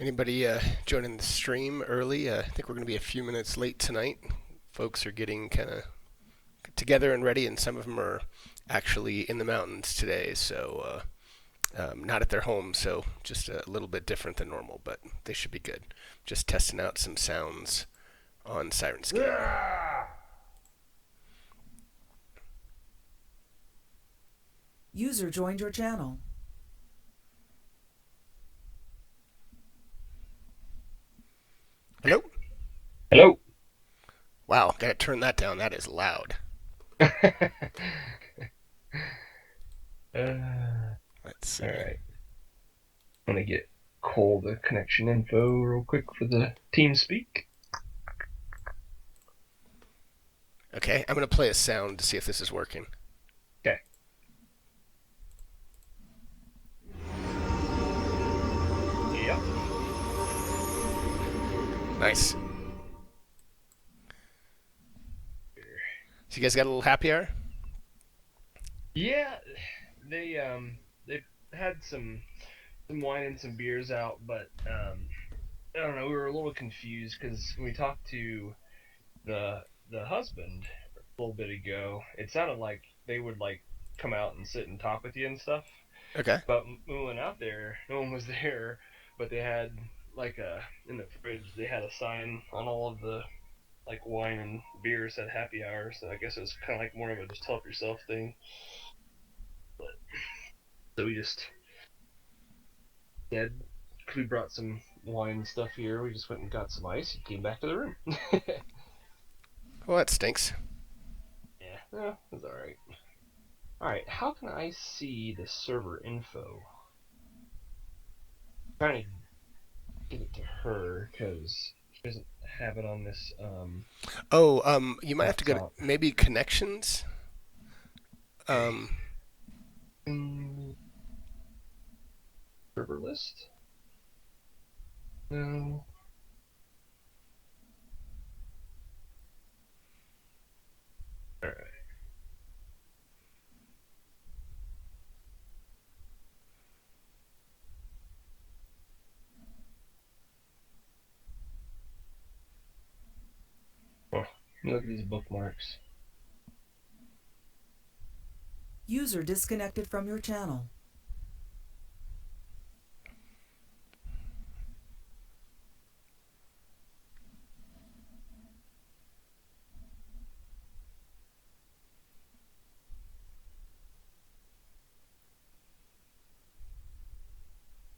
Anybody joining the stream early? I think we're going to be a few minutes late tonight. Folks are getting kind of together and ready, and some of them are actually in the mountains today, so not at their home, so just a little bit different than normal, but they should be good. Just testing out some sounds on Sirenscape. User joined your channel. Hello? Hello. Wow, gotta turn that down. That is loud. Let's see. All right. I'm gonna get Cole the connection info real quick for the team speak. Okay, I'm gonna play a sound to see if this is working. Okay. Yep. Nice. So you guys got a little happy hour? Yeah, they had some wine and some beers out, but I don't know. We were a little confused because when we talked to the husband a little bit ago, it sounded like they would like come out and sit and talk with you and stuff. Okay. But when we went out there, no one was there. But they had like in the fridge, they had a sign on all of the like wine and beer said happy hour. So I guess it was kind of like more of a just help yourself thing. But so we just did. We brought some wine and stuff here. We just went and got some ice and came back to the room. Well, that stinks. Yeah, it's alright. Alright, how can I see the server info? I'm trying to give it to her because she doesn't have it on this. You might have to go to maybe connections. Server list? No. Alright. Look at these bookmarks. User disconnected from your channel.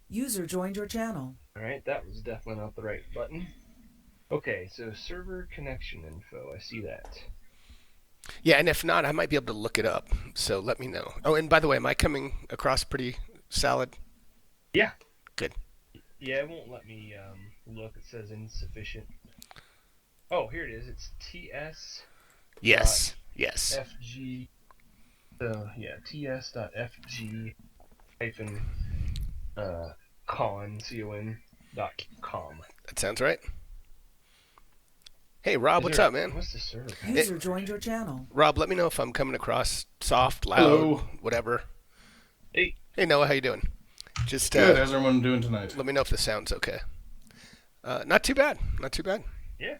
User joined your channel. Alright, that was definitely not the right button. Okay, so server connection info. I see that. Yeah, and if not, I might be able to look it up. So let me know. Oh, and by the way, am I coming across pretty solid? Yeah. Good. Yeah, it won't let me look. It says insufficient. Oh, here it is. It's TS. Yes. Yes. FG. Yeah, ts.fg hyphen con.com. That sounds right. Hey, Rob, what's up, man? What's the server? User joined your channel. Rob, let me know if I'm coming across soft, loud, Hello. whatever. Hey. Hey, Noah, how you doing? Just Good. How's everyone doing tonight? let me know if the sound's okay. Not too bad. Not too bad. Yeah.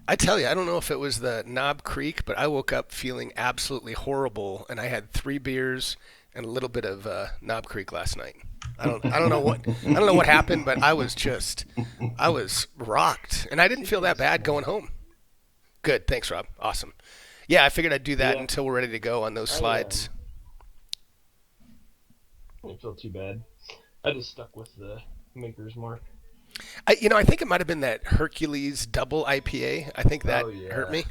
I tell you, I don't know if it was the Knob Creek, but I woke up feeling absolutely horrible, and I had 3 beers and a little bit of Knob Creek last night. I don't know what happened, but I was rocked, and I didn't feel that bad going home. Good, thanks, Rob. Awesome. Yeah, I figured I'd do that until we're ready to go on those slides. I didn't feel too bad. I just stuck with the Maker's Mark. I think it might have been that Hercules double IPA. I think that hurt me.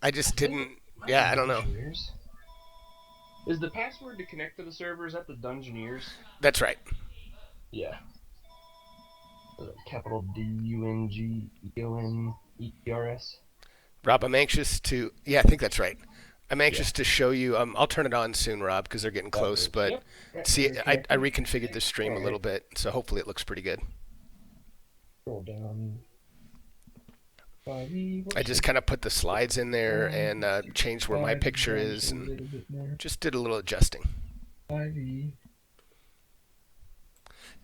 I just didn't. Yeah, I don't know. Is the password to connect to the server, is that the Dungeoneers? That's right. Yeah. Capital DUNGEONERS. Rob, I'm anxious to. Yeah, I think that's right. I'm anxious to show you. I'll turn it on soon, Rob, because they're getting close. But see, I reconfigured the stream a little bit, so hopefully it looks pretty good. Scroll down. I just kind of put the slides in there and changed where my picture is, and just did a little adjusting.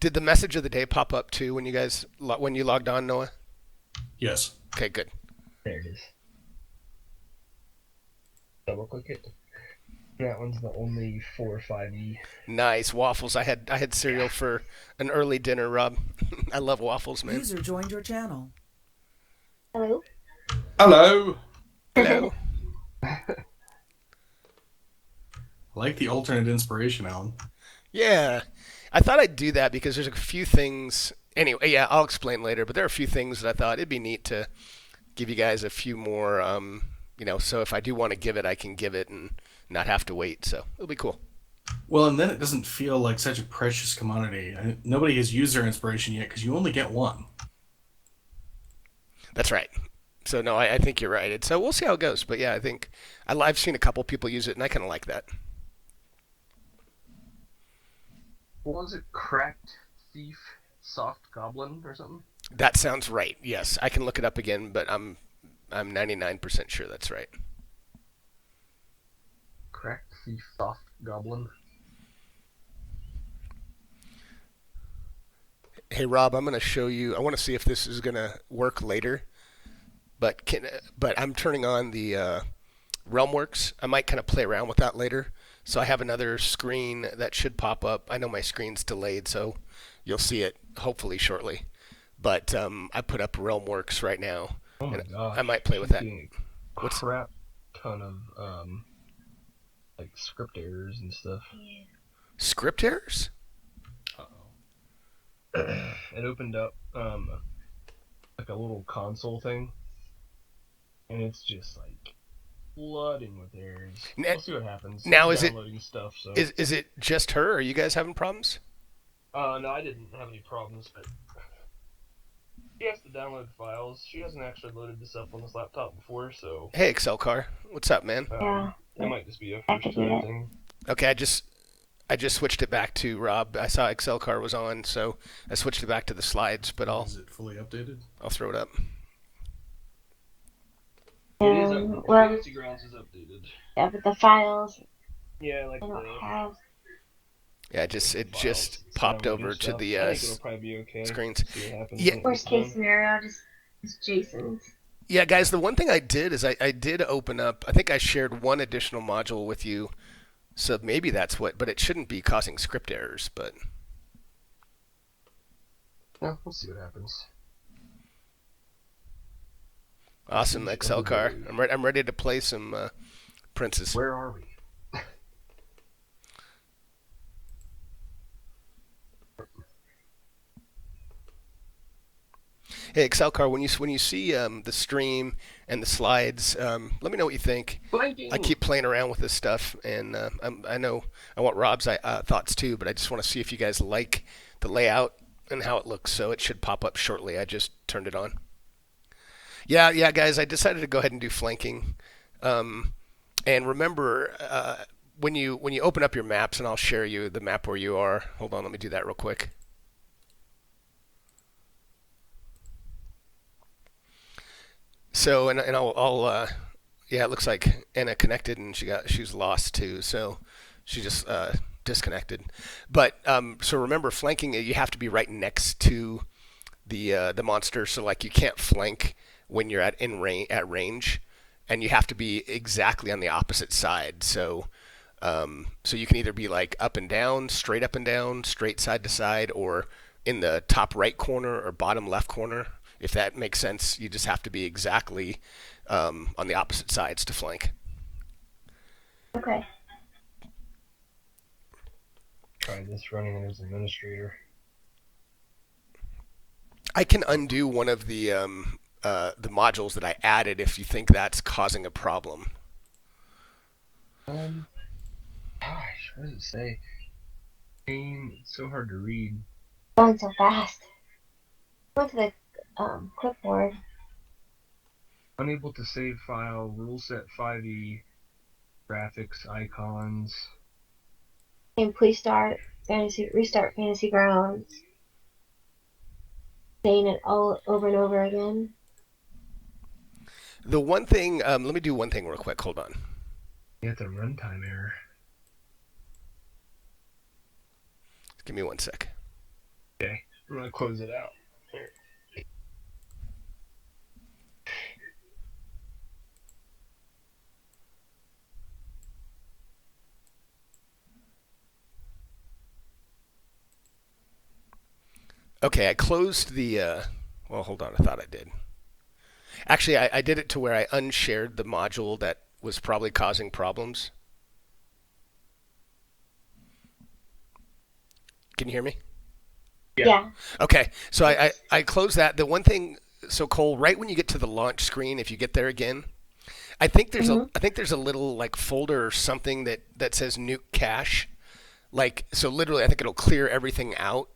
Did the message of the day pop up too when you logged on, Noah? Yes. Okay, good. There it is. Double click it. That one's the only 4 or 5e. Nice waffles. I had cereal for an early dinner, Rob. I love waffles, man. User joined your channel. Hello? Hello. Hello. I like the alternate inspiration, Alan. Yeah, I thought I'd do that because there's a few things. Anyway, yeah, I'll explain later. But there are a few things that I thought it'd be neat to give you guys a few more. So if I do want to give it, I can give it and not have to wait. So it'll be cool. Well, and then it doesn't feel like such a precious commodity. Nobody has used their inspiration yet because you only get one. That's right. So no, I think you're right. So we'll see how it goes. But yeah, I think I've seen a couple people use it, and I kind of like that. What was it? Cracked Thief Soft Goblin or something? That sounds right. Yes, I can look it up again, but I'm 99% sure that's right. Cracked Thief Soft Goblin. Hey Rob, I'm going to show you. I want to see if this is going to work later. But I'm turning on the Realmworks. I might kind of play around with that later. So I have another screen that should pop up. I know my screen's delayed, so you'll see it hopefully shortly. But I put up Realmworks right now. Oh my gosh. I might play with that. What's crap ton of like script errors and stuff. Script errors? It opened up like a little console thing, and it's just like flooding with errors. We'll see what happens. Now I'm downloading stuff, so. Is it just her? Are you guys having problems? No, I didn't have any problems, but she has to download files. She hasn't actually loaded this up on this laptop before, so. Hey, Excel Car, what's up, man? Yeah. It might just be a first time thing. Okay, I just switched it back to Rob. I saw Excel Car was on, so I switched it back to the slides. But Is it fully updated? I'll throw it up. It is up. Well, Fantasy Grounds is updated. yeah, but the files, Yeah, like I don't the have. Yeah, it just files, popped downloading over to stuff. the I think it'll probably be okay. screens. See what happens Yeah. when it Worst gets case done. scenario, just Jason's. Yeah, guys, the one thing I did is I did open up. I think I shared one additional module with you, so maybe that's what. But it shouldn't be causing script errors. But Yeah, we'll see what happens. awesome, Excel Car. I'm ready to play some Princes. Where are we? Hey, Excel Car, when you see the stream and the slides, let me know what you think. Blanking. I keep playing around with this stuff, and I know I want Rob's thoughts too, but I just want to see if you guys like the layout and how it looks. So it should pop up shortly. I just turned it on. Yeah, guys, I decided to go ahead and do flanking. And remember, when you open up your maps, and I'll share you the map where you are. Hold on, let me do that real quick. So and I'll yeah, it looks like Anna connected and she's lost too. So she just disconnected. But so remember, flanking, you have to be right next to the monster. So like you can't flank when you're at range, and you have to be exactly on the opposite side. So so you can either be like up and down, straight side to side, or in the top right corner or bottom left corner. If that makes sense, you just have to be exactly on the opposite sides to flank. Okay. Try this running as administrator. I can undo one of the modules that I added if you think that's causing a problem. Gosh, what does it say? It's so hard to read. Going so fast. Went to the clipboard. Unable to save file, rule set 5e, graphics, icons. And please restart Fantasy Grounds. Saying it all over and over again. The one thing, let me do one thing real quick. Hold on. You have the runtime error. Give me one sec. Okay, I'm gonna close it out. Here. Okay, I closed the. Well, hold on. I thought I did. Actually, I did it to where I unshared the module that was probably causing problems. Can you hear me? Yeah. Okay, so I closed that. The one thing, so Cole, right when you get to the launch screen, if you get there again, I think there's a little like folder or something that says nuke cache. Like, so literally, I think it'll clear everything out.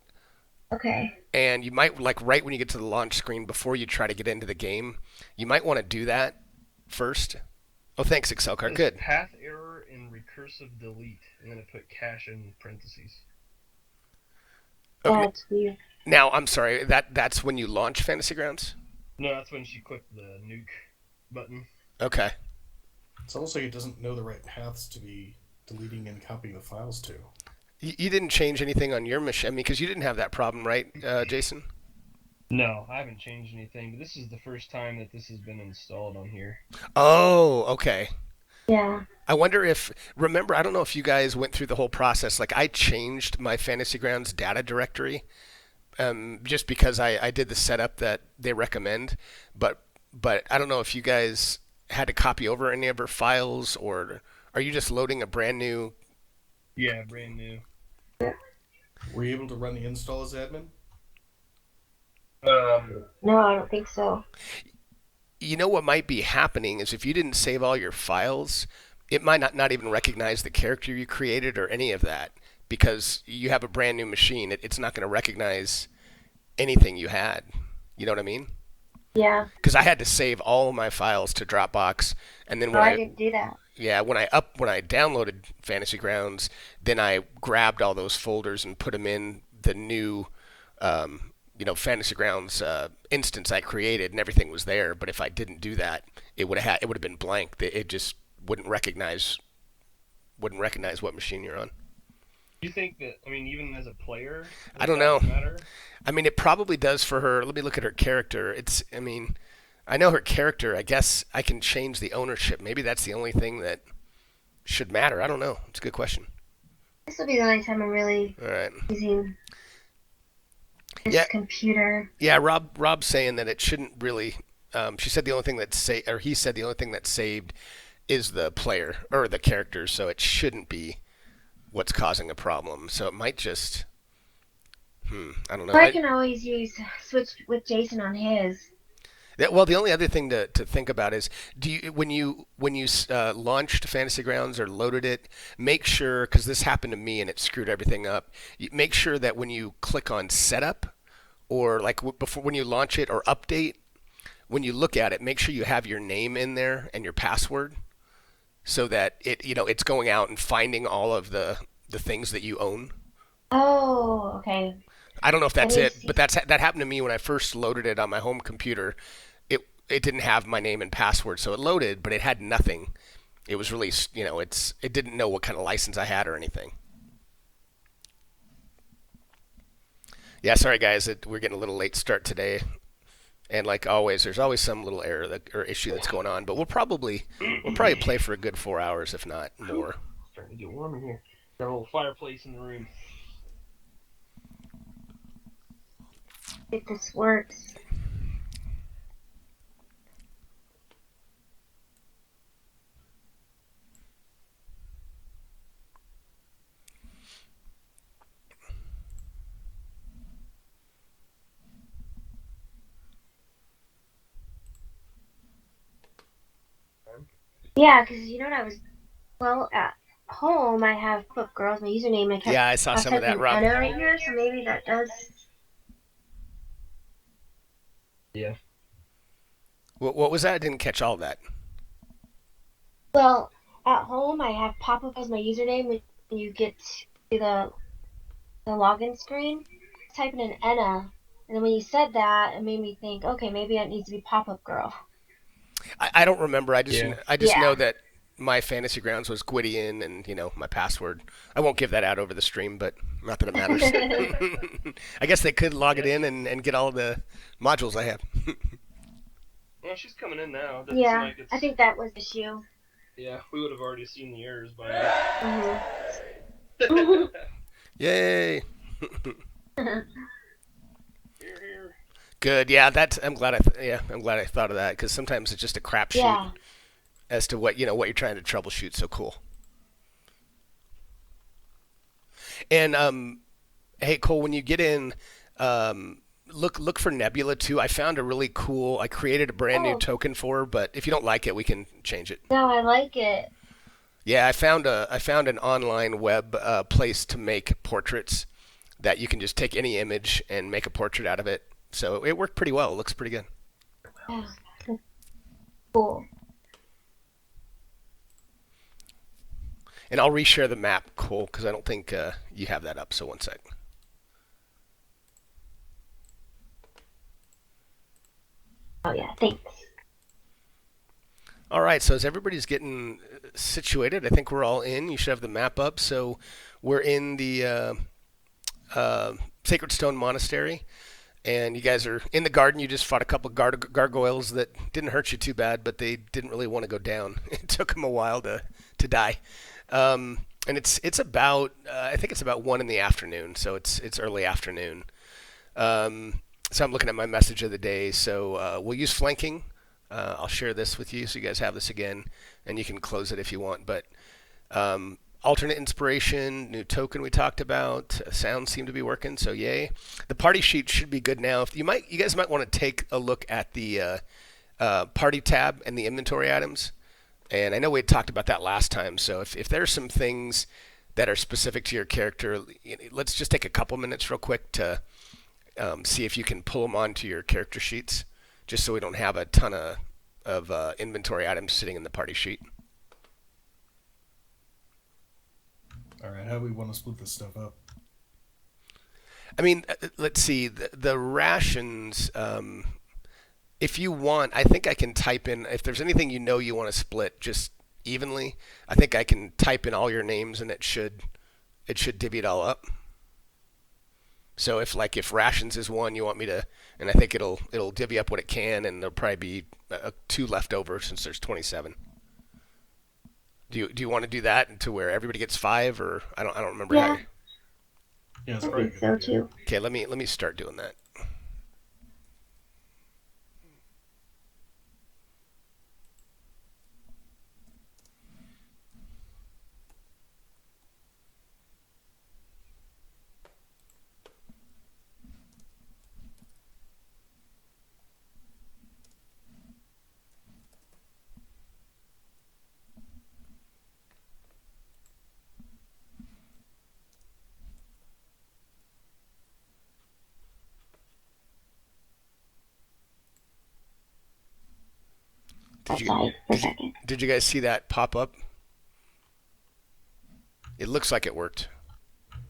Okay. And you might, like, right when you get to the launch screen before you try to get into the game, you might want to do that first. Oh, thanks, Excel card. Good. Path error and recursive delete, and then I put cache in parentheses. Okay. That's weird. Now, I'm sorry. That's when you launch Fantasy Grounds. No, that's when she clicked the nuke button. Okay. It's almost like it doesn't know the right paths to be deleting and copying the files to. You didn't change anything on your machine, I mean, because you didn't have that problem, right, Jason? No, I haven't changed anything, but this is the first time that this has been installed on here. Oh, okay. Yeah. I wonder if, remember, I don't know if you guys went through the whole process. Like, I changed my Fantasy Grounds data directory just because I did the setup that they recommend. But I don't know if you guys had to copy over any of her files, or are you just loading a brand new? Yeah, brand new. Were you able to run the install as admin? No, I don't think so. You know what might be happening is if you didn't save all your files, it might not even recognize the character you created or any of that because you have a brand new machine. It's not going to recognize anything you had. You know what I mean? Yeah. Because I had to save all of my files to Dropbox, and then No, I didn't do that. Yeah, when I downloaded Fantasy Grounds, then I grabbed all those folders and put them in the new, Fantasy Grounds instance I created, and everything was there. But if I didn't do that, it would have been blank. It just wouldn't recognize what machine you're on. Do you think that? I mean, even as a player, I don't know. Matter? I mean, it probably does for her. Let me look at her character. I know her character. I guess I can change the ownership. Maybe that's the only thing that should matter. I don't know. It's a good question. This will be the only time I'm really All right. using this computer. Yeah, Rob's saying that it shouldn't really. She said the only thing he said the only thing that's saved is the player or the character, so it shouldn't be what's causing a problem. So it might just. I don't know. Or I can always switch with Jason on his. Well, the only other thing to think about is, when you launched Fantasy Grounds or loaded it, make sure, because this happened to me and it screwed everything up. Make sure that when you click on Setup, or like before when you launch it or update, when you look at it, make sure you have your name in there and your password, so that it's going out and finding all of the things that you own. Oh, okay. I don't know if that's it, but that happened to me when I first loaded it on my home computer. It didn't have my name and password, so it loaded, but it had nothing. It was released, it didn't know what kind of license I had or anything. Yeah, sorry guys, we're getting a little late start today, and like always, there's always some little error or issue that's going on. But we'll probably play for a good 4 hours, if not more. It's starting to get warm in here. Got a little fireplace in the room. If this works. Yeah, because you know what at home I have Pop Girls, my username. I saw some of that, Rob. Right here, so maybe that does. Yeah. What was that? I didn't catch all of that. Well, at home I have pop-up as my username. When you get to the login screen, type in Enna, and then when you said that, it made me think, okay, maybe it needs to be Pop-Up Girl. I don't remember. I just know that my fantasy grounds was Gwydion, and my password. I won't give that out over the stream, but not that it matters. I guess they could log it in and get all the modules I have. Well, she's coming in now. Doesn't seem Yeah, like it's... I think that was the issue. Yeah, we would have already seen the errors by now. Mhm. Yay! Here. Good. Yeah, I'm glad I thought of that, because sometimes it's just a crapshoot Yeah. as to what you're trying to troubleshoot. So cool. And hey Cole, when you get in, look for Nebula too. I found a really cool. I created a brand new Oh. token for her, but if you don't like it, we can change it. No, I like it. Yeah, I found an online web place to make portraits that you can just take any image and make a portrait out of it. So it worked pretty well. It looks pretty good. Yeah. Cool. And I'll reshare the map, Cole, because I don't think you have that up. So one sec. Oh yeah, thanks. All right, so as everybody's getting situated, I think we're all in. You should have the map up. So we're in the Sacred Stone Monastery, and you guys are in the garden. You just fought a couple gargoyles that didn't hurt you too bad, but they didn't really want to go down. It took them a while to die. And it's about I think it's about 1 in the afternoon, so it's early afternoon. So I'm looking at my message of the day. So we'll use flanking. I'll share this with you so you guys have this again, and you can close it if you want. But alternate inspiration, new token we talked about, sounds seem to be working, so yay. The party sheet should be good now. You guys might want to take a look at the party tab and the inventory items. And I know we had talked about that last time, so if there's some things that are specific to your character, let's just take a couple minutes real quick to see if you can pull them onto your character sheets, just so we don't have a ton of inventory items sitting in the party sheet. All right, how do we want to split this stuff up? I mean, let's see. The rations, if you want, I think I can type in, if there's anything you want to split just evenly, I think I can type in all your names and it should divvy it all up. So if rations is one, you want me to, and I think it'll divvy up what it can, and there'll probably be 2 left over since there's 27. Do you want to do that to where everybody gets 5, or I don't remember Yeah. how. Yeah, that's I probably think a good so idea. too. Okay, let me start doing that. Outside for a second. Did you guys see that pop up? It looks like it worked.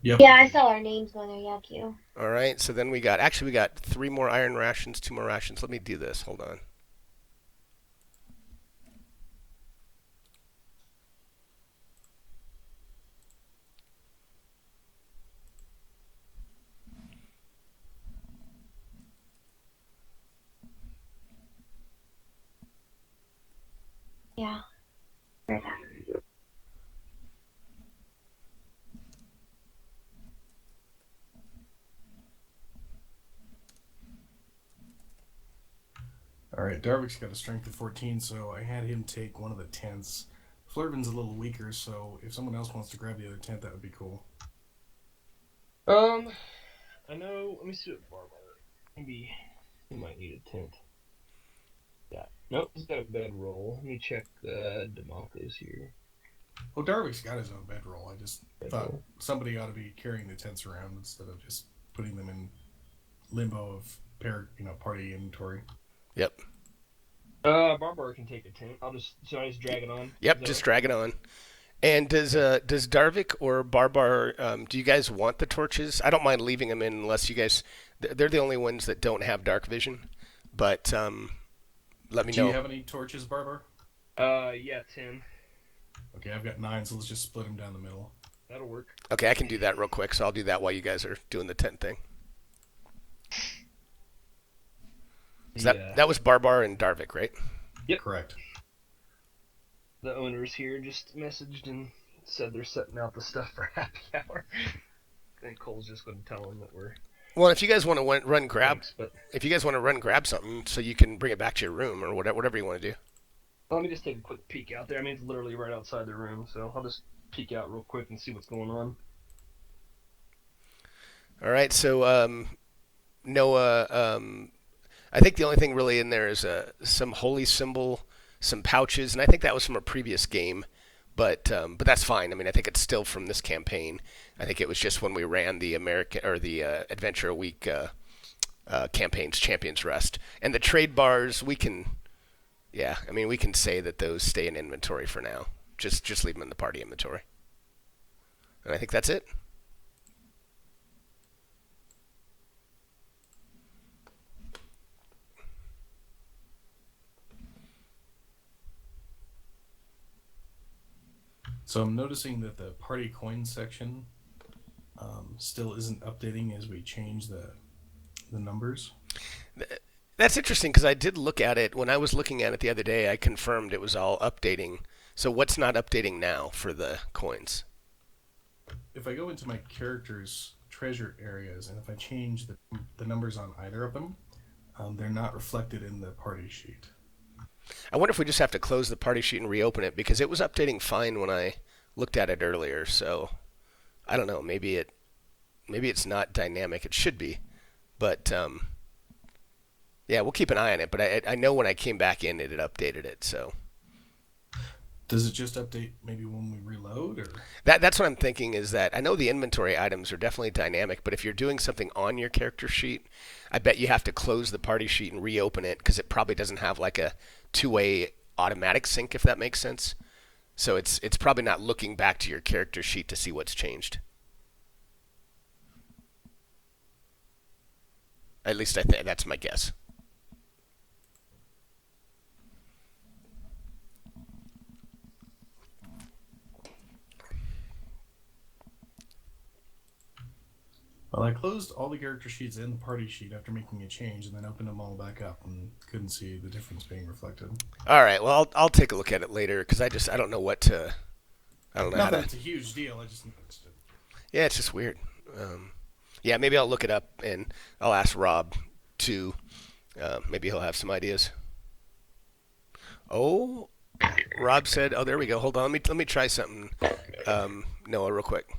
Yep. Yeah, I saw our names going there. Yeah, Q. All right, so then we got 3 more iron rations, 2 more rations. Let me do this. Hold on. Yeah. Heard that. All right, Darvik's got a strength of 14, so I had him take one of the tents. Flurvin's a little weaker, so if someone else wants to grab the other tent, that would be cool. I know. Let me see what Barbar. Maybe he might need a tent. Yeah. Nope, he's got a bedroll. Let me check the Democles here. Oh, Darvik's got his own bedroll. I just thought Bedroll. somebody ought to be carrying the tents around instead of just putting them in limbo of party inventory. Yep. Barbar can take a tent. Should I just drag it on? Yep, Is that just right? drag it on. And does Darvik or Barbar, do you guys want the torches? I don't mind leaving them in unless you guys, they're the only ones that don't have dark vision. But let me Do know. you have any torches, Barbar? Yeah, 10. Okay, I've got 9, so let's just split them down the middle. That'll work. Okay, I can do that real quick, so I'll do that while you guys are doing the tent thing. So that was Barbar and Darvik, right? Yep. Correct. The owners here just messaged and said they're setting out the stuff for happy hour. I think Cole's just going to tell them that we're... Well, if you guys want to run grab, but if you guys want to run grab something, so you can bring it back to your room or whatever you want to do. let me just take a quick peek out there. I mean, it's literally right outside the room, so I'll just peek out real quick and see what's going on. All right, so Noah, I think the only thing really in there is some holy symbol, some pouches, and I think that was from a previous game, but that's fine. I mean, I think it's still from this campaign. I think it was just when we ran the American or the Adventure Week campaigns, Champions Rest, and the trade bars. We can say that those stay in inventory for now. Just leave them in the party inventory, and I think that's it. So I'm noticing that the party coin section still isn't updating as we change the numbers. That's interesting because I did look at it when I was looking at it the other day. I confirmed it was all updating. So what's not updating now for the coins? If I go into my character's treasure areas and if I change the numbers on either of them, they're not reflected in the party sheet. I wonder if we just have to close the party sheet and reopen it because it was updating fine when I looked at it earlier. So I don't know. Maybe it's not dynamic. It should be, but yeah, we'll keep an eye on it. But I know when I came back in, it had updated it. So does it just update maybe when we reload, or that's what I'm thinking? Is that I know the inventory items are definitely dynamic, but if you're doing something on your character sheet, I bet you have to close the party sheet and reopen it because it probably doesn't have like a two-way automatic sync, if that makes sense. So it's probably not looking back to your character sheet to see what's changed. At least I think that's my guess. Well, I closed all the character sheets and the party sheet after making a change, and then opened them all back up and couldn't see the difference being reflected. All right, well, I'll take a look at it later because I don't know what to. I don't know Not how that to. it's a huge deal. I just noticed it. Yeah, it's just weird. Yeah, maybe I'll look it up and I'll ask Rob to. Maybe he'll have some ideas. Oh, Rob said. Oh, there we go. Hold on. Let me try something. Noah, real quick.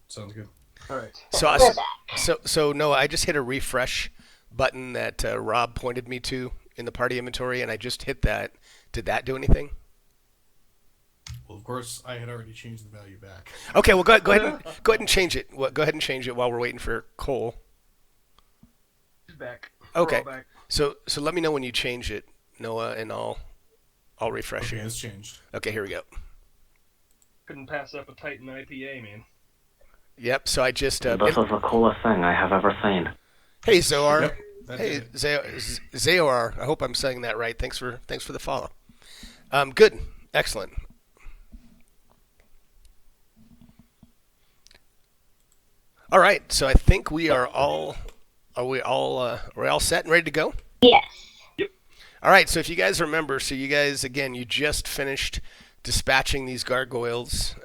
Sounds good. All right. So Noah, I just hit a refresh button that Rob pointed me to in the party inventory, and I just hit that. Did that do anything? Well, of course, I had already changed the value back. Okay, well go ahead and change it. Go ahead and change it while we're waiting for Cole. He's back. Okay. We're all back. So let me know when you change it, Noah, and I'll refresh Okay, it. it's changed. Okay, here we go. Couldn't pass up a Titan IPA, man. Yep. So I just. This is the coolest thing I have ever seen. Hey Zoar. Yep, that Hey did it. Zoar. I hope I'm saying that right. Thanks for the follow. Good. Excellent. All right. So I think we are all. Are we all set and ready to go? Yes. All right, so if you guys remember, so you guys, again, you just finished dispatching these gargoyles,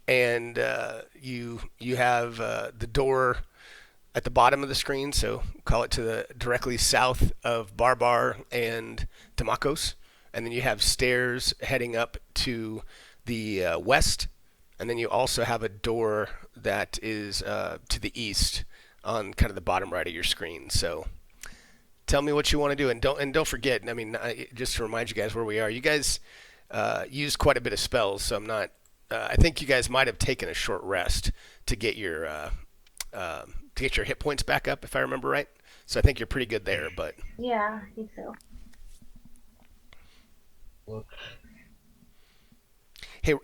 and you have the door at the bottom of the screen, so call it to the directly south of Barbar and Damakos, and then you have stairs heading up to the west, and then you also have a door that is to the east on kind of the bottom right of your screen, so... Tell me what you want to do, and don't forget. I mean, just to remind you guys where we are. You guys use quite a bit of spells, so I'm not. I think you guys might have taken a short rest to get your hit points back up, if I remember right. So I think you're pretty good there. But Yeah, I think so.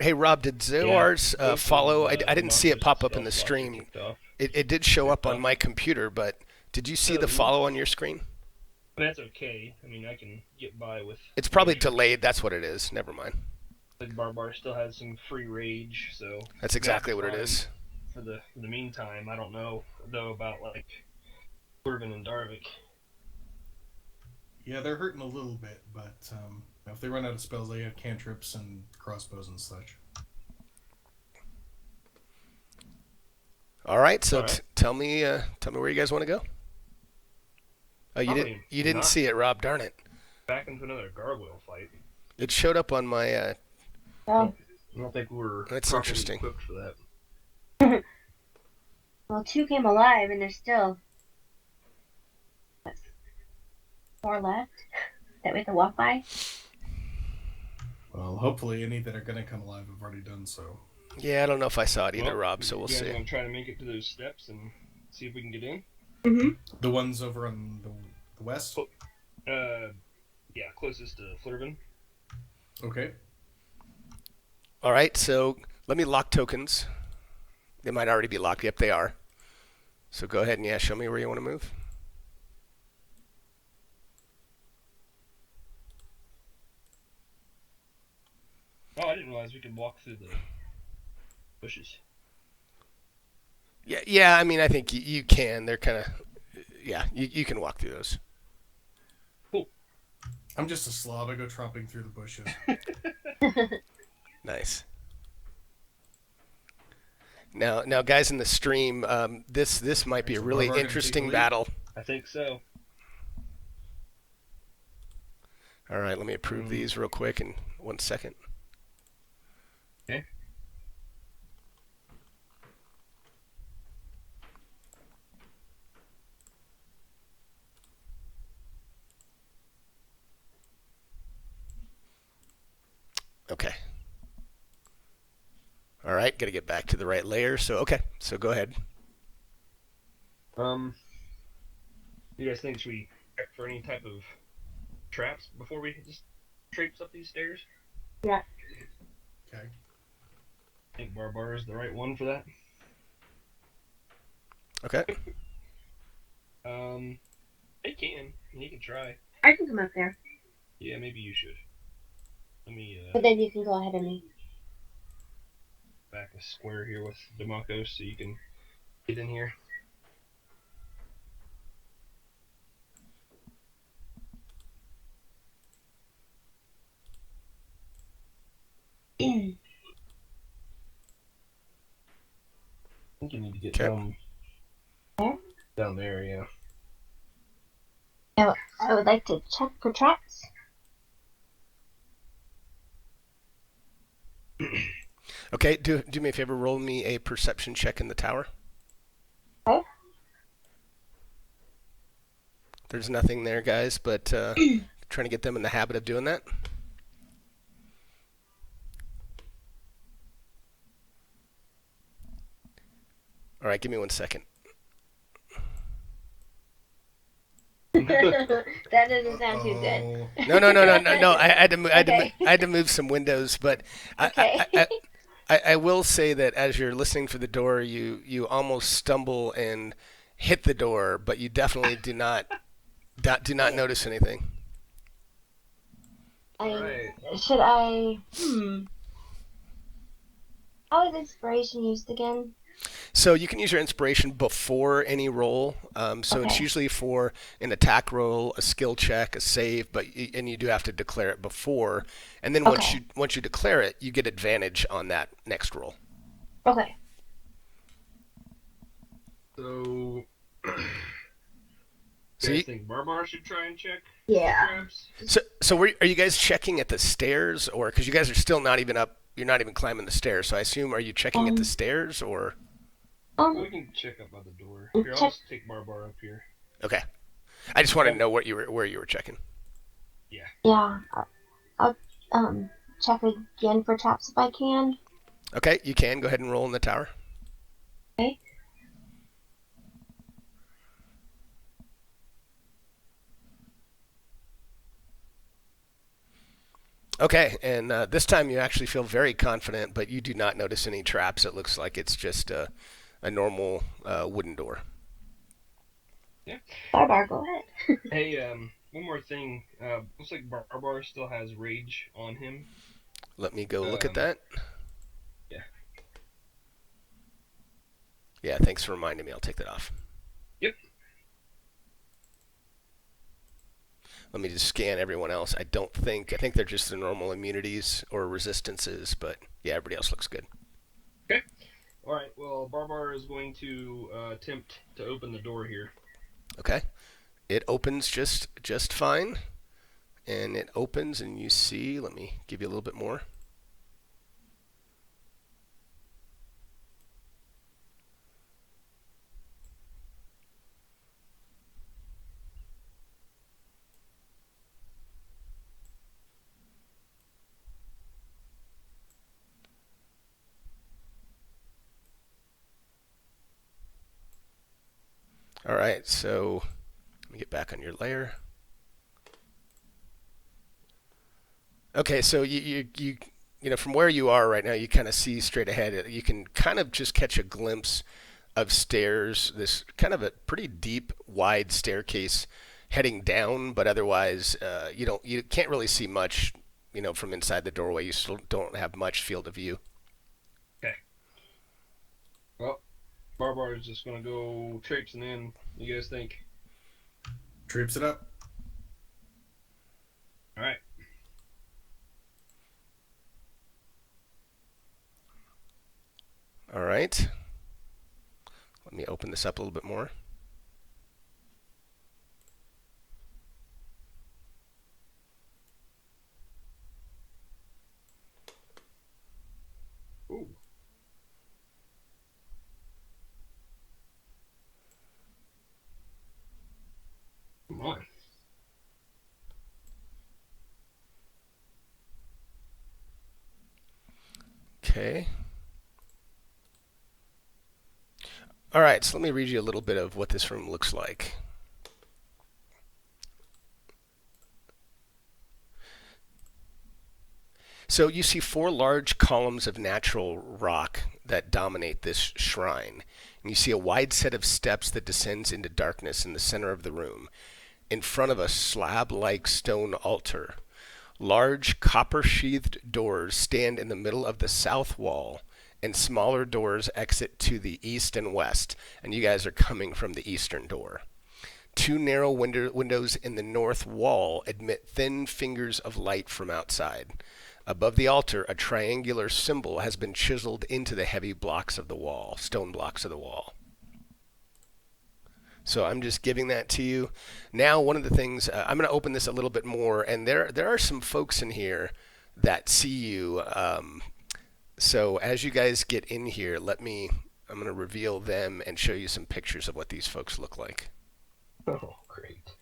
hey, Rob, did Zoar's follow? I didn't see it pop up in the stream. It did show up on my computer, but did you see the follow on your screen? That's okay. I mean, I can get by with... It's probably delayed. That's what it is. Never mind. Like Barbar still has some free rage, so That's exactly what it fine is. for the meantime. I don't know though about like Corbin and Darvik. Yeah, they're hurting a little bit, but if they run out of spells, they have cantrips and crossbows and such. All right, so All right. tell me where you guys want to go. Oh, Probably you didn't not see it, Rob. Darn it! back into another gargoyle fight. It showed up on my. Oh, I don't think we were That's properly interesting. equipped for that. well, 2 came alive, and there's still 4 left that we have to walk by. Well, hopefully any that are going to come alive have already done so. Yeah, I don't know if I saw it either, Well, Rob. So we'll you guys see. want to try to make it to those steps and see if we can get in? Mm-hmm. The ones over on the west? Yeah, closest to Flurvin. Okay. All right, so let me lock tokens. They might already be locked. Yep, they are. So go ahead and show me where you want to move. Oh, I didn't realize we could walk through the bushes. Yeah. I mean, I think you can. They're kind of. Yeah, you can walk through those. I'm just a slob. I go tromping through the bushes. Nice. Now, guys in the stream, this might be a So really Barbar gonna interesting take the lead? battle. I think so. All right, let me approve these real quick in 1 second. Okay. Okay. All right, got to get back to the right layer. So go ahead. You guys think should we check for any type of traps before we just traipse up these stairs? Yeah. Okay. I think Barbar is the right one for that. Okay. They can. He can try. I can come up there, Yeah, maybe you should. Let me but then you can go ahead of me. back a square here with Demako so you can get in here. I think you need to get Okay. down there, yeah. I would like to check for traps. Okay, do me a favor. Roll me a perception check in the tower. Okay. There's nothing there, guys, but trying to get them in the habit of doing that. All right, give me 1 second. That doesn't sound too good. Uh-oh. No. I had to Okay. I had to move some windows, but Okay. I will say that as you're listening for the door, you almost stumble and hit the door, but you definitely do not notice anything. Right. Should I? How is inspiration used again? So you can use your inspiration before any roll. So it's Okay. usually for an attack roll, a skill check, a save, and you do have to declare it before. And then Okay. once you declare it, you get advantage on that next roll. Okay. So, you So guys you, think Barbar should try and check Yeah. traps? are you guys checking at the stairs, or because you guys are still not even up? You're not even climbing the stairs. So I assume, are you checking at the stairs, or? We can check up by the door. Here, I'll Check. just take Barbar up here. Okay. I just wanted to know where you were checking. Yeah. I'll check again for traps if I can. Okay, you can go ahead and roll in the tower. Okay. Okay, and this time you actually feel very confident, but you do not notice any traps. It looks like it's just a normal wooden door. Barbar, go ahead. Hey, one more thing. Looks like Barbar still has rage on him. Let me go look at that. Yeah. Yeah, thanks for reminding me. I'll take that off. Yep. Let me just scan everyone else. I think they're just the normal immunities or resistances, but yeah, everybody else looks good. Okay. All right. Well, Barbar is going to attempt to open the door here. Okay. It opens just fine. And it opens and you see, let me give you a little bit more. All right, so let me get back on your layer. Okay, so you know from where you are right now, you kind of see straight ahead. You can kind of just catch a glimpse of stairs. This kind of a pretty deep, wide staircase heading down, but otherwise, you can't really see much. From inside the doorway, you still don't have much field of view. Okay. Well, Barbar is just going to go traipsing in. You guys think? Trips it up. All right. All right. Let me open this up a little bit more. Ooh. Come on. Okay. All right, so let me read you a little bit of what this room looks like. So you see 4 large columns of natural rock that dominate this shrine. And you see a wide set of steps that descends into darkness in the center of the room, in front of a slab-like stone altar. Large copper-sheathed doors stand in the middle of the south wall, and smaller doors exit to the east and west, and you guys are coming from the eastern door. 2 narrow windows in the north wall admit thin fingers of light from outside. Above the altar, a triangular symbol has been chiseled into the heavy blocks of the wall, stone blocks of the wall. So I'm just giving that to you. Now, one of the things, I'm going to open this a little bit more, and there are some folks in here that see you. So as you guys get in here, I'm going to reveal them and show you some pictures of what these folks look like. Oh, great.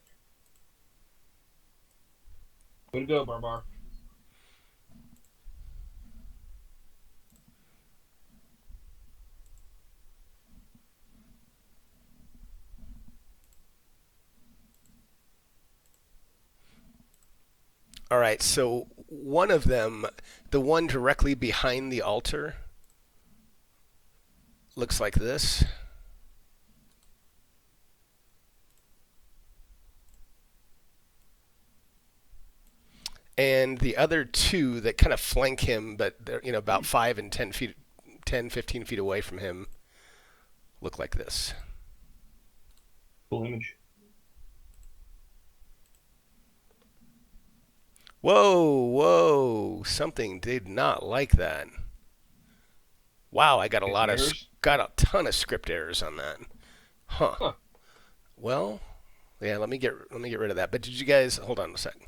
Way to go, Barbar. All right, so one of them, the one directly behind the altar, looks like this. And the other 2 that kind of flank him, but they're about 5 and 10 feet, 10, 15 feet away from him, look like this. Cool image. Whoa! Something did not like that. Wow, I got a ton of script errors on that. Huh. Well, yeah. Let me get rid of that. But did you guys hold on a second?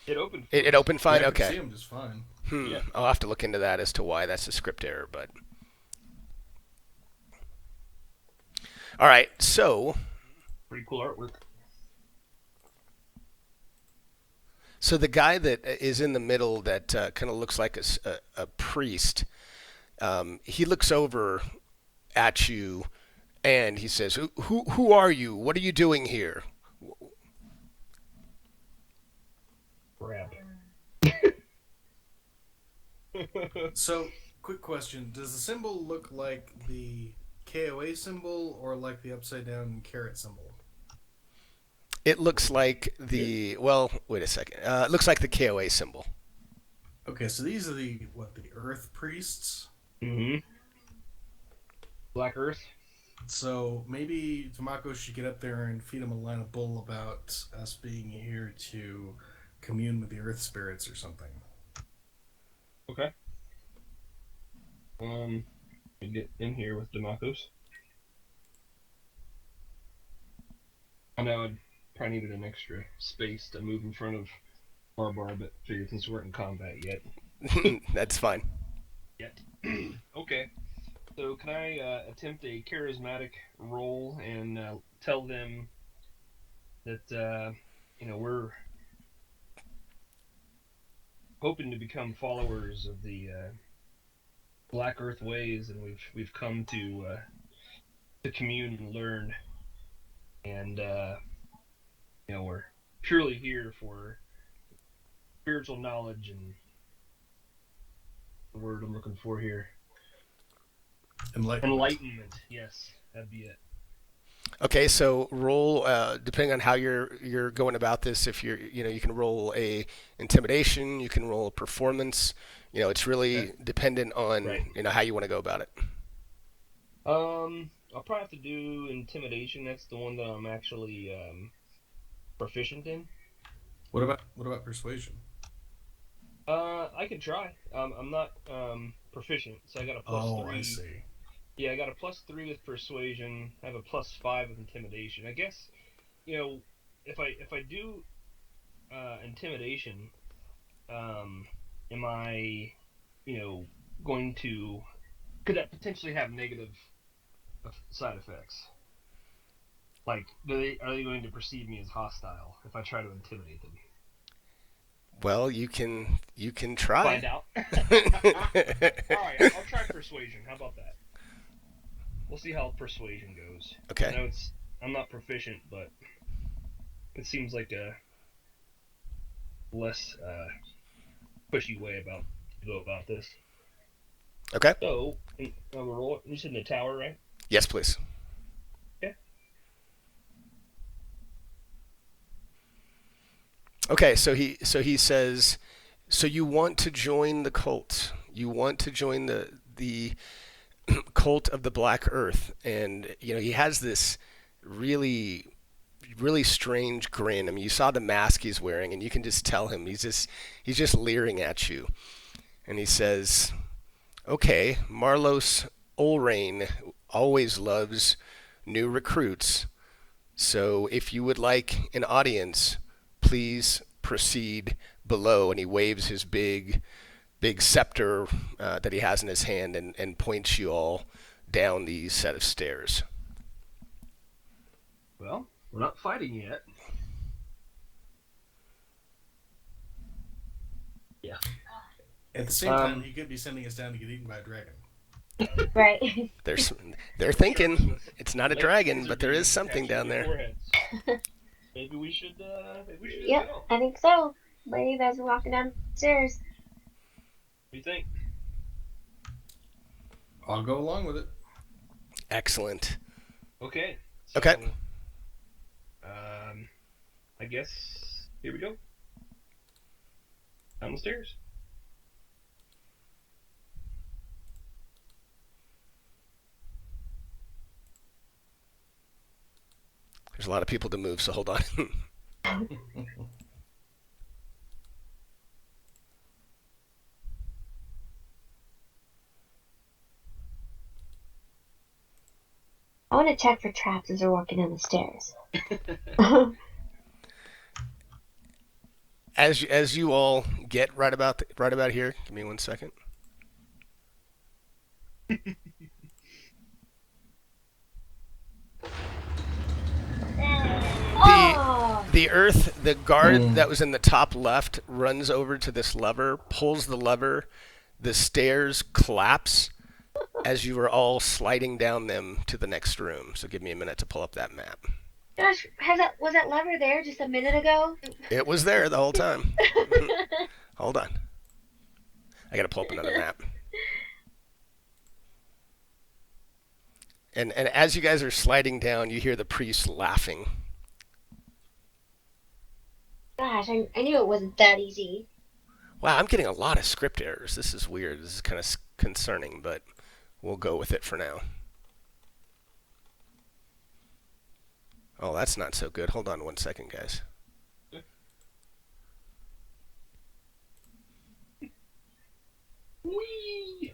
It opened. It opened fine. Yeah, I Okay. can see him just fine. Yeah. I'll have to look into that as to why that's a script error. But all right. So Pretty cool artwork. So the guy that is in the middle that kind of looks like a priest, he looks over at you and he says, "Who are you? What are you doing here?" Grab. So, quick question. Does the symbol look like the KOA symbol or like the upside down carrot symbol? It looks like the, well, wait a second. It looks like the KOA symbol. Okay, so these are the Earth priests. Mm-hmm. Black Earth. So maybe Tamako should get up there and feed him a line of bull about us being here to commune with the Earth spirits or something. Okay. Get in here with Demakos. I know I'd probably needed an extra space to move in front of Barbar, but figured since we weren't in combat yet. That's fine. Yet. Okay. So can I attempt a charismatic roll and tell them that we're hoping to become followers of the Black Earth ways, and we've come to commune and learn, and we're purely here for spiritual knowledge and the word I'm looking for here. Enlightenment. Yes, that'd be it. Okay, so roll depending on how you're going about this. If you can roll a intimidation, you can roll a performance. It's really dependent on how you want to go about it. I'll probably have to do intimidation. That's the one that I'm actually proficient in. What about persuasion? I can try. I'm not proficient, so I got a +3. Oh, I see. Yeah, I got a +3 with persuasion. I have a +5 with intimidation. I guess, if I do intimidation, am I, going to? Could that potentially have negative side effects? Like, are they going to perceive me as hostile if I try to intimidate them? Well, you can try. Find out. Alright, I'll try persuasion. How about that? We'll see how persuasion goes. Okay. I know I'm not proficient, but it seems like a less pushy way to go about this. Okay. So, I'm gonna roll it. You said in the tower, right? Yes, please. Okay, so he says, so you want to join the cult? You want to join the cult of the Black Earth? And he has this really strange grin. I mean, you saw the mask he's wearing, and you can just tell him he's just leering at you. And he says, "Okay, Marlos Olrain always loves new recruits. So if you would like an audience, please proceed below." And he waves his big scepter that he has in his hand and points you all down these set of stairs. Well, we're not fighting yet. Yeah. At the same time, he could be sending us down to get eaten by a dragon. Right. They're thinking it's not a dragon, but there is something down there. Maybe we should. Yep, go. I think so. Maybe you guys are walking downstairs. What do you think? I'll go along with it. Excellent. Okay. Okay. I guess here we go. Down the stairs. There's a lot of people to move, so hold on. I want to check for traps as we're walking down the stairs. As you all get right about here, give me 1 second. The guard that was in the top left runs over to this lever, pulls the lever, the stairs collapse as you are all sliding down them to the next room. So give me a minute to pull up that map. Gosh, was that lever there just a minute ago? It was there the whole time. Hold on. I gotta pull up another map. And as you guys are sliding down, you hear the priest laughing. Gosh, I knew it wasn't that easy. Wow, I'm getting a lot of script errors. This is weird. This is kind of concerning, but we'll go with it for now. Oh, that's not so good. Hold on 1 second, guys. Whee!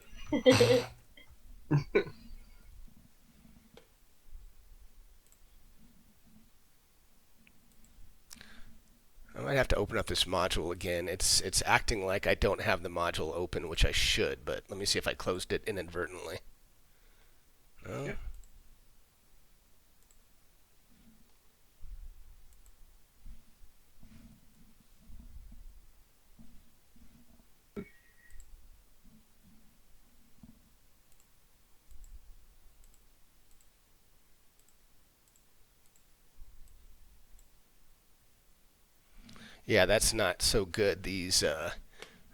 I might have to open up this module again. It's acting like I don't have the module open, which I should, but let me see if I closed it inadvertently. No? Yep. Yeah, that's not so good. These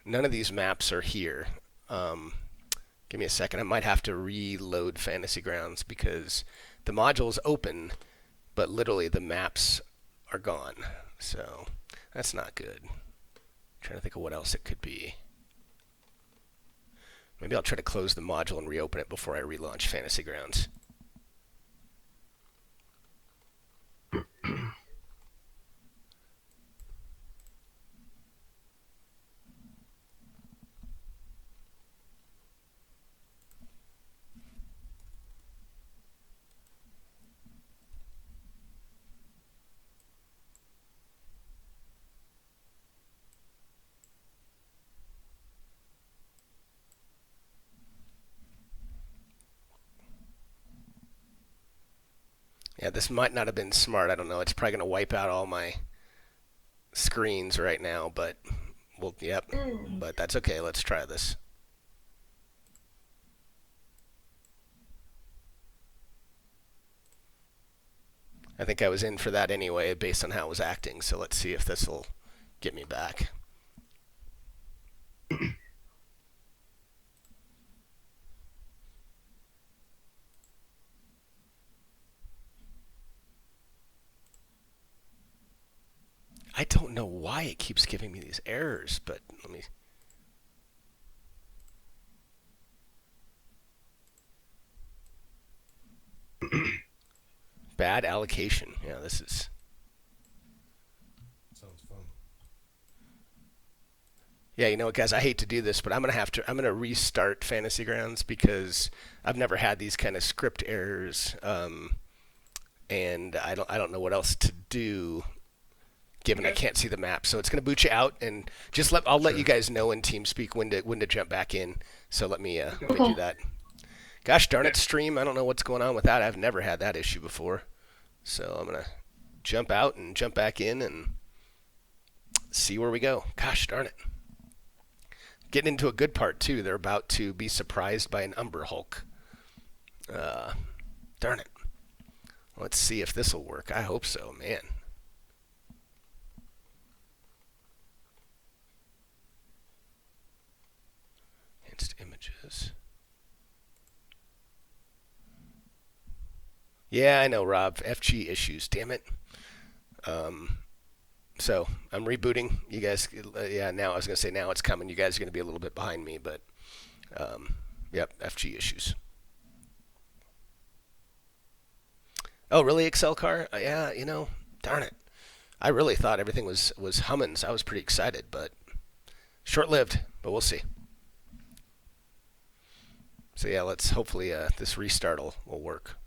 none of these maps are here. Give me a second. I might have to reload Fantasy Grounds because the module's open, but literally the maps are gone. So that's not good. I'm trying to think of what else it could be. Maybe I'll try to close the module and reopen it before I relaunch Fantasy Grounds. Yeah, this might not have been smart. I don't know. It's probably going to wipe out all my screens right now, but yep. But that's okay. Let's try this. I think I was in for that anyway, based on how it was acting. So let's see if this will get me back. I don't know why it keeps giving me these errors, but let me... Bad allocation. Yeah, this is... Sounds fun. Yeah, you know what, guys? I hate to do this, but I'm gonna restart Fantasy Grounds because I've never had these kind of script errors, and I don't know what else to do, given I can't see the map. So it's gonna boot you out, and I'll let you guys know in TeamSpeak when to jump back in. So let me do that. Gosh darn it, stream! I don't know what's going on with that. I've never had that issue before, so I'm gonna jump out and jump back in and see where we go. Gosh darn it. Getting into a good part, too. They're about to be surprised by an Umber Hulk. Darn it. Let's see if this will work. I hope so, man. Enhanced images. Yeah, I know, Rob. FG issues. Damn it. So I'm rebooting. You guys, now I was going to say now it's coming. You guys are going to be a little bit behind me, but yep, FG issues. Oh, really, Excel car? Yeah, darn it. I really thought everything was humming, so I was pretty excited, but short-lived, but we'll see. So yeah, let's hopefully this restart will work.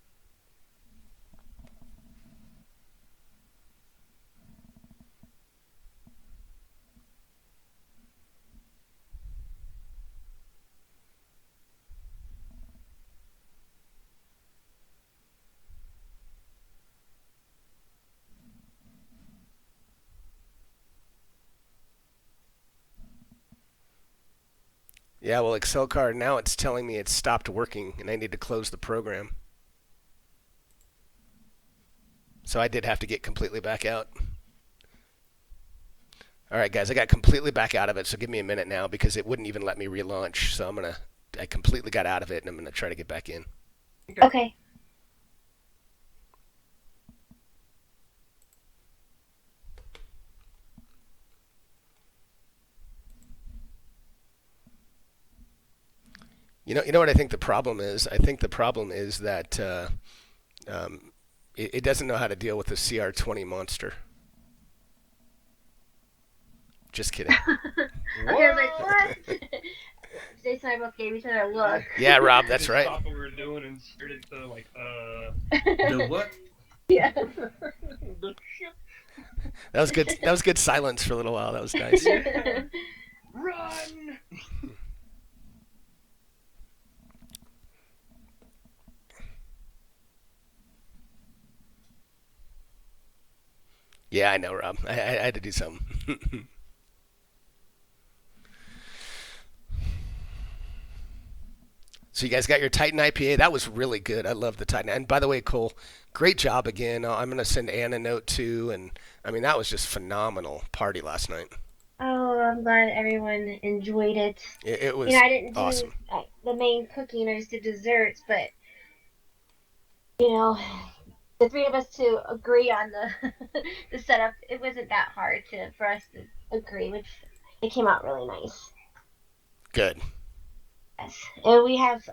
Yeah, well, Excel card, now it's telling me it's stopped working, and I need to close the program. So I did have to get completely back out. All right, guys, I got completely back out of it, so give me a minute now because it wouldn't even let me relaunch. So I completely got out of it, and I'm going to try to get back in. Okay. You know what I think the problem is? I think the problem is that it doesn't know how to deal with the CR20 monster. Just kidding. Okay, I was like, what? Jason and I both gave each other a look. Yeah, Rob, that's Just right. stopped what we were doing and started to like, The what? Yeah. the ship. That was good. That was good silence for a little while. That was nice. Run! Yeah, I know, Rob. I had to do something. So you guys got your Titan IPA. That was really good. I love the Titan. And by the way, Cole, great job again. I'm going to send Ann a note too. And I mean, that was just phenomenal party last night. Oh, I'm glad everyone enjoyed it. It was I didn't do awesome. the main cooking. I just did desserts, but the three of us to agree on the the setup, it wasn't that hard for us to agree, which it came out really nice. Good. Yes, and we have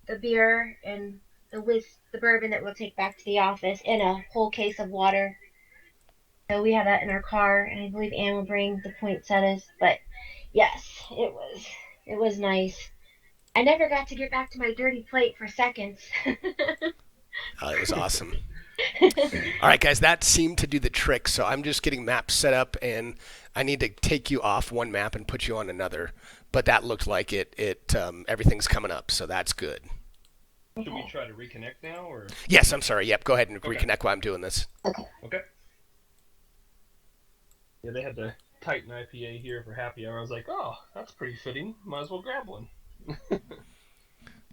the beer and the bourbon that we'll take back to the office, and a whole case of water. So we have that in our car, and I believe Anne will bring the poinsettias. But yes, it was nice. I never got to get back to my dirty plate for seconds. Oh, it was awesome. All right, guys, that seemed to do the trick. So I'm just getting maps set up, and I need to take you off one map and put you on another. But that looked like everything's coming up, so that's good. Should we try to reconnect now, or? Yes, I'm sorry. Yep, go ahead and Okay. reconnect while I'm doing this. Okay. Yeah, they had the Titan IPA here for happy hour. I was like, oh, that's pretty fitting. Might as well grab one.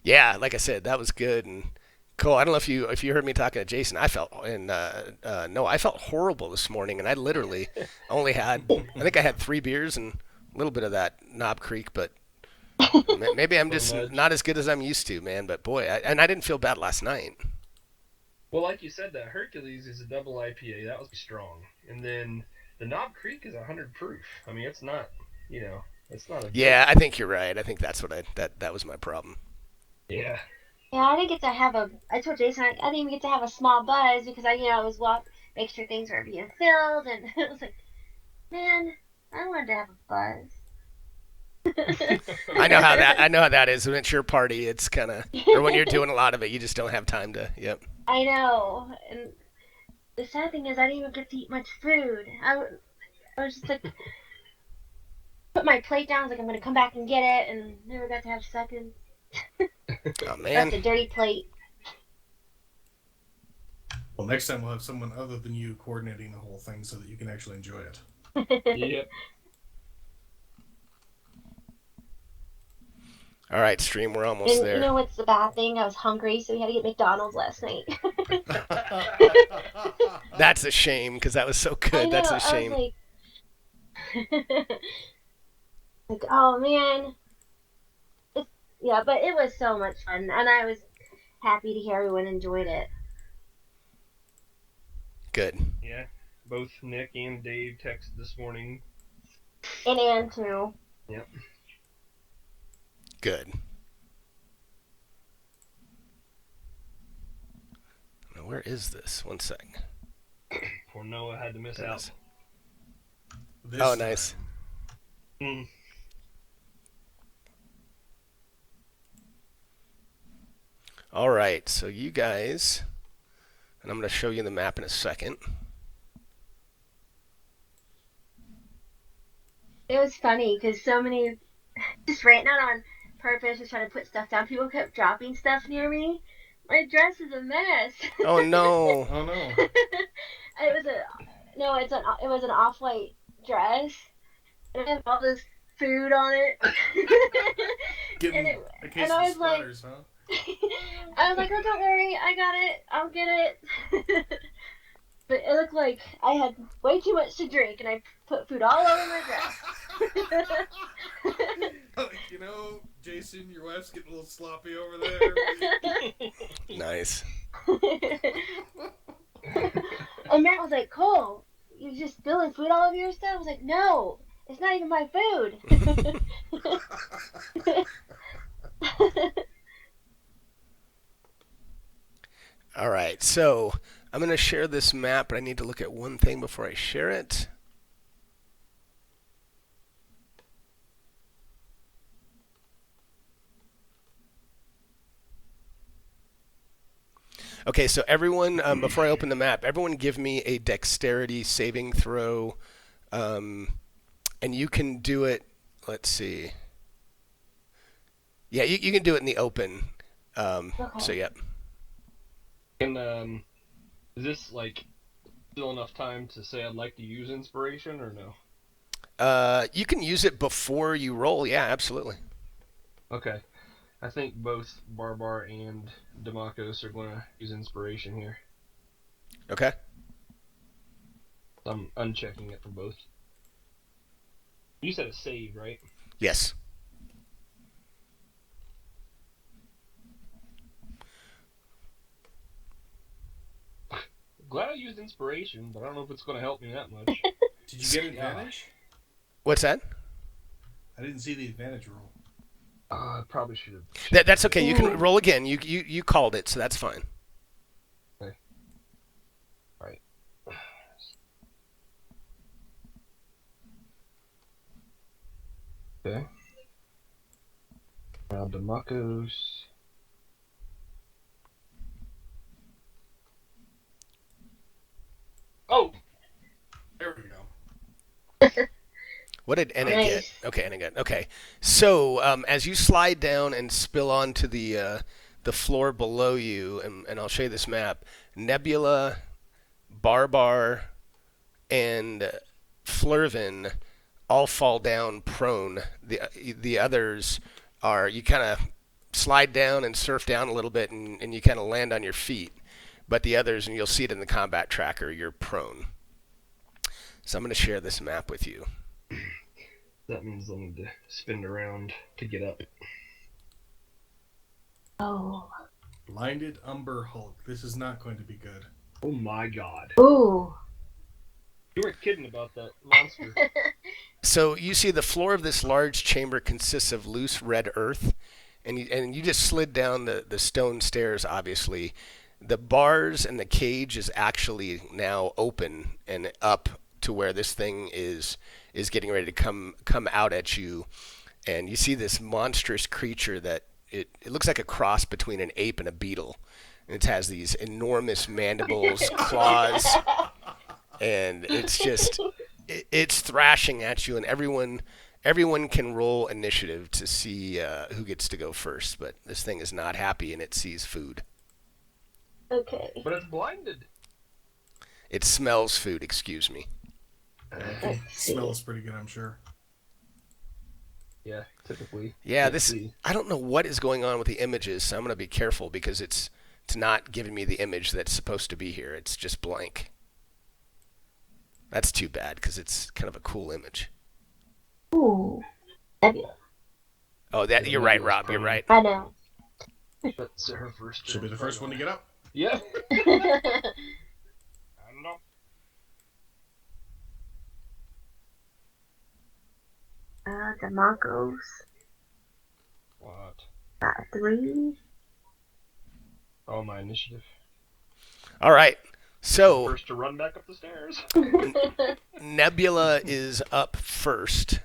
Yeah, like I said, that was good. And Cole, I don't know if you heard me talking to Jason. I felt I felt horrible this morning, and I literally only had I think I had 3 beers and a little bit of that Knob Creek, but maybe I'm just not as good as I'm used to, man. But boy, I didn't feel bad last night. Well, like you said, that Hercules is a double IPA. That was strong. And then the Knob Creek is 100 proof. I mean, it's not, it's not a... Yeah, I think you're right. I think that's what that was my problem. Yeah. Yeah, I didn't get to have I told Jason I didn't even get to have a small buzz because I was make sure things were being filled, and it was like, man, I wanted to have a buzz. I know how that is. When it's your party, it's kind of, or when you're doing a lot of it, you just don't have time to. Yep. I know, and the sad thing is I didn't even get to eat much food. I was just like, put my plate down. I was like, I'm gonna come back and get it, and never got to have seconds. Oh man. That's a dirty plate. Well, next time we'll have someone other than you coordinating the whole thing so that you can actually enjoy it. Yep. All right, stream. We're almost And there. you know what's the bad thing? I was hungry, so we had to get McDonald's last night. That's a shame because that was so I good. know, That's a I shame. was like, oh man. Yeah, but it was so much fun, and I was happy to hear everyone enjoyed it. Good. Yeah. Both Nick and Dave texted this morning. And Anne too. Yep. Good. Now, where is this? One sec. Poor Noah had to miss There it out. is. This Oh, nice. Mm. All right, so you guys, and I'm going to show you the map in a second. It was funny because so many just ran out on purpose, just trying to put stuff down. People kept dropping stuff near me. My dress is a mess. Oh no. Oh no. It was an off-white dress, and it had all this food on it. Getting And a case and I of was like- splatters, huh? I was like, oh, don't worry, I got it. I'll get it. But it looked like I had way too much to drink, and I put food all over my dress. Jason, your wife's getting a little sloppy over there. Nice. And Matt was like, Cole, you're just spilling food all over your stuff? I was like, no, it's not even my food. All right, so I'm going to share this map, but I need to look at one thing before I share it. Okay, so everyone, before I open the map, everyone give me a dexterity saving throw, and you can do it. Let's see. Yeah, you can do it in the open. Okay. So, yep. And is this like still enough time to say I'd like to use inspiration or no? You can use it before you roll. Yeah, absolutely. Okay. I think both Barbar and Demakos are going to use inspiration here. Okay. I'm unchecking it for both. You said a save, right? Yes. Glad I used inspiration, but I don't know if it's going to help me that much. Did you get advantage? What's that? I didn't see the advantage roll. I probably should have. That's okay. You can roll again. You called it, so that's fine. Okay. Right. Okay. Now Demakos. Oh! There we go. What did Enna Nice. get? Okay, Enna got. Okay, so as you slide down and spill onto the floor below you, and I'll show you this map. Nebula, Barbar, and Flurvin all fall down prone. The others are, you kind of slide down and surf down a little bit, and you kind of land on your feet. But the others, and you'll see it in the combat tracker, you're prone. So I'm going to share this map with you. That means they'll need to spin around to get up. Oh. Blinded Umber Hulk. This is not going to be good. Oh my god. Ooh. You were kidding about that monster. So you see the floor of this large chamber consists of loose red earth, and you just slid down the stone stairs, obviously. The bars and the cage is actually now open and up to where this thing is getting ready to come out at you. And you see this monstrous creature that it looks like a cross between an ape and a beetle. And it has these enormous mandibles, claws, and it's just it's thrashing at you, and everyone can roll initiative to see who gets to go first. But this thing is not happy, and it sees food. Okay. But it's blinded. It smells food. Excuse me. Let's see. Smells pretty good, I'm sure. Yeah, typically. Yeah, Let's this see. I don't know what is going on with the images, so I'm going to be careful because it's not giving me the image that's supposed to be here. It's just blank. That's too bad because it's kind of a cool image. Ooh. Nebula. Oh, that you're right, Rob. You're right. I know. That's her first. Should be the first one to get up. Yeah. I don't know. Demakos. What? Got 3. Oh, my initiative. All right. So First to run back up the stairs. Nebula is up first.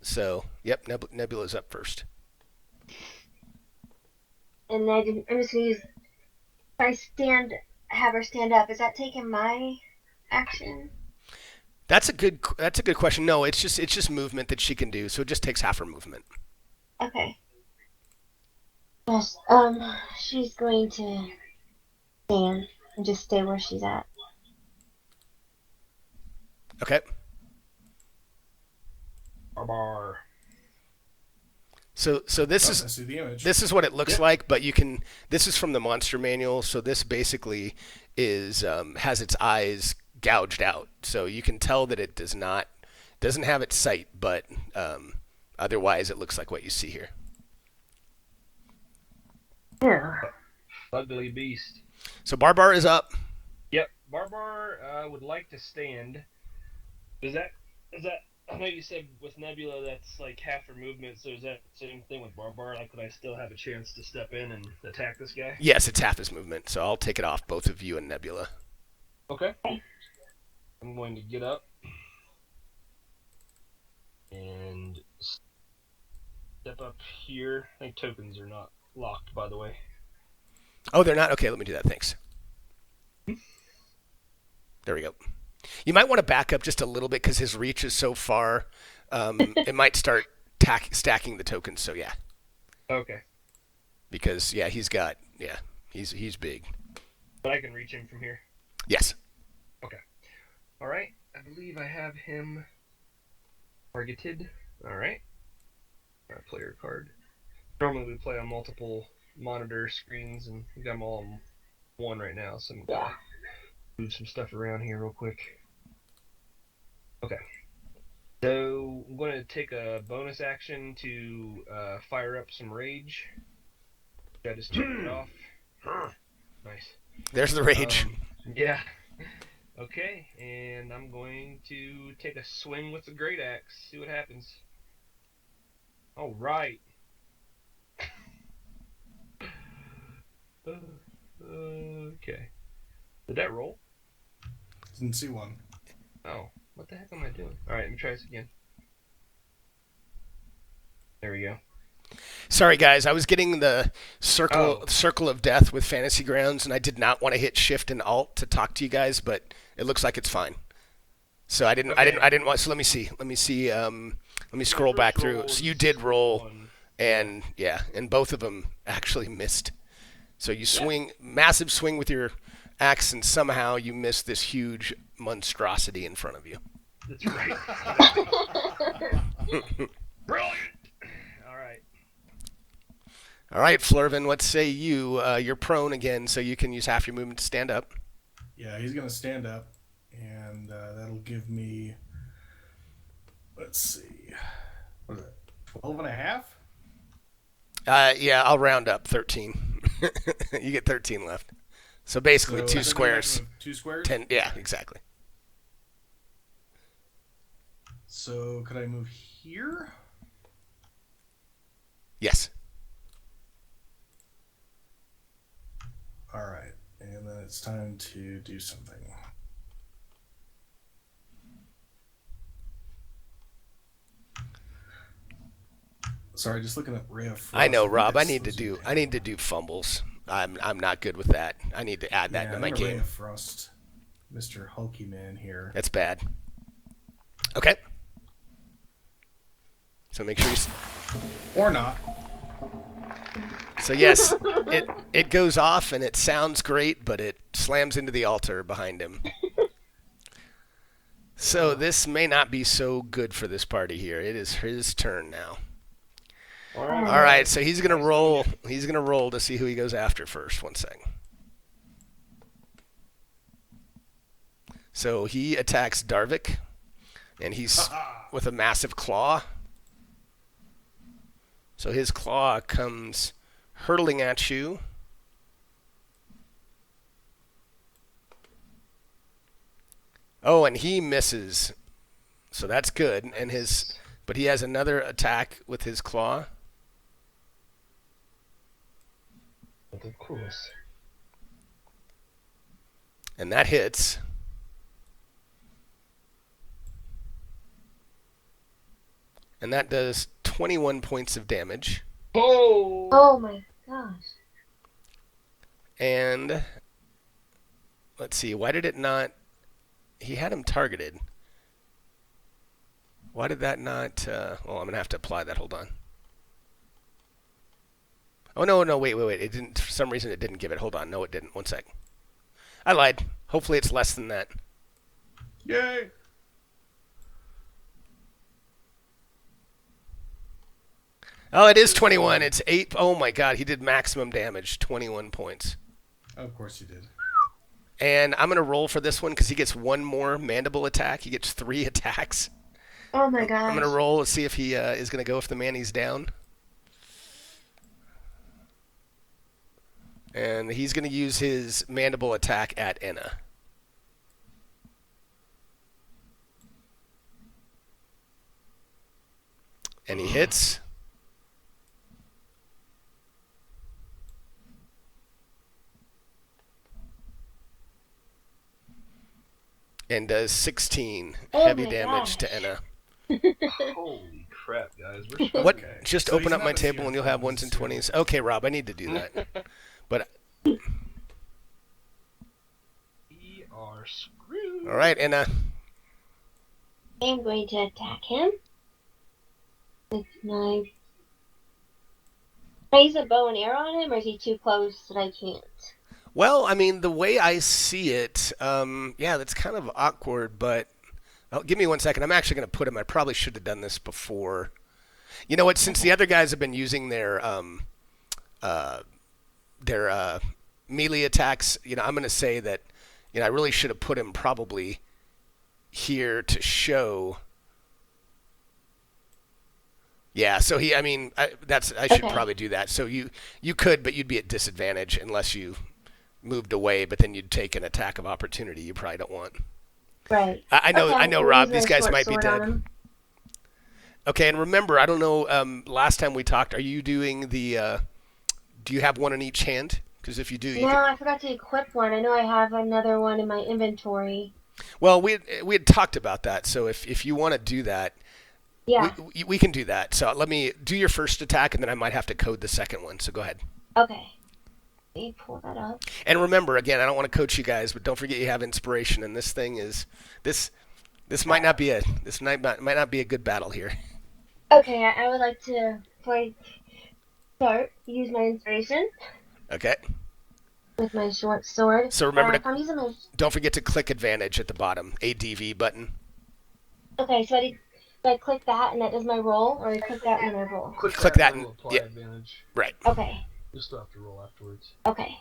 So, yep, Nebula's up first. And I'm just gonna use. If I have her stand up, is that taking my action? That's a good question. No, it's just movement that she can do. So it just takes half her movement. Okay. Yes. She's going to stand and just stay where she's at. Okay. Barbar. So this I is see the image. this is what it looks like, but you can. This is from the monster manual. So this basically is has its eyes gouged out, so you can tell that it doesn't have its sight, but otherwise it looks like what you see here. Yeah. Ugly beast. So Barbar is up. Yep. Barbar would like to stand. Does that I know you said with Nebula that's like half her movement, so is that the same thing with Barbar? Like, could I still have a chance to step in and attack this guy? Yes, it's half his movement, so I'll take it off both of you and Nebula. Okay. I'm going to get up and step up here. I think tokens are not locked, by the way. Oh, they're not? Okay, let me do that. Thanks. There we go. You might want to back up just a little bit because his reach is so far. It might start stacking the tokens, so yeah. Okay. Because, yeah, he's big. But I can reach him from here. Yes. Okay. Alright. I believe I have him targeted. Alright. Player card. Normally we play on multiple monitor screens, and we got them all on one right now, so I'm going to move some stuff around here real quick. Okay. So I'm going to take a bonus action to fire up some rage. I just checked it off. Nice. There's the rage. Yeah. Okay, and I'm going to take a swing with the great axe. See what happens. All right. Okay. Did that roll? Didn't see one. Oh, what the heck am I doing? All right, let me try this again. There we go. Sorry, guys. I was getting the circle of death with Fantasy Grounds, and I did not want to hit Shift and Alt to talk to you guys, but it looks like it's fine. So I didn't want. So let me see. Let me scroll back through. So you did roll, and yeah, and both of them actually missed. So you swing, massive swing with your axe, and somehow you miss this huge monstrosity in front of you. That's right. Brilliant. All right, Flurvin, what say you? You're prone again, so you can use half your movement to stand up. Yeah, he's going to stand up, and that'll give me, let's see, what is it, 12 and a half? Yeah, I'll round up 13. You get 13 left. So basically So two squares. 2 squares? 10. Yeah, exactly. So could I move here? Yes. All right, and then it's time to do something. Sorry, just looking up Ray of Frost. I know, Rob. I think need that's to supposed do fumbles. I'm not good with that. I need to add that Yeah, to my Ray game. of Frost, Mr. Hulky Man here. That's bad. Okay. So make sure you. Or not. So yes, it goes off and it sounds great, but it slams into the altar behind him. So this may not be so good for this party here. It is his turn now. All right. All right, so he's gonna roll. He's gonna roll to see who he goes after first. One second. So he attacks Darvik, and he's with a massive claw. So his claw comes hurtling at you. Oh, and he misses. So that's good. But he has another attack with his claw. Of course. And that hits. And that does 21 points of damage. Oh! Oh my gosh. And let's see, why did it not... He had him targeted. Why did that not... well, I'm going to have to apply that. Hold on. Oh, no, wait. It didn't. For some reason, it didn't give it. Hold on. No, it didn't. One sec. I lied. Hopefully, it's less than that. Yay! Oh, it is 21. It's 8. Oh, my God. He did maximum damage. 21 points. Of course you did. And I'm going to roll for this one because he gets one more mandible attack. He gets 3 attacks. Oh my gosh. I'm going to roll to see if he is going to go if the Manny's down. And he's going to use his mandible attack at Enna. And he hits. And does 16 Oh heavy my damage to gosh. Enna. Holy crap, guys. We're so What? okay. Just So open he's up my not a table and you'll have scarecrow, ones he's and a 20s. Okay, Rob, I need to do that. But We are screwed. all right, Enna. I'm going to attack him with my. Can I use a bow and arrow on him, or is he too close that I can't? Well, I mean, the way I see it, yeah, that's kind of awkward, but give me 1 second. I'm actually going to put him. I probably should have done this before. You know what? Since the other guys have been using their melee attacks, I'm going to say that, I really should have put him probably here to show. Yeah, so I should Okay. probably do that. So you could, but you'd be at disadvantage unless you moved away, but then you'd take an attack of opportunity you probably don't want. Right. I know, Okay, I know, I'll Rob. use These my guys short might be sword on dead. him. Okay, and remember, I don't know. Last time we talked, are you doing the? Do you have one in each hand? Because if you do, you No, can. I forgot to equip one. I know I have another one in my inventory. Well, we had talked about that. So if you want to do that, Yeah. we can do that. So let me do your first attack, and then I might have to code the second one. So go ahead. Okay. Let me pull that up. And remember, again, I don't want to coach you guys, but don't forget you have inspiration, and this thing is this might not be a good battle here. Okay, I would like to use my inspiration Okay. with my short sword. So remember if I'm using my. Don't forget to click advantage at the bottom, ADV button. Okay, so do I click that and that does my roll, or I click that when I roll? Click that and and- apply yeah. advantage. Right. Okay. You'll still have to roll afterwards. Okay.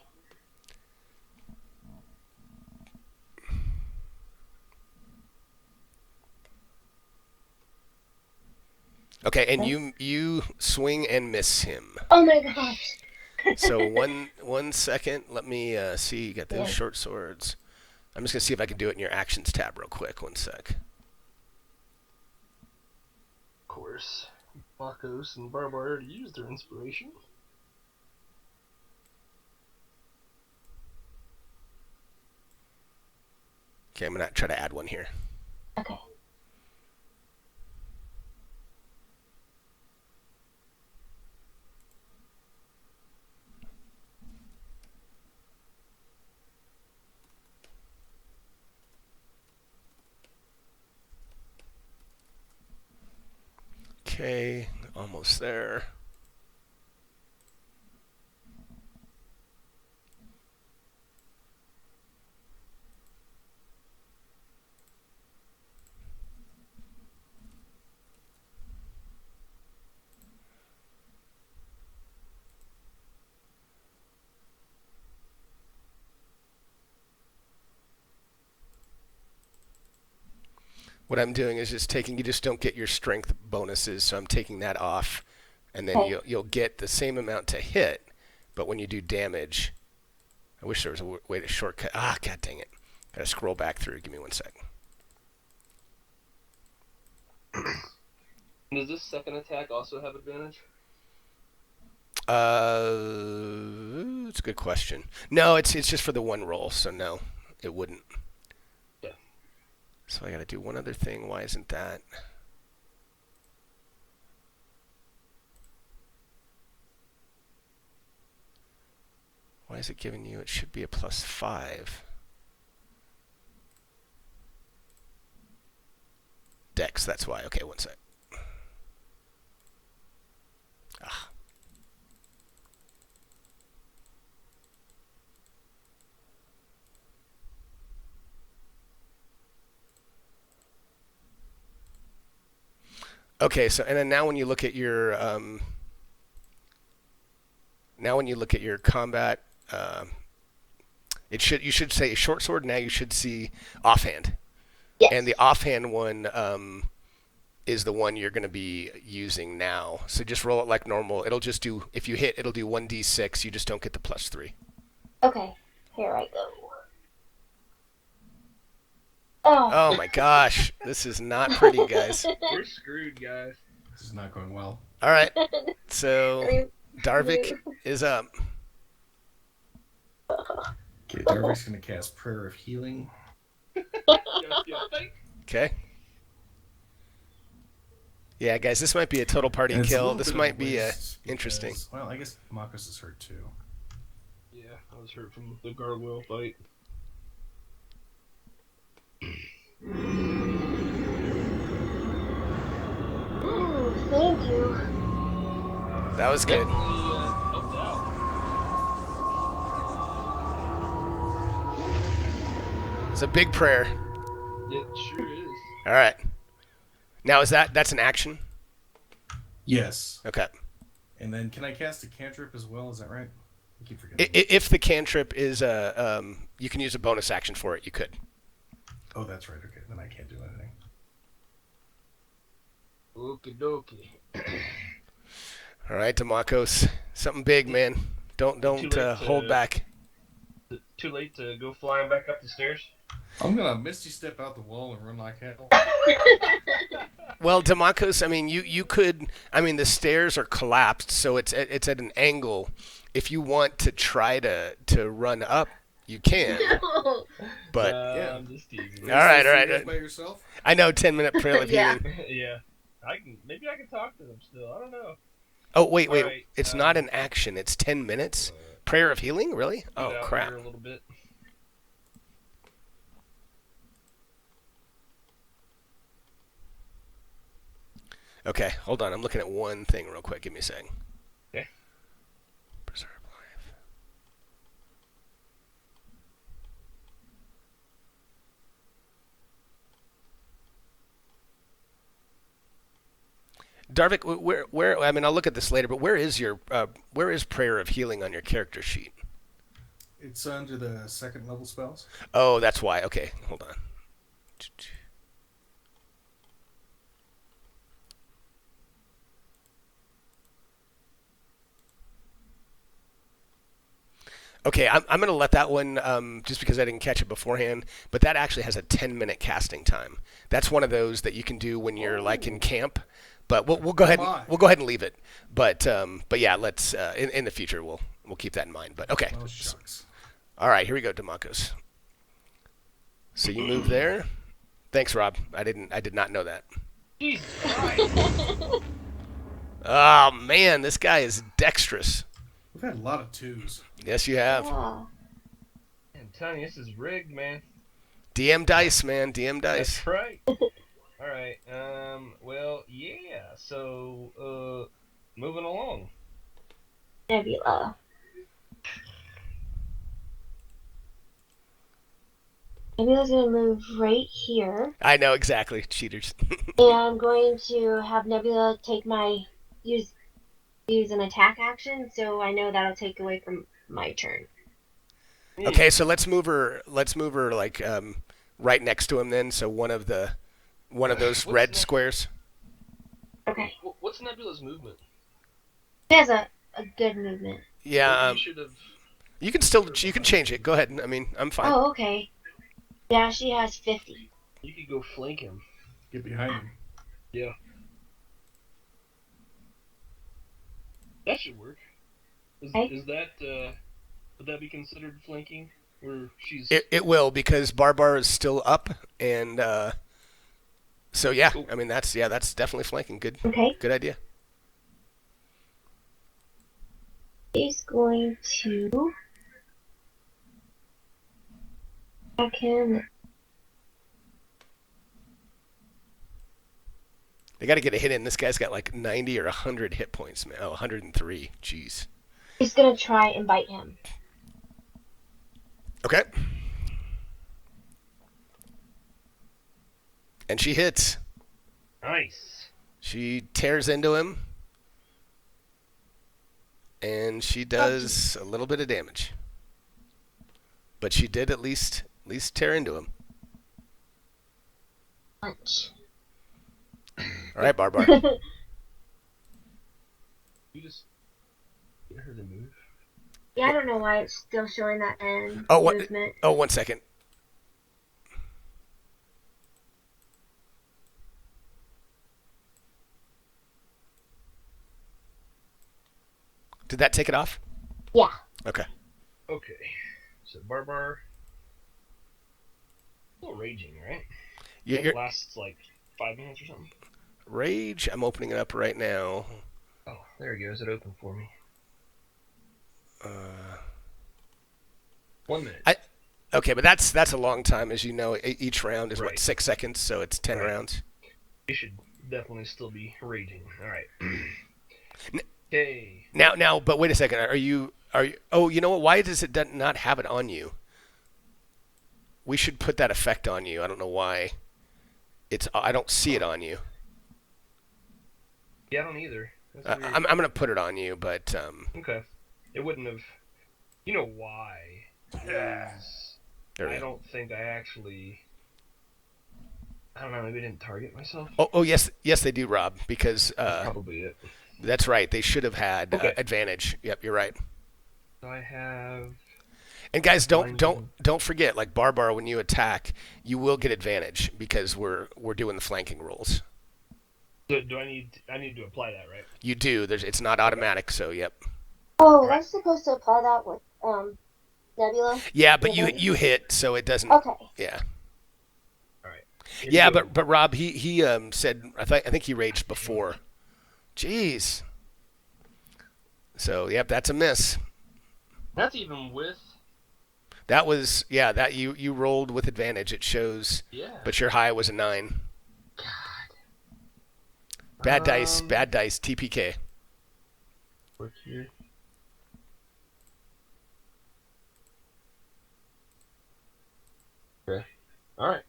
Okay, and you swing and miss him. Oh my gosh. So 1 second. Let me see. You got those Yeah. short swords. I'm just gonna see if I can do it in your actions tab real quick. 1 sec. Of course, Makos and Barbar already used their inspiration. Okay, I'm gonna try to add one here. Okay. Okay, almost there. What I'm doing is just taking. You just don't get your strength bonuses, so I'm taking that off, and then Okay. you'll get the same amount to hit, but when you do damage, I wish there was a way to shortcut. Ah, god dang it! Gotta scroll back through. Give me 1 sec. Does this second attack also have advantage? It's a good question. No, it's just for the one roll, so no, it wouldn't. Yeah. So I gotta do one other thing. Why isn't that? Why is it giving you? It should be a +5. Dex, that's why. Okay, 1 sec. Ah. Okay, so and then now when you look at your combat, you should say short sword. Now you should see offhand, Yes. and the offhand one is the one you're going to be using now. So just roll it like normal. It'll just do, if you hit, it'll do 1d6. You just don't get the +3. Okay. Here I go. Oh. Oh my gosh, this is not pretty, guys. We're screwed, guys. This is not going well. All right. So Darvik is up. Okay, Darvik's going to cast Prayer of Healing. Okay. Yeah, guys, this might be a total party And it's a kill. little This bit of might a be waste interesting. because- Well, I guess Marcus is hurt too. Yeah, I was hurt from the gargoyle fight. Thank you. That was good. Helped out. It's a big prayer. It sure is. All right. Now, that's an action? Yes. Okay. And then can I cast a cantrip as well? Is that right? I keep forgetting. If the cantrip is you can use a bonus action for it. You could. Oh, that's right. Okay, then I can't do anything. Okie dokie. All right, Demakos. Something big, man. Don't Too late hold to- back. Too late to go flying back up the stairs? I'm gonna misty step out the wall and run like hell. Well, Demakos, I mean, you could. I mean, the stairs are collapsed, so it's at an angle. If you want to try to run up, you can. But Yeah. I'm just teasing. All right, all You right. guys by yourself? I know 10-minute prayer of Yeah. healing. Yeah. Maybe I can talk to them still. I don't know. Oh wait. All right, It's not an action. It's 10 minutes. Prayer of healing, really? Get Oh out crap. here a little bit. Okay, hold on. I'm looking at one thing real quick. Give me a second. Okay. Preserve life. Darvik, where? I mean, I'll look at this later. But where is Prayer of Healing on your character sheet? It's under the second level spells. Oh, that's why. Okay, hold on. Okay, I'm going to let that one just because I didn't catch it beforehand. But that actually has a 10-minute casting time. That's one of those that you can do when you're like in camp. But we'll go ahead and leave it. But yeah, let's in the future we'll keep that in mind. But okay. Oh shucks. All right, here we go, Demakos. So you move there. Thanks, Rob. I did not know that. Jesus Christ! Oh man, this guy is dexterous. We've had a lot of twos. Yes, you have. Yeah. I'm telling you, this is rigged, man. DM dice, man. DM dice. That's right. Alright, well, yeah, so, moving along. Nebula. Nebula's gonna move right here. I know exactly. Cheaters. And I'm going to have Nebula take use an attack action, so I know that'll take away from my turn. Okay, so let's move her like right next to him then. So one of those What's red next? squares. Okay. What's Nebula's movement? He has a good movement. Yeah, Maybe you should have... you can change it. Go ahead. I mean, I'm fine. Oh, okay. Yeah, she has 50. You could go flank him. Get behind him. Yeah. That should work. Is that, would that be considered flanking? Where she's... It will because Barbar is still up, and so yeah. Cool. I mean that's definitely flanking. Good Okay. idea. He's going to attack him. They got to get a hit in. This guy's got like 90 or 100 hit points, man. Oh, 103. Jeez. He's gonna try and bite him. Okay. And she hits. Nice. She tears into him. And she does a little bit of damage. But she did at least tear into him. Punch. All right, Barbar. You just get her to move. Yeah, I don't know why it's still showing that end Oh, what? movement. Oh, 1 second. Did that take it off? Yeah. Okay. Okay. So Barbar. Still raging, right? You're, It lasts like 5 minutes or something. Rage. I'm opening it up right now. Oh, there it goes. It opened for me. 1 minute. Okay, but that's a long time, as you know. Each round is Right. 6 seconds, so it's 10 Right. rounds. You should definitely still be raging. All right. Okay. Now, but wait a second. Are you? Oh, you know what? Why does it not have it on you? We should put that effect on you. I don't know why. I don't see it on you. Yeah, I don't either. That's weird. I'm gonna put it on you, but Okay. It wouldn't have. You know why? Is there we I go. don't think I actually. I don't know. Maybe I didn't target myself. Oh yes, they do, Rob. Because That's probably it. that's right. They should have had Okay. advantage. Yep, you're right. So I have. And guys, Mine- don't forget, like Barbar, when you attack, you will get advantage because we're doing the flanking rolls. Do I need to apply that, right? You do. It's not automatic, so yep. Oh, Alright. that's supposed to apply that with Nebula. Yeah, but you hit, so it doesn't. Okay. Yeah. All right. Yeah, but Rob, he said I think he raged before. Jeez. So yep, that's a miss. That's even with. That was that you rolled with advantage. It shows, Yeah. but your high was a 9. God. Bad dice, TPK. Look here. Okay. All right.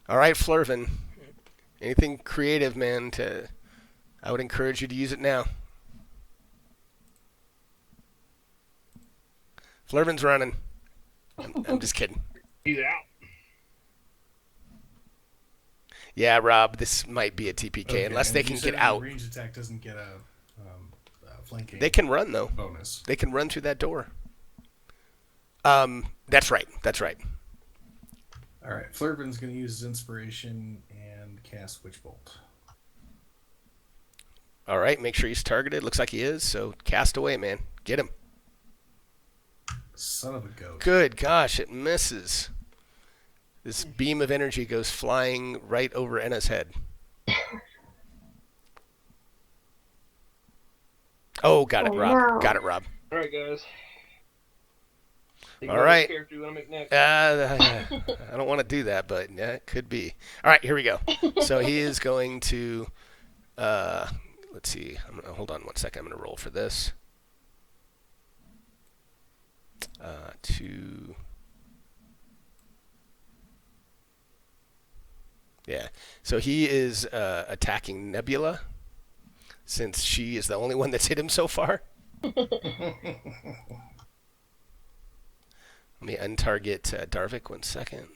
All right, Flurvin. Anything creative, man? I would encourage you to use it now. Flurvin's running. I'm just kidding. He's out. Yeah, Rob, this might be a TPK Okay, unless and they you can said get a out. Ranged attack doesn't get a flanking They can run though. bonus. They can run through that door. That's right. All right, Flurvin's going to use his inspiration and cast Witch Bolt. All right, make sure he's targeted. Looks like he is. So cast away, man. Get him. Son of a goat. Good gosh, it misses. This beam of energy goes flying right over Enna's head. Oh, got it, Oh, Rob. no. Got it, Rob. All right, guys. All right. Character you want to make next? I don't want to do that, but yeah, it could be. All right, here we go. So he is going to. Let's see. Hold on one second. I'm going to roll for this. Yeah. So he is attacking Nebula, since she is the only one that's hit him so far. Let me untarget Darvik 1 second.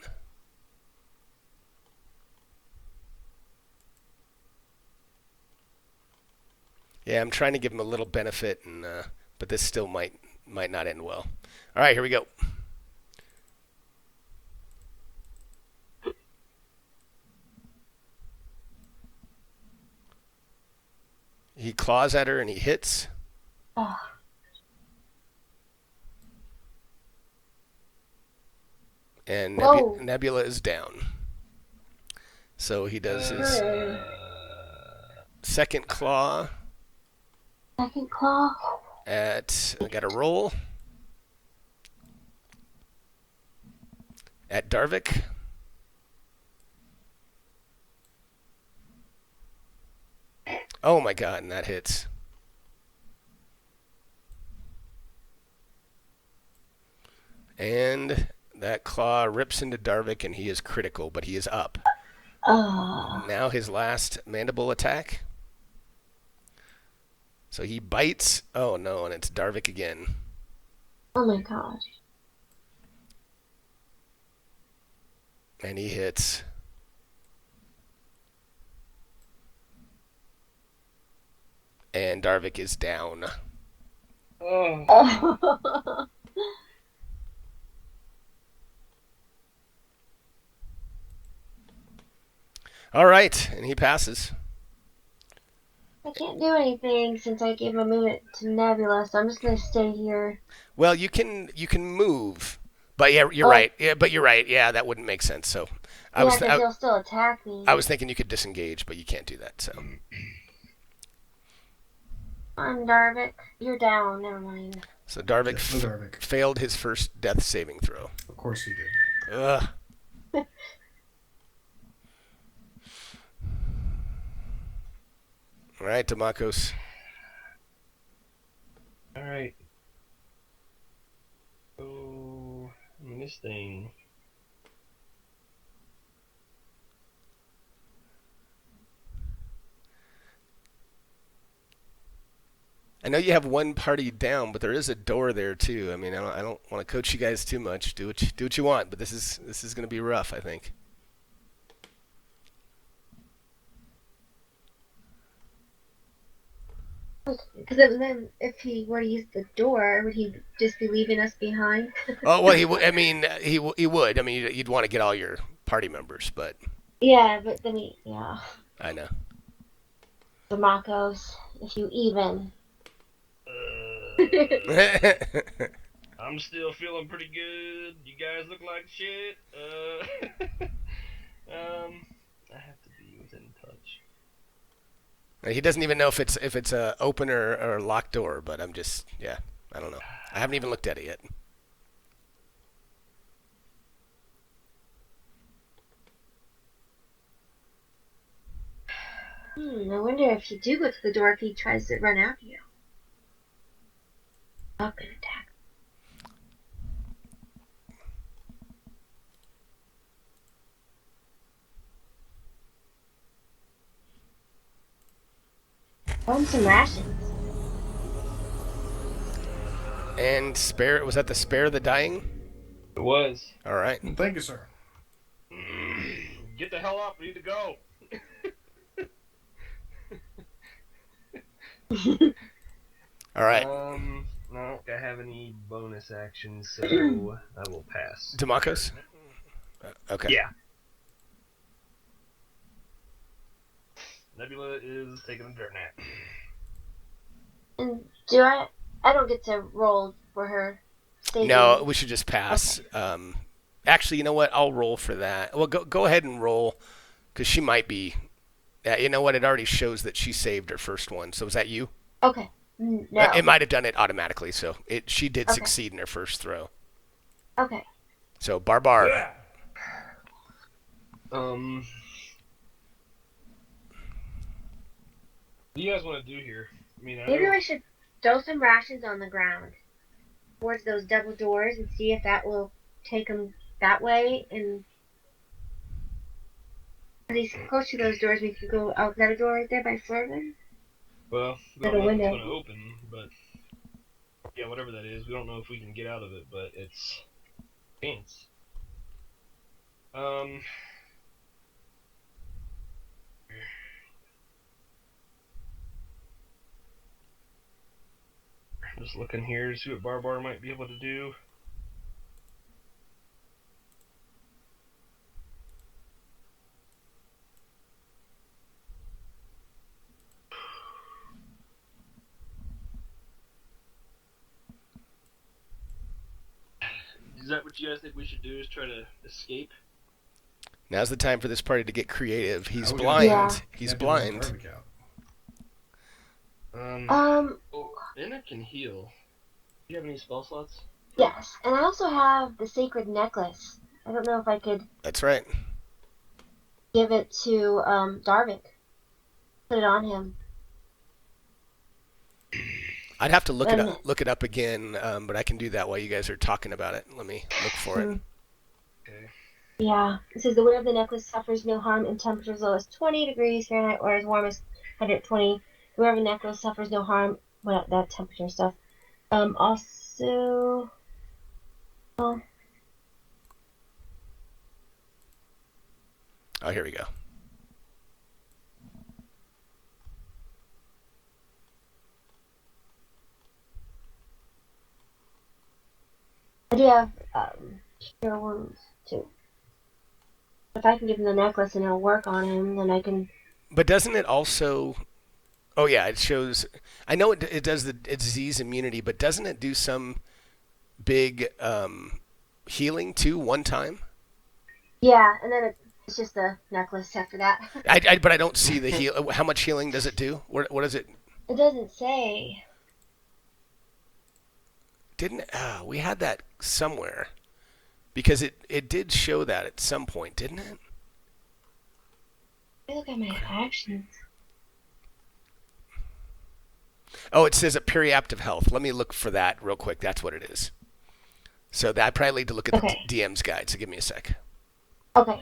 Yeah, I'm trying to give him a little benefit, but this still might not end well. All right, here we go. He claws at her and he hits. Oh. And Whoa. Nebula is down. So he does his second claw Second claw. at. I got a roll. At Darvik. Oh my god, and that hits. And that claw rips into Darvik, and he is critical, but he is up. Oh. Now his last mandible attack. So he bites. Oh no, and it's Darvik again. Oh my gosh. And he hits. And Darvik is down. Oh. Oh. All right, and he passes. I can't do anything since I gave my movement to Nebula, so I'm just gonna stay here. Well, you can move, but yeah, you're Oh. right. Yeah, but you're right. Yeah, that wouldn't make sense. So, I Yeah, was because he'll still attack me. I was thinking you could disengage, but you can't do that. So, I'm Darvik. You're down. Never mind. so Darvik, Yes, no Darvik. failed his first death saving throw. Of course he did. Ugh. All right, Damakos. Alright. Oh, this thing. I know you have one party down, but there is a door there too. I mean, I don't want to coach you guys too much. Do what you want, but this is going to be rough, I think. Because then, if he were to use the door, would he just be leaving us behind? Oh well, I mean, he would. I mean, you'd want to get all your party members, but Yeah, but then yeah. I know. The Makos, if you even. I'm still feeling pretty good. You guys look like shit. I have to be within touch. He doesn't even know if it's a open or locked door, but I'm just I don't know. I haven't even looked at it yet. I wonder if you do go to the door, if he tries to run after you. Up and attack. Some rations. And was that the spare the dying? It was. All right. Thank you, sir. Get the hell up. We need to go. All right. No, I have any bonus actions, so I will pass. Damakos? Okay. Yeah. Nebula is taking a dirt nap. And do I don't get to roll for her. Saving. No, we should just pass. Okay. Actually, you know what? I'll roll for that. Well, go ahead and roll, because she might be. You know what? It already shows that she saved her first one. So is that you? Okay. No. It might have done it automatically. So she did succeed in her first throw. Okay. So Barbar. What do you guys want to do here? I mean, Maybe we should throw some rations on the ground towards those double doors and see if that will take them that way. And at least close to those doors, we could go out that door right there by Flerman. Well, we At don't a know if it's window. going to open, but yeah, whatever that is, we don't know if we can get out of it, but it's chance. Just looking here to see what Barbar might be able to do. Is that what you guys think we should do, is try to escape? Now's the time for this party to get creative. He's I would blind. Yeah. He's Nebula's blind. Darvik out. Oh, Anna can heal. Do you have any spell slots? Yes, and I also have the sacred necklace. I don't know if I could That's right. give it to Darvik. Put it on him. I'd have to look it up again, but I can do that while you guys are talking about it. Let me look for it. Okay. Yeah. It says the wearer of the necklace suffers no harm in temperatures as low as 20 degrees Fahrenheit or as warm as 120. The wearer of a necklace suffers no harm. Well, that temperature stuff. Also. Oh, Oh, here we go. I do have cure wounds too. If I can give him the necklace and it'll work on him, then I can. But doesn't it also? Oh yeah, it shows. I know it does the disease immunity, but doesn't it do some big healing too one time? Yeah, and then it's just the necklace after that. But I don't see the heal. How much healing does it do? What is it? It doesn't say. Didn't we had that somewhere? Because it did show that at some point, didn't it? Let me look at my actions. Oh, it says a periaptive health. Let me look for that real quick. That's what it is. So that I probably need to look at Okay. the DM's guide. So give me a sec. Okay.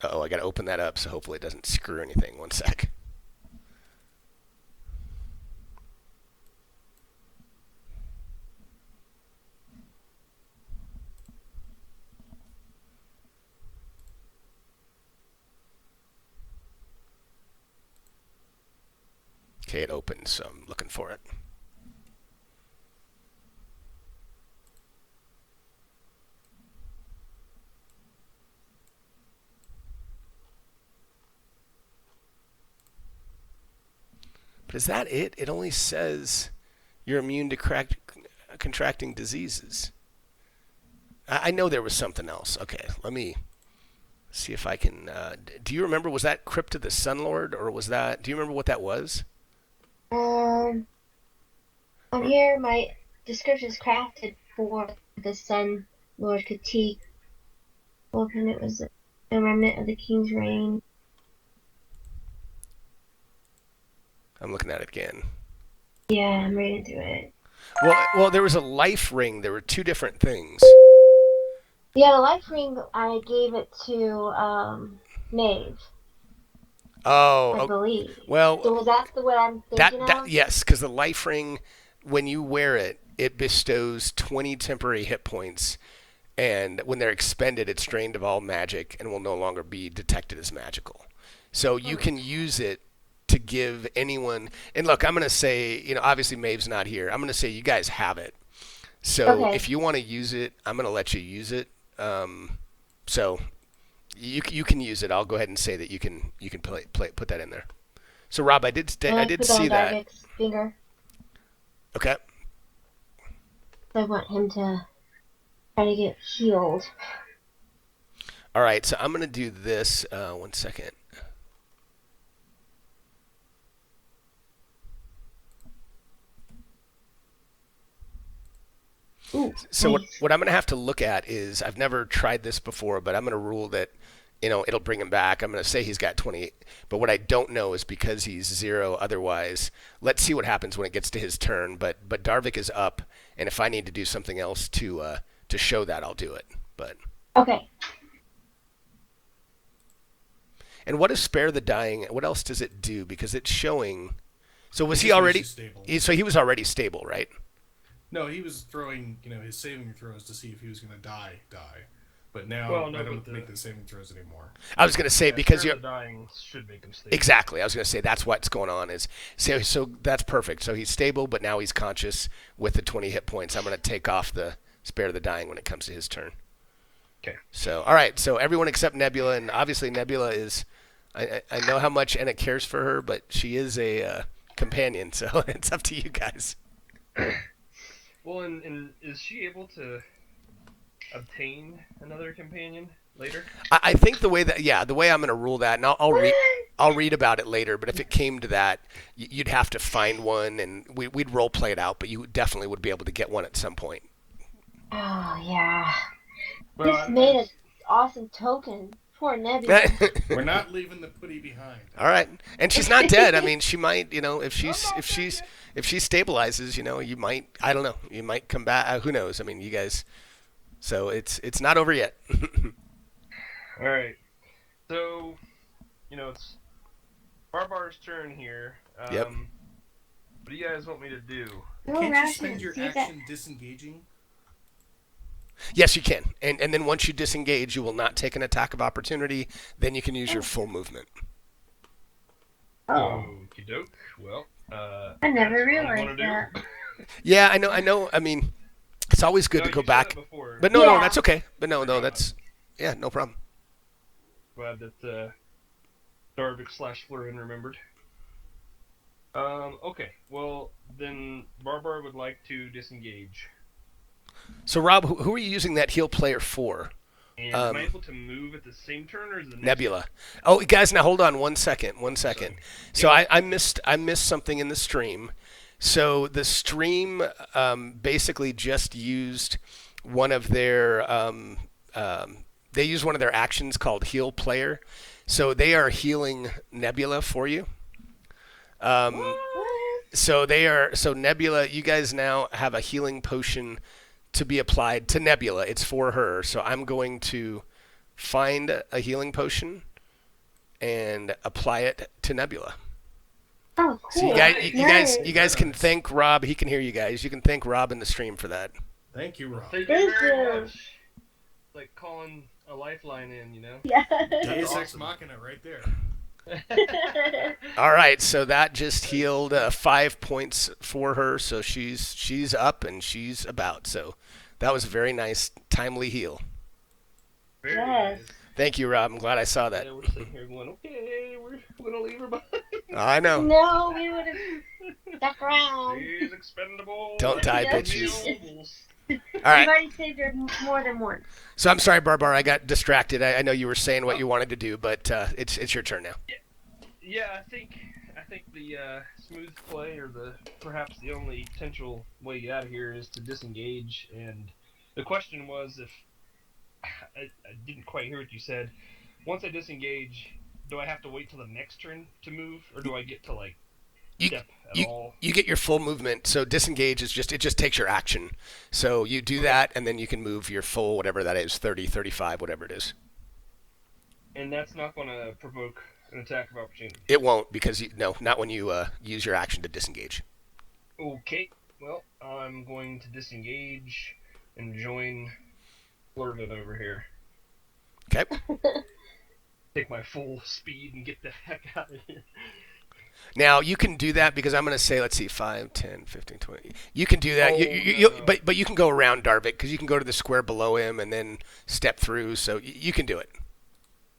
Oh, I got to open that up. So hopefully it doesn't screw anything. One sec. Okay, it opens, so I'm looking for it. But is that it? It only says you're immune to contracting diseases. I know there was something else. Okay, let me see if I can. Do you remember? Was that Crypt of the Sunlord, or was that? Do you remember what that was? On here, my description is crafted for the Sun Lord Katik. When it was a remnant of the King's reign. I'm looking at it again. Yeah, I'm reading through it. Well, there was a life ring. There were two different things. Yeah, the life ring, I gave it to Maeve, Oh, I believe. well, So was that what I'm thinking of? Yes, because the life ring, when you wear it, it bestows 20 temporary hit points, and when they're expended, it's drained of all magic and will no longer be detected as magical. So you can use it to give anyone. And look, I'm going to say, obviously Maeve's not here. I'm going to say you guys have it. So Okay. if you want to use it, I'm going to let you use it. So you can use it. I'll go ahead and say that you can put that in there. So Rob, I did Put see on that. Darvik's finger. Okay. I want him to try to get healed. All right. So I'm going to do this. One second. Ooh, So nice. what I'm going to have to look at is I've never tried this before, but I'm going to rule that it'll bring him back. I'm going to say he's got 28, but what I don't know is because he's 0 otherwise. Let's see what happens when it gets to his turn, but Darvik is up, and if I need to do something else to show that, I'll do it. But Okay. and what does Spare the Dying? What else does it do? Because it's showing. So was It he just makes already? you stable. So he was already stable, right? No, he was throwing, his saving throws to see if he was going to die. But now Well, I no, don't but make the saving throws anymore. I was going to say Yeah, because Spare you're the dying should make him stable. exactly. I was going to say that's what's going on is so that's perfect. So he's stable, but now he's conscious with the 20 hit points. I'm going to take off the Spare the Dying when it comes to his turn. Okay. So all right. So everyone except Nebula, and obviously Nebula is. I know how much Enna cares for her, but she is a companion, so it's up to you guys. Well, and is she able to obtain another companion later? I think the way I'm going to rule that, and I'll read about it later. But if it came to that, you'd have to find one, and we'd role play it out. But you definitely would be able to get one at some point. Oh, yeah. Well, This made an awesome token. Poor Nebula. We're not leaving the putty behind. All right, and she's not dead. I mean, she might, if she stabilizes, you might. I don't know. You might come back. Who knows? I mean, you guys. So it's not over yet. All right. So, it's Barbar's turn here. Yep. What do you guys want me to do? No Can't you rations. spend your See that- action disengaging? Yes, you can. And then once you disengage, you will not take an attack of opportunity. Then you can use your full movement. Oh, Okie doke. Well, I never that's what I'm realized gonna do. that. Yeah, I know. I mean, It's always good No, to go you said back. it before. But no, Yeah. that's okay. But no, Forgot. that's yeah, no problem. Glad that Darvik / Flurrin remembered. Okay. Well, then Barbar would like to disengage. So Rob, who are you using that heal player for? And am I able to move at the same turn, or is it the next Nebula. Oh, guys, now hold on one second. Sorry. So I missed something in the stream. So the stream basically just used one of their they use one of their actions called heal player. So they are healing Nebula for you. So Nebula, you guys now have a healing potion to be applied to Nebula. It's for her. So I'm going to find a healing potion and apply it to Nebula. Oh, cool. So Nice. you guys can thank Rob. He can hear you guys. You can thank Rob in the stream for that. Thank you, Rob. Thank Thank you very you. much. Like calling a lifeline in, you know? Yeah. Deus Ex awesome. Machina right there. All right, so that just healed 5 points for her. So she's up and she's about. So that was a very nice, timely heal. Very Yes. nice. Thank you, Rob. I'm glad I saw that. Yeah, we're sitting here going, okay, we're gonna leave her behind. I know. No, we would have stuck around. She's expendable. Don't die, Yeah. bitches. All We've right. already saved her more than once. So I'm sorry, Barbar. I got distracted. I know you were saying what you wanted to do, but it's your turn now. Yeah, I think the smooth play, or perhaps the only potential way to get out of here, is to disengage. And the question was, if I didn't quite hear what you said. Once I disengage, do I have to wait till the next turn to move, or do I get to step at all? You get your full movement. So disengage is it just takes your action. So you do that, and then you can move your full, whatever that is, 30, 35, whatever it is. And that's not going to provoke an attack of opportunity. It won't, because not when you use your action to disengage. Okay, well, I'm going to disengage and join Flurvin over here. Okay. Take my full speed and get the heck out of here. Now you can do that because I'm going to say, let's see, 5, 10, 15, 20. You can do that. No. But you can go around Darvik because you can go to the square below him and then step through. So you can do it.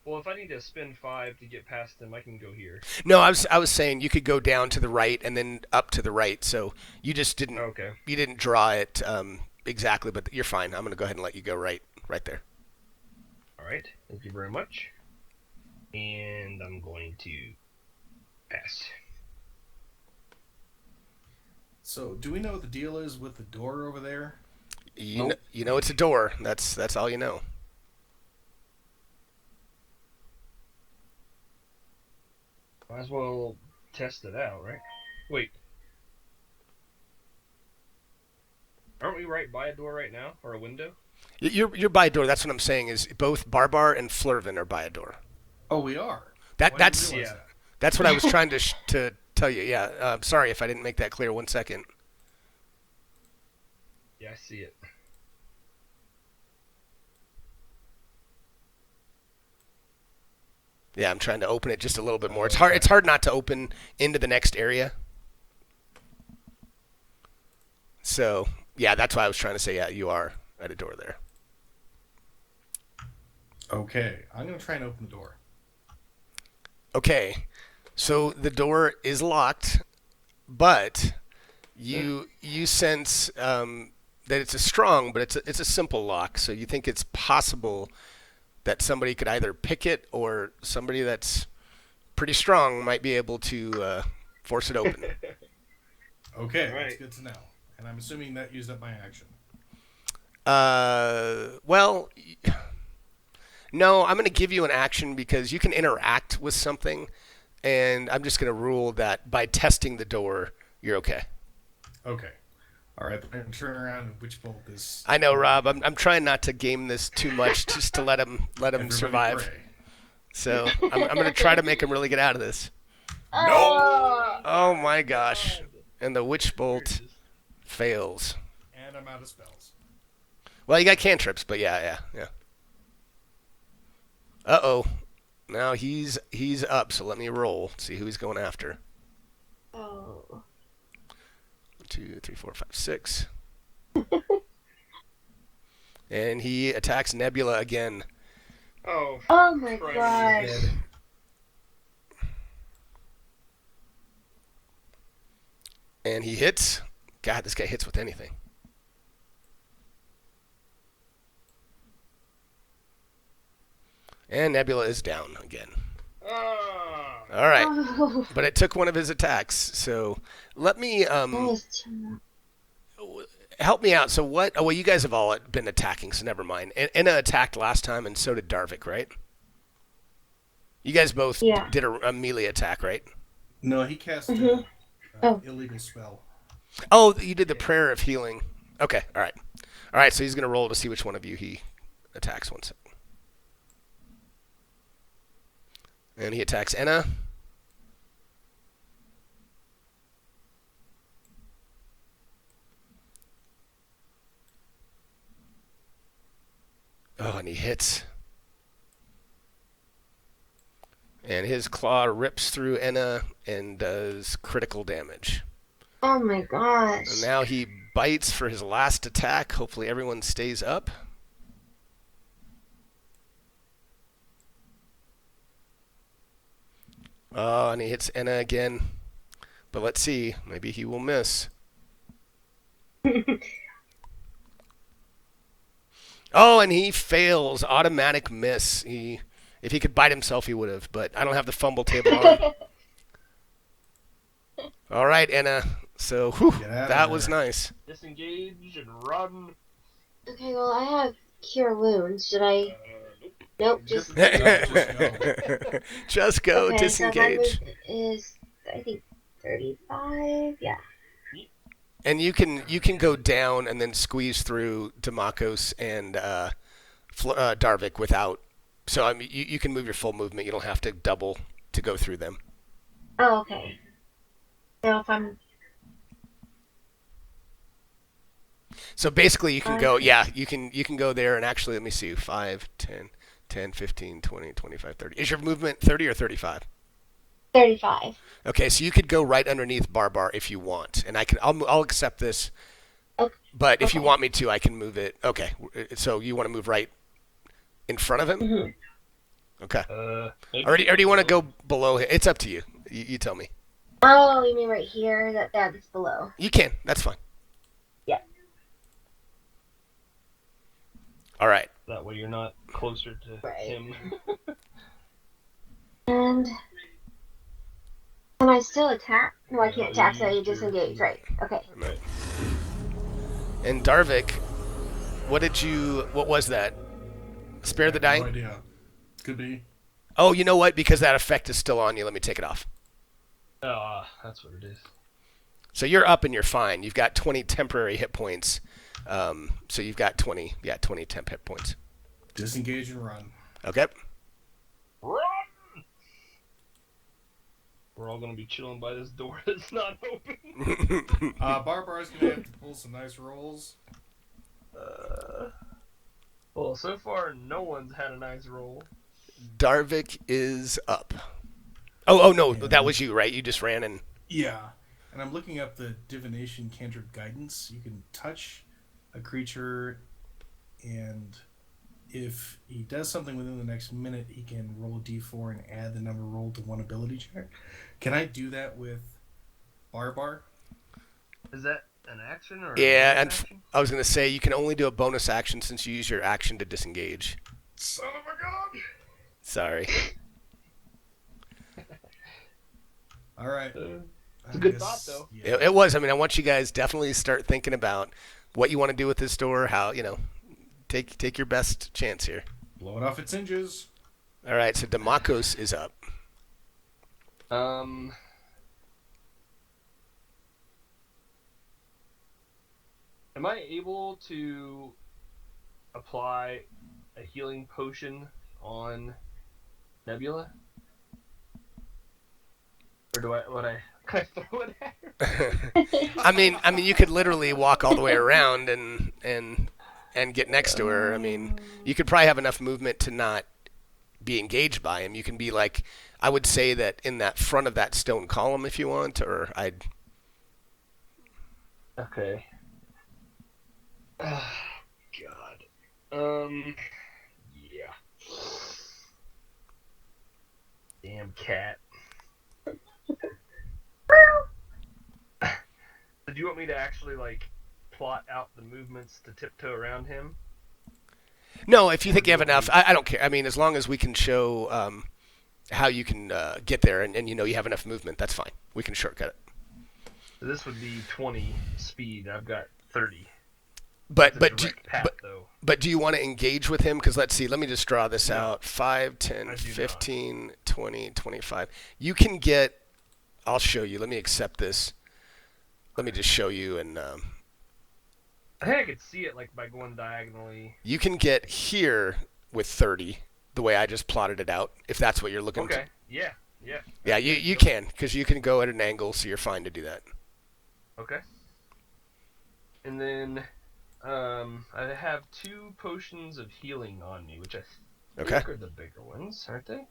Well, if I need to spend 5 to get past him, I can go here. No, I was saying you could go down to the right and then up to the right. So you just didn't Okay. you didn't draw it exactly, but you're fine. I'm going to go ahead and let you go right there. All right. Thank you very much. And I'm going to pass. So, do we know what the deal is with the door over there? Nope. You know it's a door. That's all you know. Might as well test it out, right? Wait. Aren't we right by a door right now, or a window? You're by a door. That's what I'm saying. Is both Barbar and Flurvin are by a door. Oh, we are. That Why that's didn't realize that? That's what I was trying to tell you. Yeah. Sorry if I didn't make that clear. 1 second. Yeah, I see it. Yeah, I'm trying to open it just a little bit more. It's hard. It's hard not to open into the next area. So yeah, that's why I was trying to say. Yeah, you are at a door there. Okay, I'm going to try and open the door. Okay, so the door is locked, but you sense that it's a strong, but it's a simple lock. So you think it's possible that somebody could either pick it, or somebody that's pretty strong might be able to force it open. Okay, Right. that's good to know. And I'm assuming that used up my action. Well, no, I'm going to give you an action because you can interact with something, and I'm just going to rule that by testing the door, you're okay. Okay. All right, I'm going to turn around and witch bolt this. I know, Rob. I'm trying not to game this too much, just to let him Everybody survive. pray. So I'm going to try to make him really get out of this. Oh. Oh my gosh! And the witch bolt fails. And I'm out of spells. Well, you got cantrips, but yeah. Uh-oh. Now he's up, so let me roll. See who he's going after. Oh. 2, 3, 4, 5, 6. And he attacks Nebula again. Oh. Oh my Christ. gosh. Dead. And he hits. God, this guy hits with anything. And Nebula is down again. Ah. All right. Oh, But it took one of his attacks. So let me that is too much. help me out. So what? Oh, well, you guys have all been attacking, so never mind. Enna attacked last time, and so did Darvik, right? You guys both Yeah. did a melee attack, right? No, he cast Mhm. an illegal spell. Oh, you did the prayer of healing. Okay, all right. All right, so he's going to roll to see which one of you he attacks. One second. And he attacks Enna. Oh, and he hits. And his claw rips through Enna and does critical damage. Oh my gosh. And now he bites for his last attack. Hopefully everyone stays up. Oh, and he hits Enna again. But let's see. Maybe he will miss. Oh, and he fails. Automatic miss. If he could bite himself, he would have. But I don't have the fumble table on. All right, Enna. So, whew, Get out of that was there. nice. Disengage and run. Okay, well, I have cure wounds. Should I? Nope. Nope, just. Just go, Okay, so my disengage. movement is, I think, 35. Yeah. And you can go down and then squeeze through Damakos and Darvik without. So I mean, you can move your full movement. You don't have to double to go through them. Oh, okay. So if I'm. So basically, you can go. Okay. Yeah, you can go there and actually let me see. 5, 10, 15, 20, 25, 30. Is your movement 30 or 35? 35. Okay, so you could go right underneath Barbar if you want, and I'll accept this. Okay. But if you Okay. want me to, I can move it. Okay, so you want to move right in front of him? Mm-hmm. Okay. Maybe. Or do you want to go below him? It's up to you. You tell me. Oh, you mean right here? That's below. You can. That's fine. Yeah. All right. That way you're not closer to Right. him. And. Can I still attack? No, I can't attack, so you disengage. Right. Okay. Right. And Darvik, what was that? Spare the No dying? idea. Could be. Oh, you know what? Because that effect is still on you, let me take it off. That's what it is. So you're up and you're fine. You've got 20 temporary hit points. So you've got 20 temp hit points. Disengage and run. Okay. Run! We're all gonna be chilling by this door that's not open. Barbar's gonna have to pull some nice rolls. Well, so far no one's had a nice roll. Darvik is up. Oh no, that was you, right? You just ran and... Yeah. And I'm looking up the divination cantrip guidance. You can touch a creature, and if he does something within the next minute, he can roll a d4 and add the number rolled to one ability check. Can I do that with Barbar? Is that an action or? Yeah, a and bonus action? I was going to say, you can only do a bonus action since you use your action to disengage. Son of a gun! Sorry. All right. It's a good thought, though. Yeah. It was. I mean, I want you guys definitely start thinking about what you want to do with this door, how, take your best chance here. Blow it off its hinges. All right, so Damakos is up. Am I able to apply a healing potion on Nebula? Or can I throw it at her? I mean, you could literally walk all the way around and get next to her. I mean, you could probably have enough movement to not be engaged by him. You can be like, I would say that in that front of that stone column if you want, or I'd... Okay. God. Yeah. Damn cat. Do you want me to actually like plot out the movements to tiptoe around him? No, if you Or think do you have want enough, me- I don't care. I mean, as long as we can show how you can get there, and you know you have enough movement, that's fine. We can shortcut it. So this would be 20 speed. I've got 30. But It's a but do, direct path, but though. but do you want to engage with him? Because let's see. Let me just draw this No, out. 5, I 10, do 15, 20, 25. You can get. I'll show you. Let me accept this. Let me just show you, and I think I could see it like by going diagonally. you can get here with 30. The way I just plotted it out. If that's what you're looking. Okay. Yeah. Yeah. Yeah, you can, because you can go at an angle, so you're fine to do that. Okay. And then, I have 2 potions of healing on me, which I think are the bigger ones, aren't they?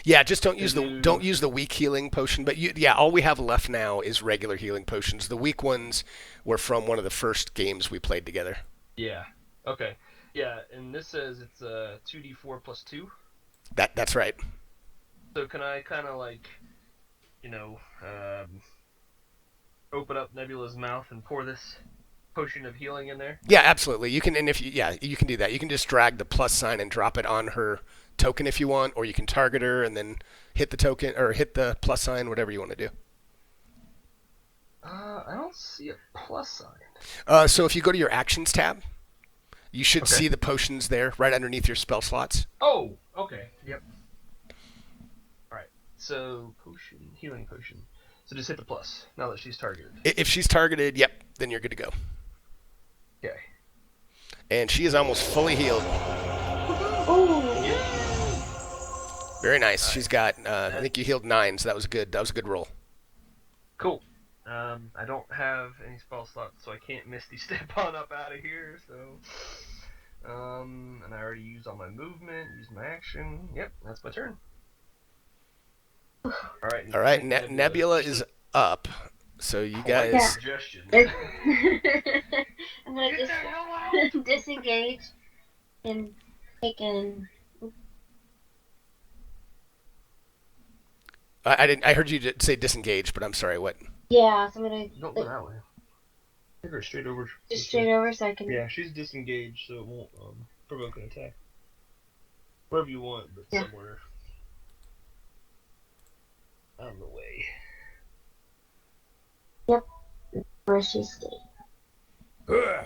Yeah, just don't use do- don't use the weak healing potion. But yeah, all we have left now is regular healing potions. The weak ones were from one of the first games we played together. Yeah. Okay. Yeah, and this says it's 2d4 plus 2. That's right. So can I kind of like, open up Nebula's mouth and pour this potion of healing in there? Yeah, absolutely. You can, and if you can do that. You can just drag the plus sign and drop it on her token if you want, or you can target her and then hit the token or hit the plus sign, whatever you want to do. I don't see a plus sign. So if you go to your actions tab, you should Okay. see the potions there right underneath your spell slots. Oh, okay. Yep. Alright. So, healing potion. So just hit the plus, now that she's targeted. If she's targeted, yep, then you're good to go. Okay. And she is almost fully healed. Very nice. She's got, I think you healed 9, so that was good. That was a good roll. Cool. I don't have any spell slots, so I can't Misty Step on up out of here, so... and I already used all my movement, used my action. Yep, that's my turn. Alright. All right, Nebula is up. So you guys... Yeah. Suggestion. I'm gonna Get the hell out! disengage and take an. I heard you say disengage, but I'm sorry, what? Yeah, so I'm gonna Don't go that way. Take her straight over. just straight over so I can. Yeah, she's disengaged, so it won't provoke an attack. Wherever you want, but Yeah. somewhere out of the way. Where she stay. All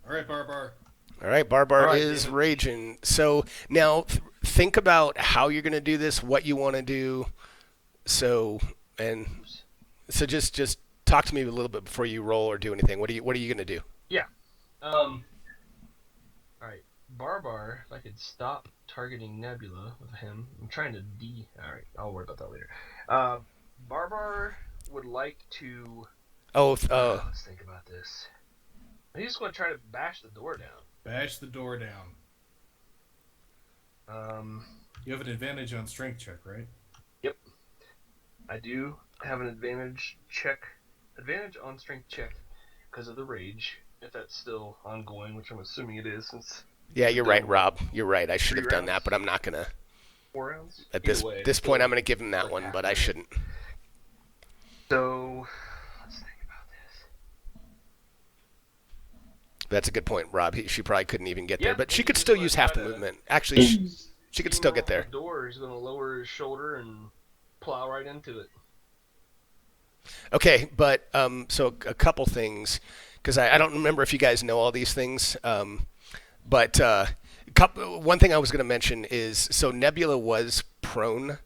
right, Barbar. All right, Barbar All right, is David. raging. So now think about how you're going to do this, what you want to do. So just talk to me a little bit before you roll or do anything. What are you going to do? Alright. Barbar, if I could stop targeting Nebula with him. I'm trying to Alright, I'll worry about that later. Barbar would like to... let's think about this. He's just going to try to bash the door down. Bash the door down. You have an advantage on strength check, right? Yep. I do have an advantage on strength check because of the rage, if that's still ongoing, which I'm assuming it is since Yeah, you're right, Rob. You're right. I should 3 have done rounds? that, but I'm not going to. 4 rounds. At Either this way, this point, so- I'm going to give him that one, but I shouldn't. So, let's think about this. That's a good point, Rob. She probably couldn't even get there, Yeah, but she he's could just still gonna use half the try to- movement. Actually, she could still get there. The door, he's going to lower his shoulder and plow right into it. Okay, but so a couple things, because I don't remember if you guys know all these things, but one thing I was going to mention is, so Nebula was prone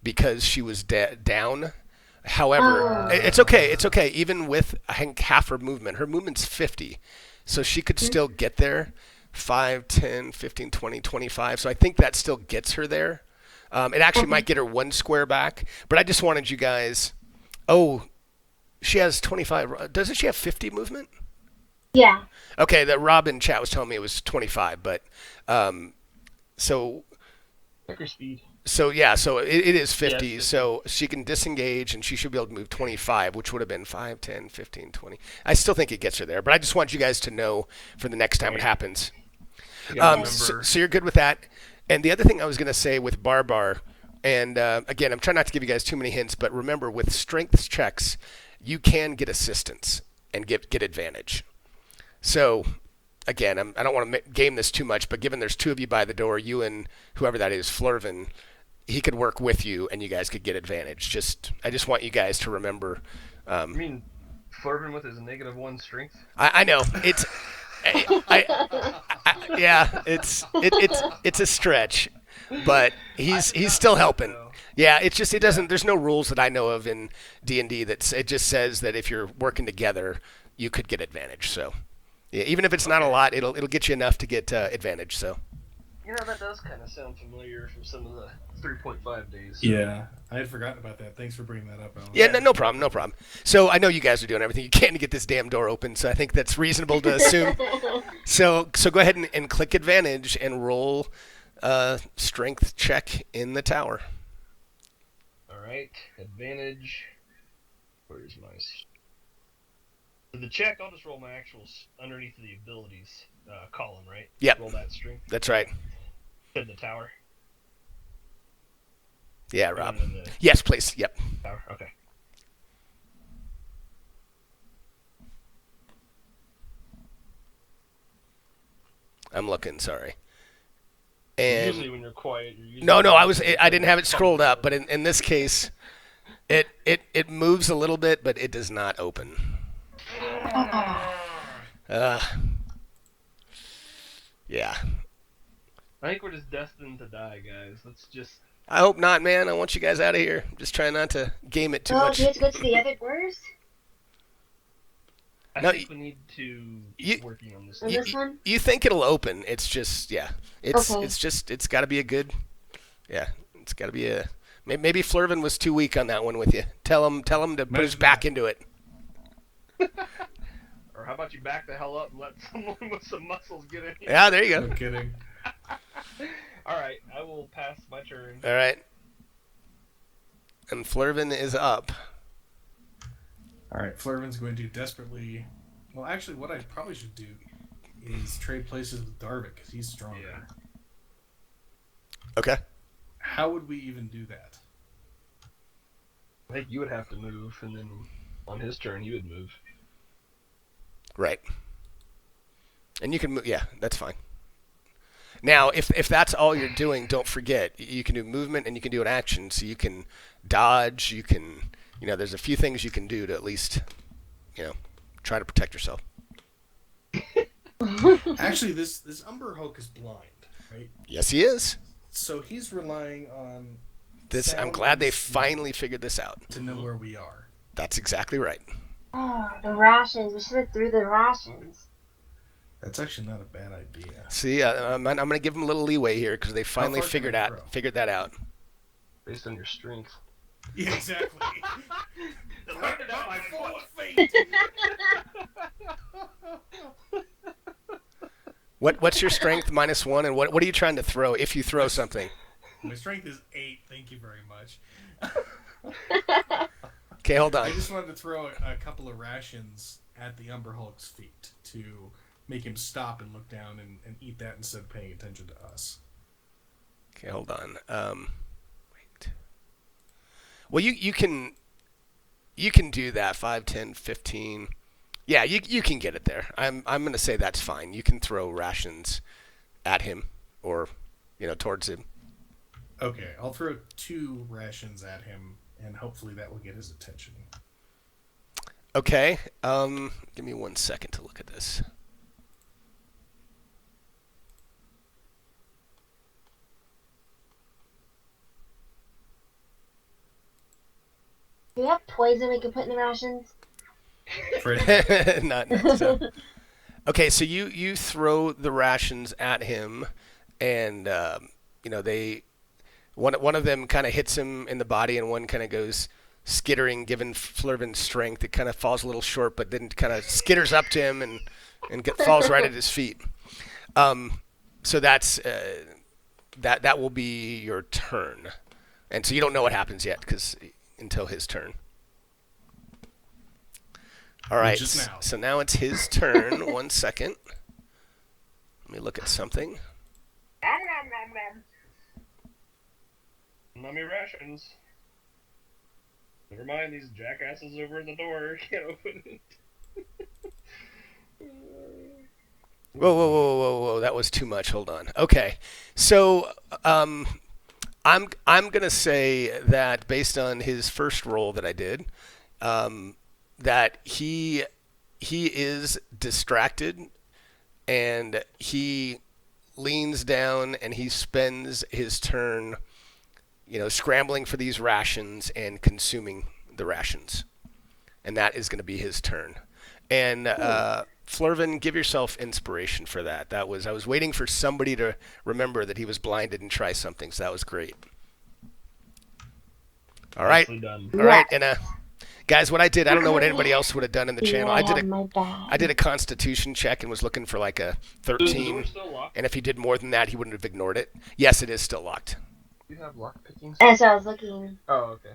because she was down. However, it's okay. It's okay. Even with, I think, half her movement's 50, so she could still get there. 5, 10, 15, 20, 25. So I think that still gets her there. It actually might get her 1 square back, but I just wanted you guys... Oh, she has 25. Doesn't she have 50 movement? Yeah. Okay, the Rob in chat was telling me it was 25, but so Check her speed. yeah, so it is 50. Yeah, it's 50. So she can disengage and she should be able to move 25, which would have been 5, 10, 15, 20. I still think it gets her there, but I just want you guys to know for the next time it happens. You gotta So, remember. so you're good with that. And the other thing I was going to say with Barbar, and again, I'm trying not to give you guys too many hints, but remember with strength checks, you can get assistance and get advantage. So, again, I don't want to game this too much, but given there's two of you by the door, you and whoever that is, Flurvin, he could work with you, and you guys could get advantage. I just want you guys to remember. I mean, Flurvin with his -1 strength. I know it's, yeah, it's a stretch, but he's still helping. So. Yeah, it's just it doesn't. There's no rules that I know of in D&D that it just says that if you're working together, you could get advantage. So, yeah, even if it's not a lot, it'll get you enough to get advantage. So. That does kind of sound familiar from some of the 3.5 days. Yeah, I had forgotten about that. Thanks for bringing that up, Alan. Yeah, no problem, no problem. So I know you guys are doing everything you can to get this damn door open, so I think that's reasonable to assume. So go ahead and click advantage and roll strength check in the tower. All right, advantage. Where's my? For the check, I'll just roll my actuals underneath the abilities column, right? Yep. Roll that strength. That's right. In the tower. Yeah, Rob. In the Yes, please. Yep. tower. Okay. I'm looking. Sorry. And Usually when you're quiet, you're usually... no, I didn't have it scrolled up, but in this case, it moves a little bit, but it does not open. Yeah. I think we're just destined to die, guys. Let's just... I hope not, man. I want you guys out of here. I'm just trying not to game it too much. Do you have to go to the other doors? I No, think we need to you- keep working on this. On this one? You think it'll open? It's just It's Okay. it's got to be a good. Yeah, it's got to be a. Maybe Flurvin was too weak on that one with you. Tell him to put his Imagine back that. into it. Or how about you back the hell up and let someone with some muscles get in here? Yeah, there you No go. kidding. Alright, I will pass my turn. All right. And Flurvin is up. All right, Flurvin's going to desperately. Well, actually, what I probably should do is trade places with Darvik because he's stronger. Yeah. Okay. How would we even do that? I think you would have to move, and then on his turn, he would move. Right. And you can move. Yeah, that's fine. Now, if that's all you're doing, don't forget you can do movement and you can do an action. So you can dodge. You can, there's a few things you can do to at least, try to protect yourself. Actually, this Umber Hulk is blind, right? Yes, he is. So he's relying on This. I'm sound glad they and smell finally figured this out. to know where we are. That's exactly right. Oh, the rations. We should have threw the rations. That's actually not a bad idea. See, I'm going to give them a little leeway here because they finally far can figured I throw? that out. Based on your strength. Yeah, exactly. Landed on my foot. What's your strength -1, and what are you trying to throw if you throw something? My strength is 8. Thank you very much. Okay, hold on. I just wanted to throw a couple of rations at the Umber Hulk's feet to make him stop and look down and eat that instead of paying attention to us. Okay, hold on. Wait. Well, you can do that. 5, 10, 15. Yeah, you can get it there. I'm going to say that's fine. You can throw rations at him or towards him. Okay, I'll throw 2 rations at him, and hopefully that will get his attention. Okay. Give me 1 second to look at this. Do you have poison we can put in the rations? not so. Okay, so you throw the rations at him, and they one of them kind of hits him in the body, and one kind of goes skittering. Given Flurvin's strength, it kind of falls a little short, but then kind of skitters up to him and falls right at his feet. So that's that will be your turn, and so you don't know what happens yet until his turn. All right. Just now. So now it's his turn. 1 second. me look at something. Mummy rations. Never mind, these jackasses over at the door can't open it. Whoa! That was too much. Hold on. Okay, so I'm gonna say that based on his first roll that I did, that he is distracted, and he leans down and he spends his turn, scrambling for these rations and consuming the rations, and that is going to be his turn. And Flurvin, give yourself inspiration for that. I was waiting for somebody to remember that he was blinded and try something, so that was great. All right. Done. All right, and guys, what I did, I don't know what anybody else would have done in the channel. I I did a Constitution check and was looking for like a Is the door 13, still locked? and if he did more than that, he wouldn't have ignored it. Yes, it is still locked. Do you have lock picking? As I was looking. Oh, okay.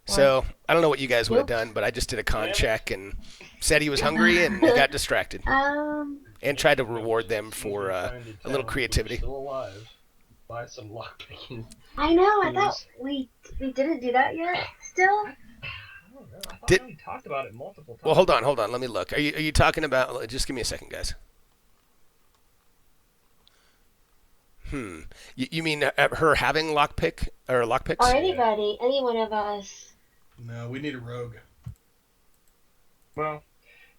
So I don't know what you guys would have done, but I just did a con check and said he was hungry and he got distracted, and tried to reward them for a little creativity. Still alive. Buy some lock picking. I know. I thought we didn't do that yet. Still. I don't know. I thought we talked about it multiple times. Well, hold on. Let me look. Are you talking about? Just give me a second, guys. You mean her having lockpick or lockpicks? Or anybody, any one of us. No, we need a rogue. Well,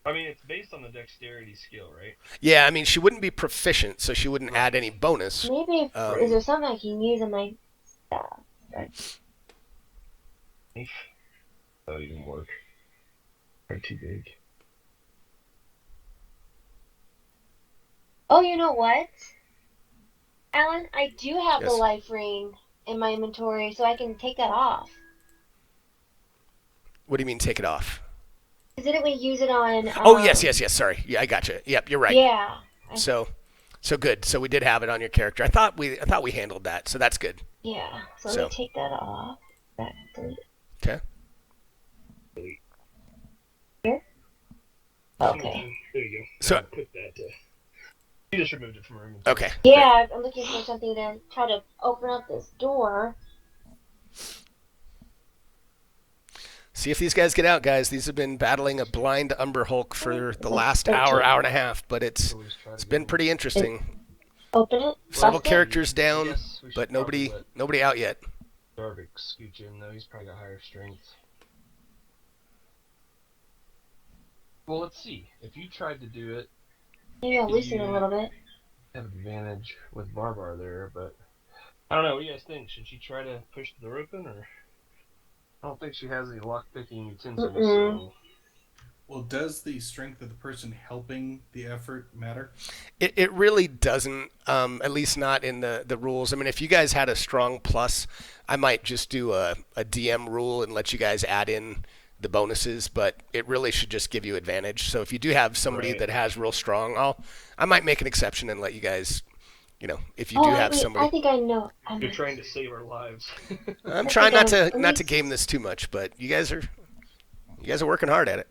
I mean, it's based on the dexterity skill, right? Yeah, I mean, she wouldn't be proficient, so she wouldn't add any bonus. Maybe is there something I can use in my stuff? That would even work. Or too big. Oh, you know what, Alan? I do have the Yes. life ring in my inventory, so I can take that off. What do you mean, take it off? Didn't we use it on? Oh, yes. Sorry. Yeah, I got you. Yep, you're right. Yeah. So good. So we did have it on your character. I thought we handled that. So that's good. Yeah. So So. let me take that off. Delete. Okay. Here? Okay. There you go. So- Put that. You just removed it from her. Okay. Yeah, I'm looking for something to try to open up this door. See if these guys get out, guys. These have been battling a blind Umber Hulk for the last hour and a half, but it's been pretty interesting. Open it. Several bust it. characters down, Yes, we should but probably nobody out yet. let Darvik scooch in, though. He's probably got higher strength. Well, let's see. If you tried to do it, Maybe I'll loosen it a little bit. you have advantage with Barbar there, but I don't know. What do you guys think? Should she try to push the door open, or I don't think she has any lock-picking utensils. So... Well, does the strength of the person helping the effort matter? It really doesn't, at least not in the rules. I mean, if you guys had a strong plus, I might just do a DM rule and let you guys add in the bonuses, but it really should just give you advantage. So if you do have somebody Right. that has real strong, I might make an exception and let you guys, if you do have wait, somebody. I think I know. You're trying to save our lives. I'm trying not to Let me- game this too much, but you guys are working hard at it.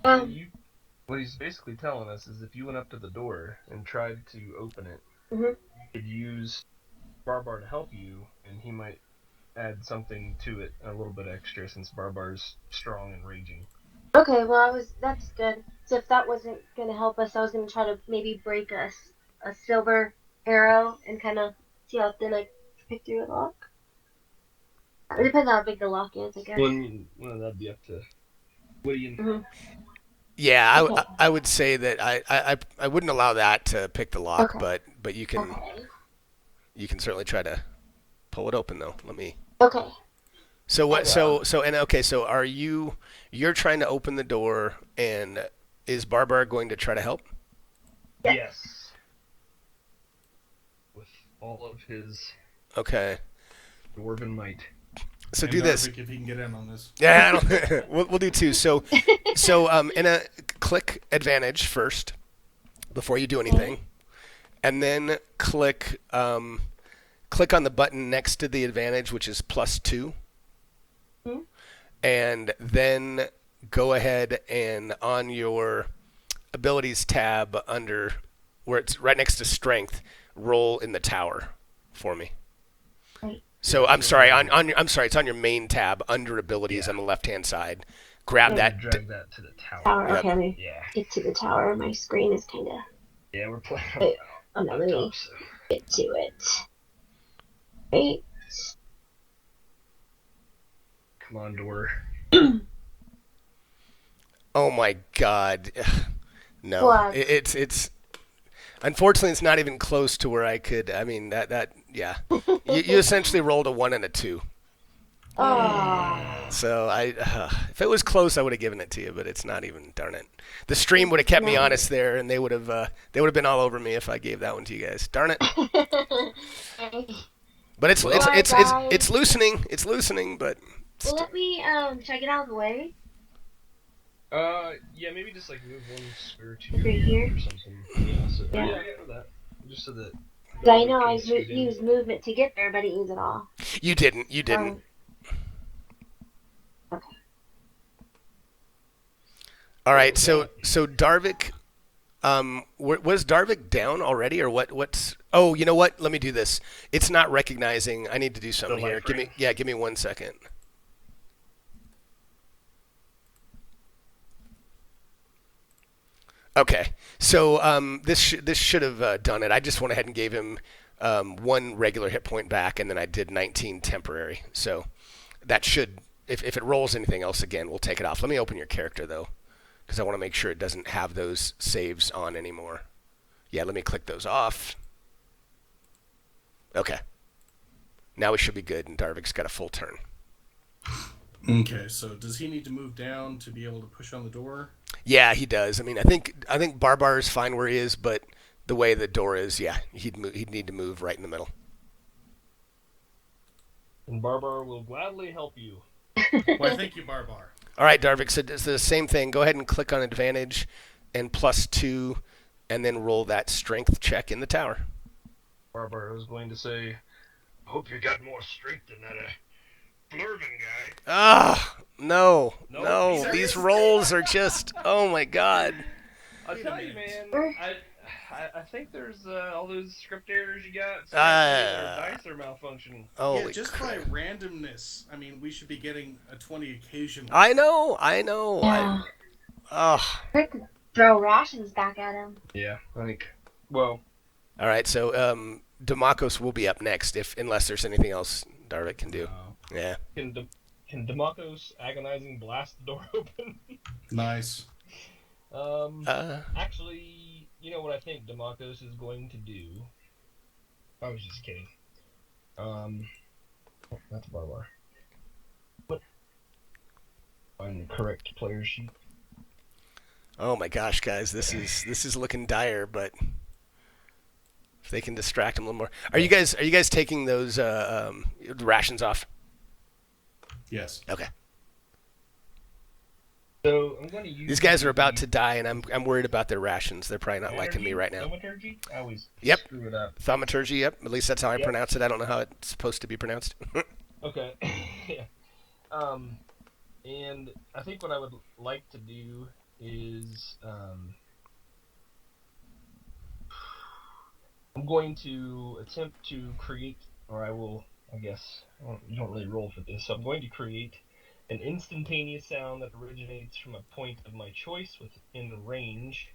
What he's basically telling us is if you went up to the door and tried to open it, Mhm. you could use Barbar to help you, and he might add something to it, a little bit extra, since Barbar's strong and raging. Okay, well, that's good. So if that wasn't gonna help us, I was gonna try to maybe break a silver arrow and kind of see how thin I pick through the lock. It depends on how big the lock is, I guess. Well, that'd be up to. What do you? Yeah, Okay. I would say that I wouldn't allow that to pick the lock, Okay. but you can Okay. you can certainly try to pull it open though. Let me. Okay. So what? So okay. So you're trying to open the door, and is Barbar going to try to help? Yes. With all of his Okay. dwarven might. So And do this. Darvik, if he can get in on this. Yeah, we'll do two. So in a click advantage first before you do anything, and then click on the button next to the advantage, which is +2, and then go ahead and on your abilities tab under where it's right next to strength, roll in the tower for me. Right. So I'm sorry, I'm sorry, it's on your main tab under abilities on the left-hand side. Grab that. Drag that to the tower. Tower. Yep. Okay, let me Yeah. get to the tower. My screen is kind of. Yeah, we're playing. Wait, oh no, let me Laptop, so. get to it. Right. Come on, door. Oh my God. No, What? it's unfortunately it's not even close to where I could. I mean that yeah. You essentially rolled a 1 and a 2. Oh. So if it was close, I would have given it to you, but it's not even. Darn it! The stream would have kept me honest there, and they would have been all over me if I gave that one to you guys. Darn it! But it's loosening. It's loosening, but. Well, let me should I get out of the way? Yeah, maybe just like move one square to Right here? or something. Yeah, so, Yeah. yeah, for that. Just so that. 'Cause I know I used movement to get there, but I didn't use it all. You didn't. You didn't. Okay. All right. So Darvik. Was Darvik down already, or what? What's? Oh, you know what? Let me do this. It's not recognizing. I need to do something here. Give me 1 second. Okay, so this should have done it. I just went ahead and gave him 1 regular hit point back, and then I did 19 temporary. So that should, if it rolls anything else again, we'll take it off. Let me open your character though, because I want to make sure it doesn't have those saves on anymore. Yeah, let me click those off. Okay, now we should be good, and Darvik's got a full turn. Okay, so does he need to move down to be able to push on the door? Yeah, he does. I mean, I think Barbar is fine where he is, but the way the door is, yeah, he'd need to move right in the middle. And Barbar will gladly help you. Why, thank you, Barbar. All right, Darvik, so it's the same thing. Go ahead and click on advantage and +2, and then roll that strength check in the tower. Barbar was going to say, "Hope you got more strength than that Blurman guy." Ah, no. Nope. These rolls are just, oh my God. I'll tell you, man. I think there's all those script errors you got. Dice are malfunctioning. Holy Yeah, just crap. by randomness. I mean, we should be getting a 20 occasionally. I know. Yeah. Oh. I could throw rations back at him. Yeah, I think. Well. All right, so Demakos will be up next, unless there's anything else Darvik can do. Yeah. Can Demakos agonizing blast the door open? Nice. Actually, you know what I think Demakos is going to do? I was just kidding. That's Barbar. What? Find the correct player sheet. Oh my gosh, guys, this is looking dire, but if they can distract him a little more. Are you guys taking those rations off? Yes. Okay. So I'm going to use. These guys are about to die, and I'm worried about their rations. They're probably not liking me right now. Thaumaturgy? I always screw it up. Thaumaturgy, yep. At least that's how I pronounce it. I don't know how it's supposed to be pronounced. Okay. Yeah. And I think what I would like to do is I'm going to attempt to create, or I will, I guess, you don't really roll for this, so I'm going to create an instantaneous sound that originates from a point of my choice within range,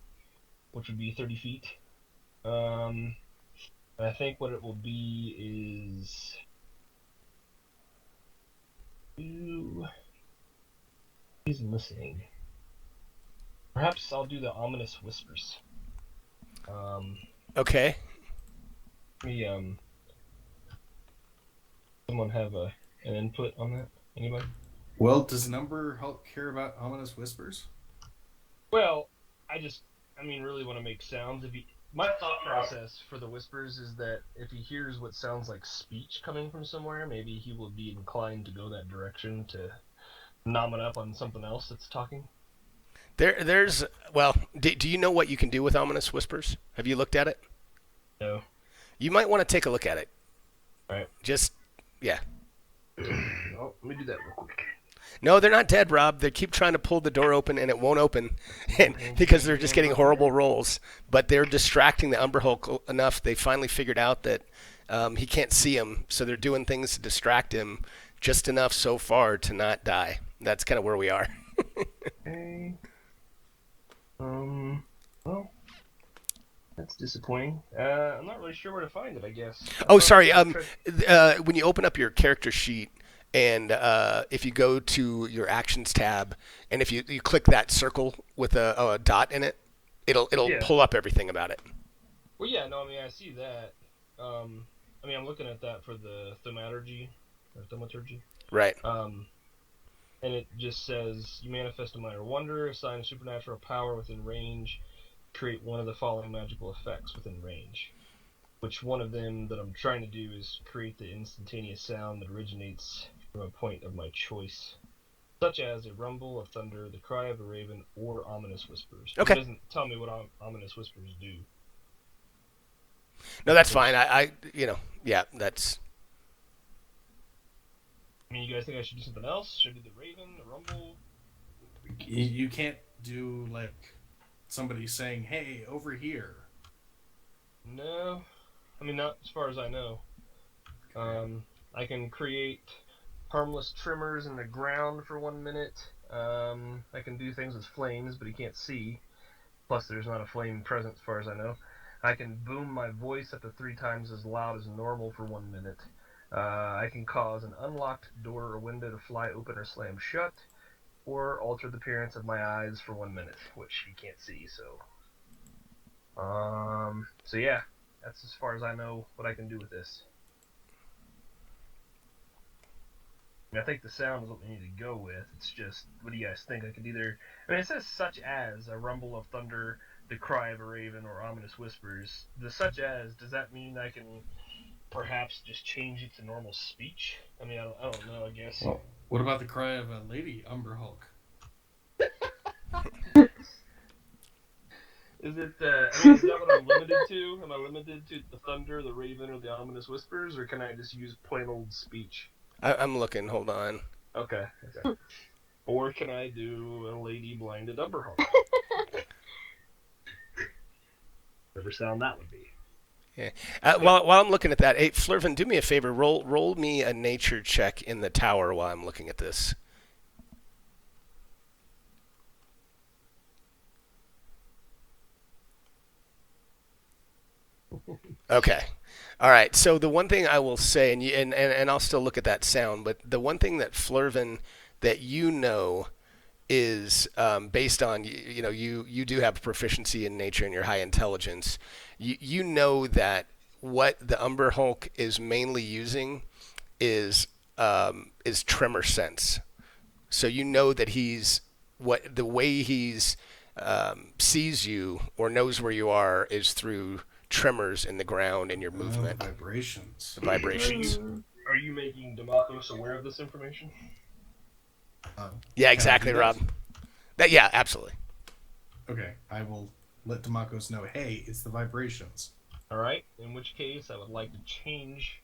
which would be 30 feet. I think what it will be is... He's listening. Perhaps I'll do the ominous whispers. Okay. Someone have an input on that? Anybody? Well, does Umber Hulk care about ominous whispers? Well, I really want to make sounds. My thought process for the whispers is that if he hears what sounds like speech coming from somewhere, maybe he will be inclined to go that direction to nom it up on something else that's talking. Well, do you know what you can do with ominous whispers? Have you looked at it? No. You might want to take a look at it. All right. Yeah. Oh, let me do that real quick. No, they're not dead, Rob. They keep trying to pull the door open and it won't open, and because they're just getting horrible rolls. But they're distracting the Umber Hulk enough. They finally figured out that he can't see him, so they're doing things to distract him just enough so far to not die. That's kind of where we are. Okay. Well, that's disappointing. I'm not really sure where to find it, I guess. Oh, sorry. When you open up your character sheet, and if you go to your actions tab, and if you click that circle with a dot in it, it'll Yeah. pull up everything about it. Well, yeah, no, I mean, I see that. I mean, I'm looking at that for the thaumaturgy. Right. And it just says, you manifest a minor wonder, assign a supernatural power within range, create one of the following magical effects within range. Which one of them that I'm trying to do is create the instantaneous sound that originates from a point of my choice, such as a rumble of thunder, the cry of a raven, or ominous whispers. Okay. It doesn't tell me what ominous whispers do. No, that's fine. I yeah, that's. I mean, you guys think I should do something else? Should I do the raven, the rumble? You can't do like somebody saying, "Hey, over here." No. I mean, not as far as I know. I can create harmless tremors in the ground for 1 minute. I can do things with flames, but he can't see. Plus, there's not a flame present as far as I know. I can boom my voice up to 3 times as loud as normal for 1 minute. I can cause an unlocked door or window to fly open or slam shut, or alter the appearance of my eyes for 1 minute, which he can't see, so... So yeah, that's as far as I know what I can do with this. I mean, I think the sound is what we need to go with. It's just, what do you guys think? I could either... I mean, it says such as a rumble of thunder, the cry of a raven, or ominous whispers. The such as, does that mean I can perhaps just change it to normal speech? I mean, I don't know, I guess. Well, what about the cry of a lady Umber Hulk? Is it, I mean, is that what I'm limited to? Am I limited to the thunder, the raven, or the ominous whispers, or can I just use plain old speech? I'm looking. Hold on. Okay. Or can I do a lady blinded Umber Hulk? Whatever sound that would be. Yeah. While I'm looking at that, hey, Flurvin, do me a favor. Roll me a nature check in the tower while I'm looking at this. Okay. All right. So the one thing I will say, and I'll still look at that sound, but the one thing that Flurvin that you know is based on you do have proficiency in nature and your high intelligence. You know that what the Umber Hulk is mainly using is tremor sense. So you know that the way he's sees you or knows where you are is through tremors in the ground and your movement. Vibrations. Vibrations. Are you making Demathos aware of this information? Yeah, exactly, Rob. Yeah, absolutely. Okay, I will let Demakos know, hey, it's the vibrations. Alright, in which case I would like to change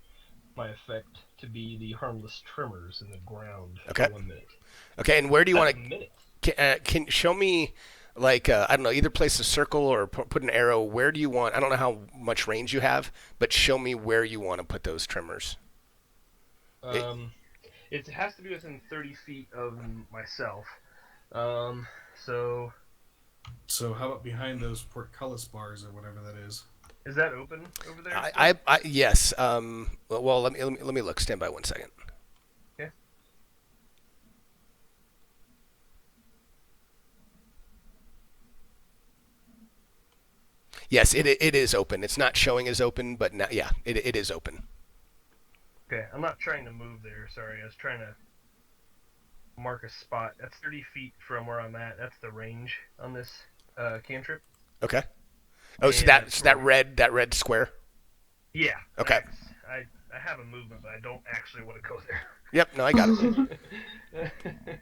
my effect to be the harmless tremors in the ground Okay. for 1 minute. Okay, and where do you want That's a minute. to... Can show me, like, I don't know, either place a circle or put an arrow. Where do you want... I don't know how much range you have, but show me where you want to put those tremors. It has to be within 30 feet of myself. So how about behind those portcullis bars or whatever that is? is that open over there? Yes. Well, let me look. Stand by 1 second. Okay. Yes, it is open. It's not showing as open, but yeah, it is open. Okay, I'm not trying to move there. Sorry, I was trying to mark a spot. That's 30 feet from where I'm at. That's the range on this cantrip. Okay. Oh, so And that red square. Yeah. Okay. I have a movement, but I don't actually want to go there. Yep. No, I got it.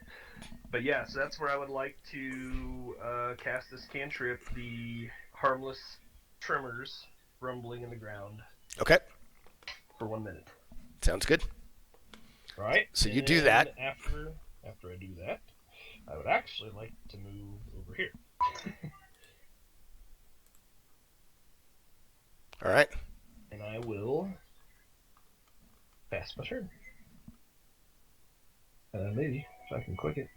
But yeah, so that's where I would like to cast this cantrip, the harmless tremors rumbling in the ground Okay. for 1 minute. Sounds good. All right. So you do that. After after I do that, I would actually like to move over here. All right. And I will pass my turn. Maybe, if I can click it.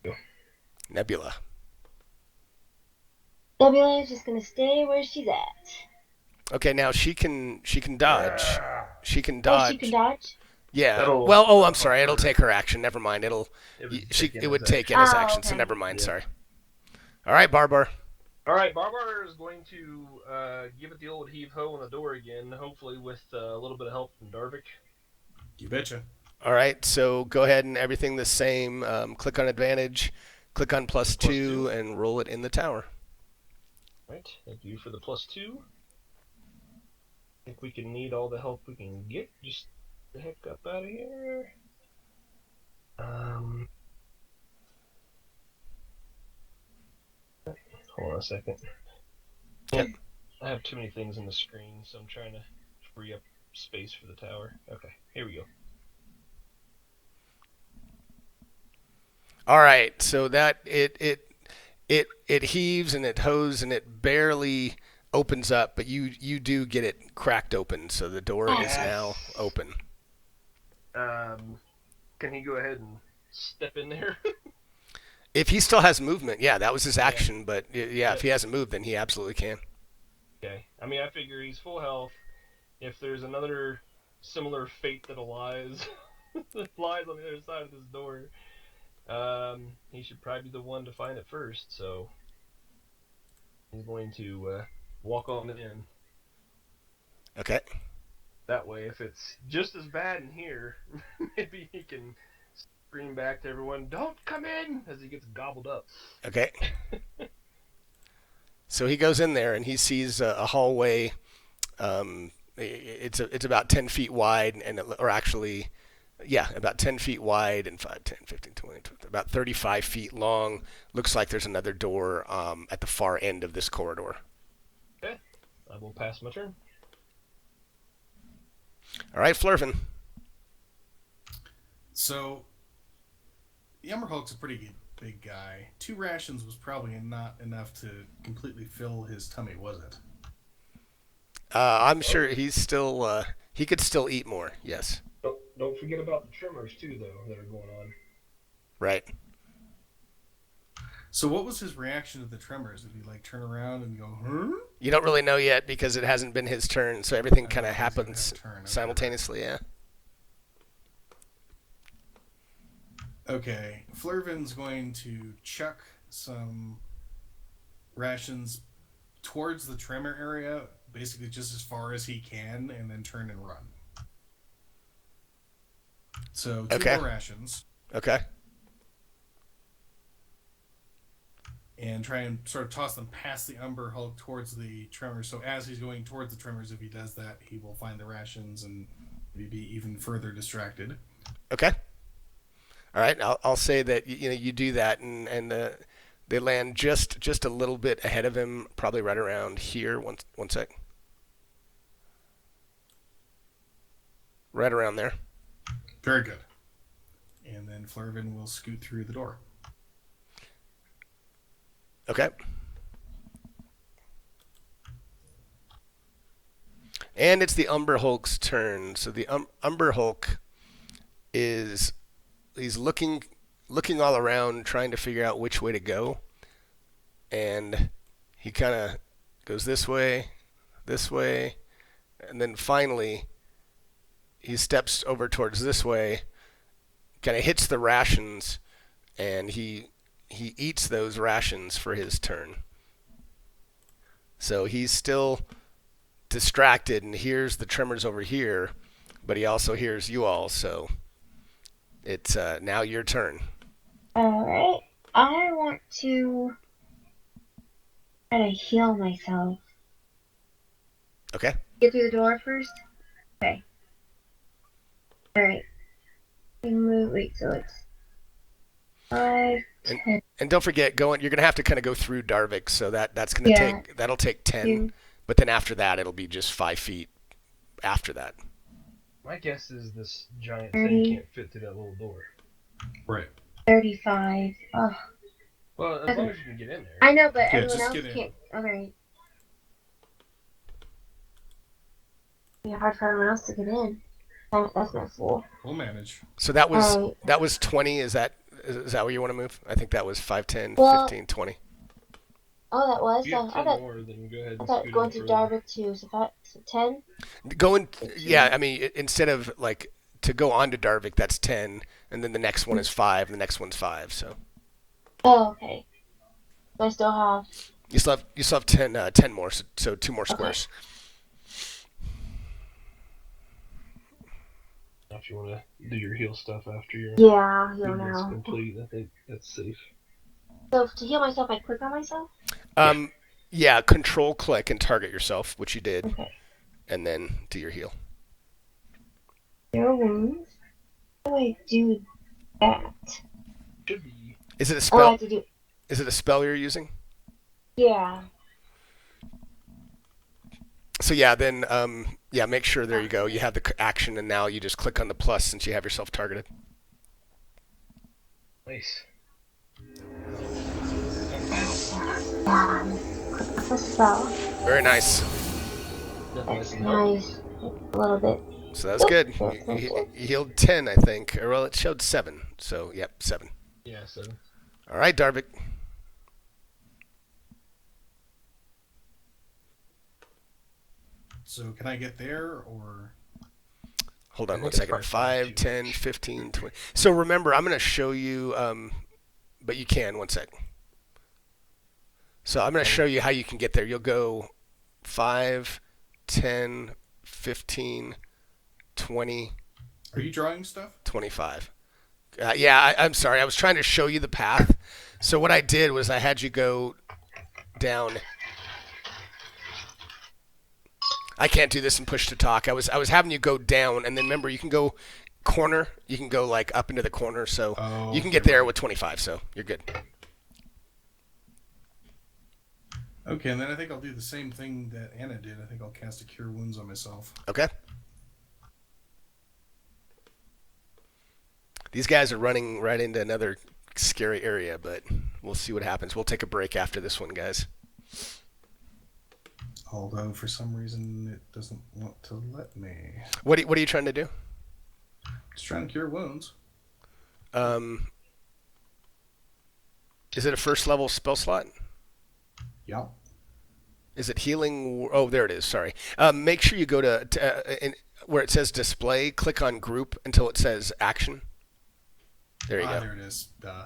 Go. Nebula. Nebula is just gonna stay where she's at. Okay, now she can dodge. She can Oh, dodge. she can dodge? Yeah. That'll- Well, oh, I'm that'll sorry. It'll cover. take her action. Never mind. It would take it. Enna's Oh, action, so okay. never mind. Yeah. Sorry. All right, Barbar. All right, Barbar is going to give it the old heave-ho on the door again, hopefully with a little bit of help from Darvik. You betcha. All right, so go ahead and everything the same. Click on advantage, click on plus two, and roll it in the tower. Right, thank you for the +2. I think we can need all the help we can get. Just the heck up out of here. Hold on a second. Okay. I have too many things on the screen, so I'm trying to free up space for the tower. Okay, here we go. All right, so that it heaves and it hoes and it barely opens up, but you do get it cracked open, so the door is now open. Can he go ahead and step in there? If he still has movement, yeah, that was his action. But yeah, if he hasn't moved, then he absolutely can. Okay. I mean, I figure he's full health. If there's another similar fate that lies on the other side of this door, he should probably be the one to find it first. So he's going to walk on in. Okay. That way, if it's just as bad in here, maybe he can scream back to everyone, "Don't come in!" as he gets gobbled up. Okay. So he goes in there and he sees a hallway. It's about 10 feet wide, or actually, yeah, about 10 feet wide and 5, 10, 15, 20, about 35 feet long. Looks like there's another door at the far end of this corridor. Okay, I will pass my turn. All right, Flurvin. So, the Umber Hulk's a pretty big guy. 2 rations was probably not enough to completely fill his tummy, was it? I'm sure he's still. He could still eat more. Yes. Don't forget about the tremors too, though, that are going on. Right. So what was his reaction to the tremors? Did he like turn around and go, huh? You don't really know yet because it hasn't been his turn, so everything kind of happens Okay. simultaneously. Yeah. Okay, Flurvin's going to chuck some rations towards the tremor area, basically just as far as he can, and then turn and run. So 2 Okay. more rations, Okay. and try and sort of toss them past the Umber Hulk towards the tremors. So as he's going towards the tremors, if he does that, he will find the rations and maybe be even further distracted. Okay. All right. I'll say that you do that, and they land just a little bit ahead of him, probably right around here. One sec. Right around there. Very good. And then Flurvin will scoot through the door. Okay. And it's the Umber Hulk's turn. So the Umber Hulk he's looking all around, trying to figure out which way to go. And he kind of goes this way, and then finally he steps over towards this way, kind of hits the rations, and he eats those rations for his turn. So he's still distracted and hears the tremors over here, but he also hears you all, so it's now your turn. Alright. I want to try to heal myself. Okay. Get through the door first? Okay. Alright. Wait, so it's 5, 10. And don't forget, you're going to have to kind of go through Darvik, so that'll take 10, Two. but then after that it'll be just 5 feet after that. My guess is this giant 30. thing can't fit through that little door. Right. 35. Oh, Well, as long as you can get in there. I know, but Yeah, everyone just else get in. can't. Okay. It'd be hard for everyone else to get in. That's not full. We'll manage. So that was Alright. 20. Is that where you want to move? I think that was 5, 10, Well, 15, 20. oh, that was. If you So have I 10 thought more, then go ahead I and thought scoot going in to further. Darvik too. So 10. Going, 15. yeah. I mean, instead of like to go on to Darvik, that's 10, and then the next one is 5, and the next one's 5. So Oh, okay. So I still have. you still have 10 more. So 2 more Okay. squares. If you want to do your heal stuff after your Yeah, heal movement is now. complete, I think that's safe. So to heal myself, I click on myself. Yeah. Control click and target yourself, which you did, Okay. and then do your heal. 0 wounds. How do I do that? Should be. Is it a Oh, I spell? have to do. Is it a spell you're using? Yeah. So yeah, then yeah, make sure there you go. You have the action, and now you just click on the plus since you have yourself targeted. Nice. The spell. Very nice. That's nice. A little bit. So that's good. You healed 10, I think. Or well, it showed 7. So yep, 7. Yeah, 7. All right, Darvik. So can I get there or? Hold on I one think it's second. probably 5, 10, 15, 20. So remember, I'm going to show you, but you can. One sec. So I'm going to show you how you can get there. You'll go 5, 10, 15, 20, Are you drawing stuff? 25. Yeah, I'm sorry. I was trying to show you the path. So what I did was I had you go down. I can't do this and push to talk. I was having you go down, and then remember you can go corner. You can go like up into the corner, so you can get there with 25. So you're good. Okay, and then I think I'll do the same thing that Anna did. I think I'll cast a Cure Wounds on myself. Okay. These guys are running right into another scary area, but we'll see what happens. We'll take a break after this one, guys. Although for some reason it doesn't want to let me. What are you trying to do? Just trying to cure wounds. Is it a first level spell slot? Yeah. Is it healing? Oh, there it is. Sorry. Make sure you go to where it says display. Click on group until it says action. There you go. There it is. Duh.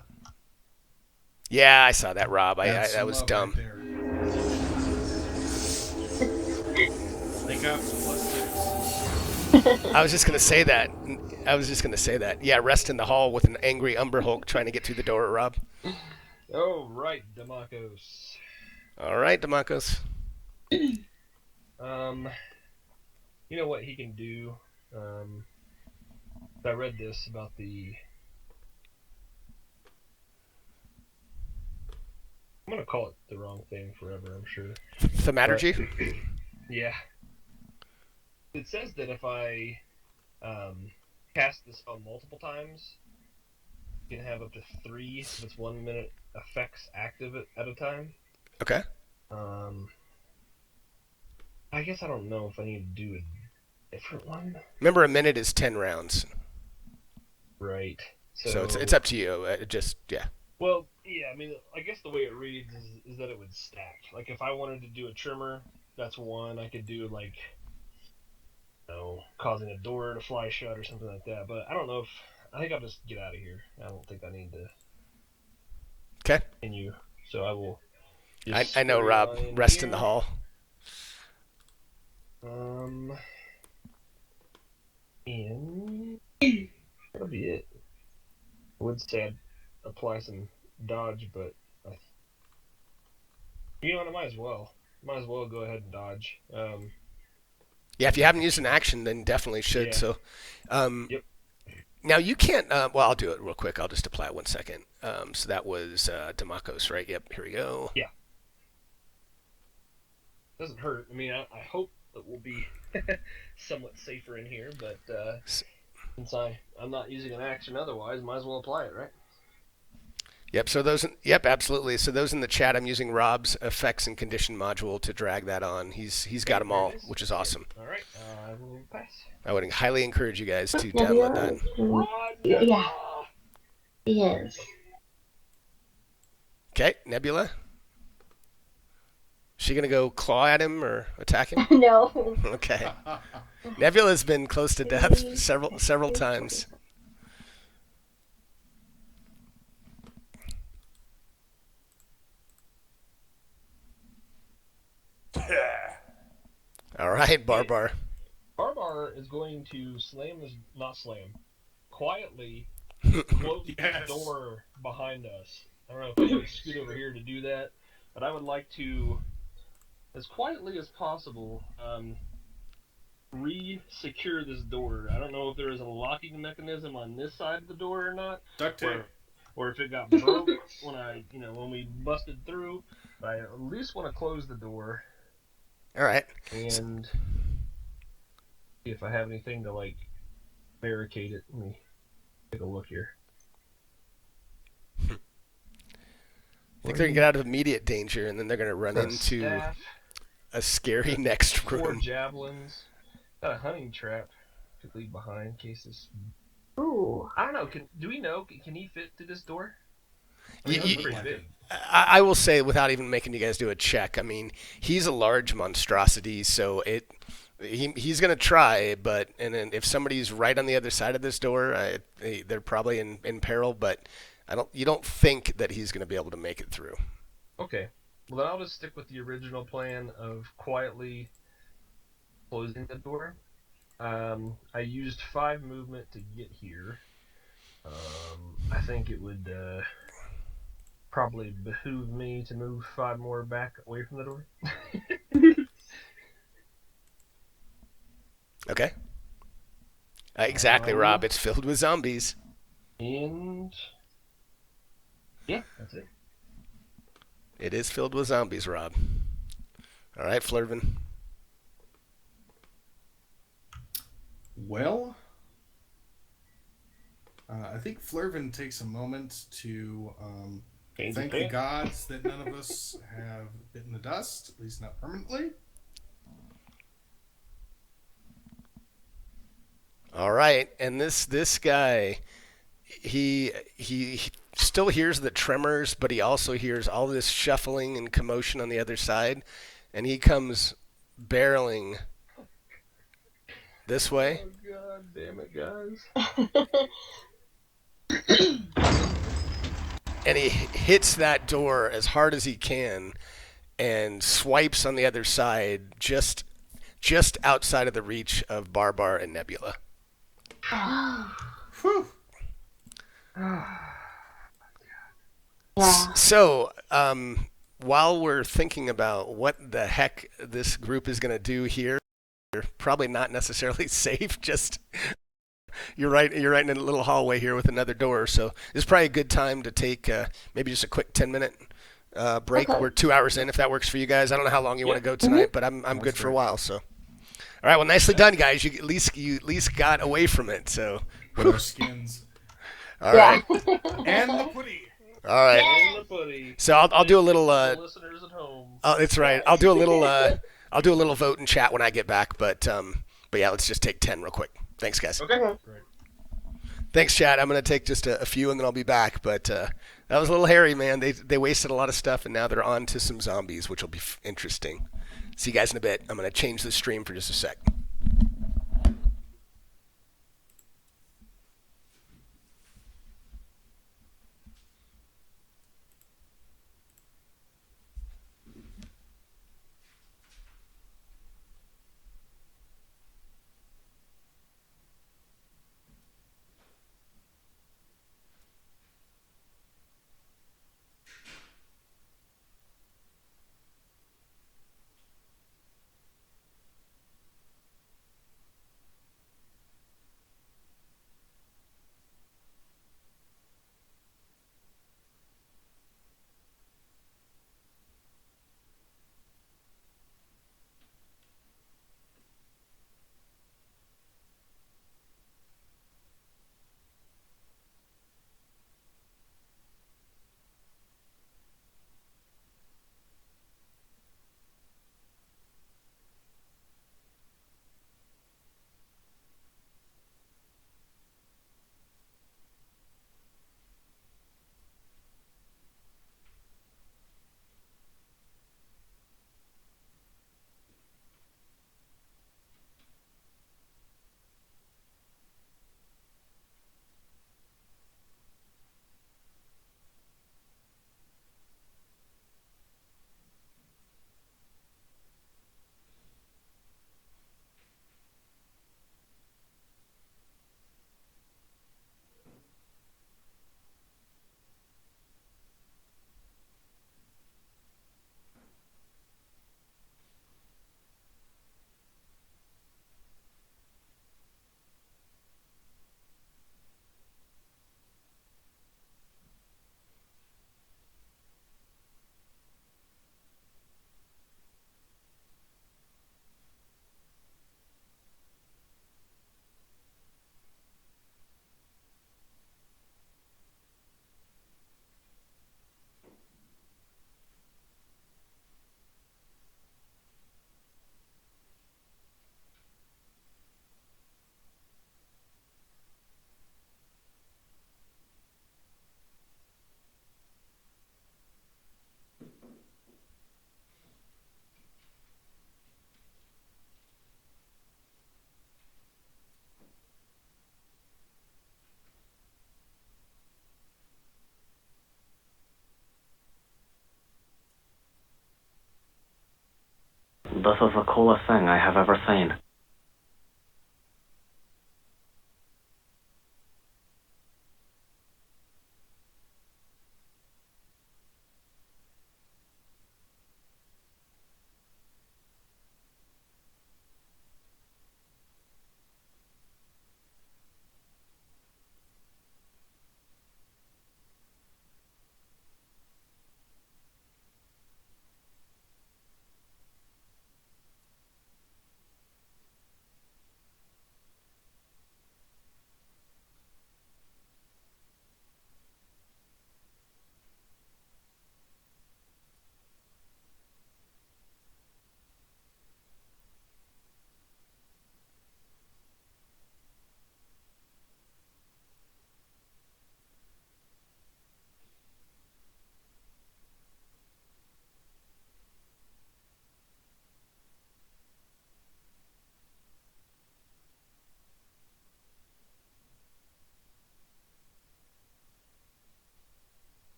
Yeah, I saw that, Rob. That's that was love dumb. Right there. Think up +6. I was just gonna say that. Yeah, rest in the hall with an angry Umber Hulk trying to get through the door, Rob. Oh, right, Demakos. All right, Demakos. You know what he can do? I read this about the... I'm going to call it the wrong thing forever, I'm sure. Thaumaturgy? But, yeah. It says that if I cast the spell multiple times, you can have up to 3 of its 1 minute effects active at a time. Okay. I guess I don't know if I need to do a different one. Remember, a minute is 10 rounds. Right. So it's up to you. Yeah. Well, yeah, I mean, I guess the way it reads is that it would stack. Like, if I wanted to do a trimmer, that's one. I could do, like, you know, causing a door to fly shut or something like that. But I don't know if... I think I'll just get out of here. I don't think I need to continue. So I will... I know, Rob. Rest in the hall. And that'll be it. I would say I'd apply some dodge, but you know what? I might as well. Might as well go ahead and dodge. Yeah, if you haven't used an action, then definitely should. Yeah. So, Yep. Now you can't. Well, I'll do it real quick. I'll just apply it 1 second. So that was Demakos, right? Yep. Here we go. Yeah. Doesn't hurt. I mean, I hope that we'll be somewhat safer in here, but Since I'm not using an action otherwise, might as well apply it, right? Yep. So absolutely. So those in the chat, I'm using Rob's effects and condition module to drag that on. He's got them There all, it is. which is awesome. All right, I will pass. I would highly encourage you guys to Nebula download that. is yeah, yes. Okay, Nebula. She gonna go claw at him or attack him? No. Okay. Nebula's been close to death several times. All right, Barbar. Barbar is going to quietly close Yes. the door behind us. I don't know if I should scoot over here to do that, but I would like to, as quietly as possible, re-secure this door. I don't know if there is a locking mechanism on this side of the door or not, Duct tape. or if it got broke when we busted through. But I at least want to close the door All right. and see if I have anything to like barricade it. Let me take a look here. I think they're gonna get out of immediate danger, and then they're gonna run Got a into staff, a scary next 4 room. javelins, got a hunting trap to leave behind in case this. Ooh. I don't know. Do we know? Can he fit through this door? I You- mean, you- it's pretty big. I will say, without even making you guys do a check, I mean, he's a large monstrosity, so he's gonna try. But and then if somebody's right on the other side of this door, they're probably in peril. But you don't think that he's gonna be able to make it through. Okay. Well, then I'll just stick with the original plan of quietly closing the door. I used 5 movement to get here. I think it would probably behoove me to move 5 more back away from the door. Okay. Exactly, Rob. It's filled with zombies. And yeah, that's it. It is filled with zombies, Rob. All right, Flurvin. Well, I think Flurvin takes a moment to thank the gods that none of us have bitten the dust, at least not permanently. All right, and this guy, he still hears the tremors, but he also hears all this shuffling and commotion on the other side, and he comes barreling this way. Oh god damn it, guys. And he hits that door as hard as he can and swipes on the other side, just outside of the reach of Barbar and Nebula. Whew. Yeah. So, while we're thinking about what the heck this group is going to do here, probably not necessarily safe. Just you're right in a little hallway here with another door. So this is probably a good time to take maybe just a quick 10-minute break. Okay. We're 2 hours in, if that works for you guys. I don't know how long you want to go tonight, but I'm good for a while. So, all right. Well, nicely done, guys. You at least got away from it. So, With our skins. all right, And the pudding. all right. And the buddy. So I'll do a little. Listeners at home. Oh, it's right. I'll do a little. I'll do a little vote and chat when I get back. But yeah, let's just take 10 real quick. Thanks, guys. Okay. Thanks, chat. I'm gonna take just a few and then I'll be back. But that was a little hairy, man. They wasted a lot of stuff and now they're on to some zombies, which will be interesting. See you guys in a bit. I'm gonna change the stream for just a sec. This is the coolest thing I have ever seen.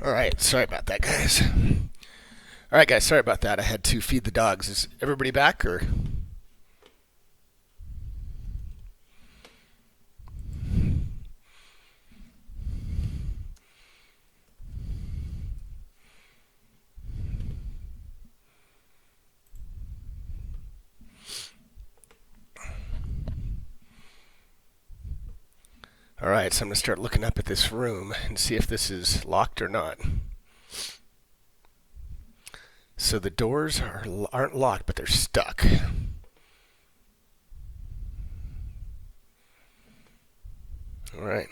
All right, sorry about that, guys. All right, guys, sorry about that. I had to feed the dogs. Is everybody back, or? All right, so I'm going to start looking up at this room and see if this is locked or not. So the doors aren't locked, but they're stuck. All right.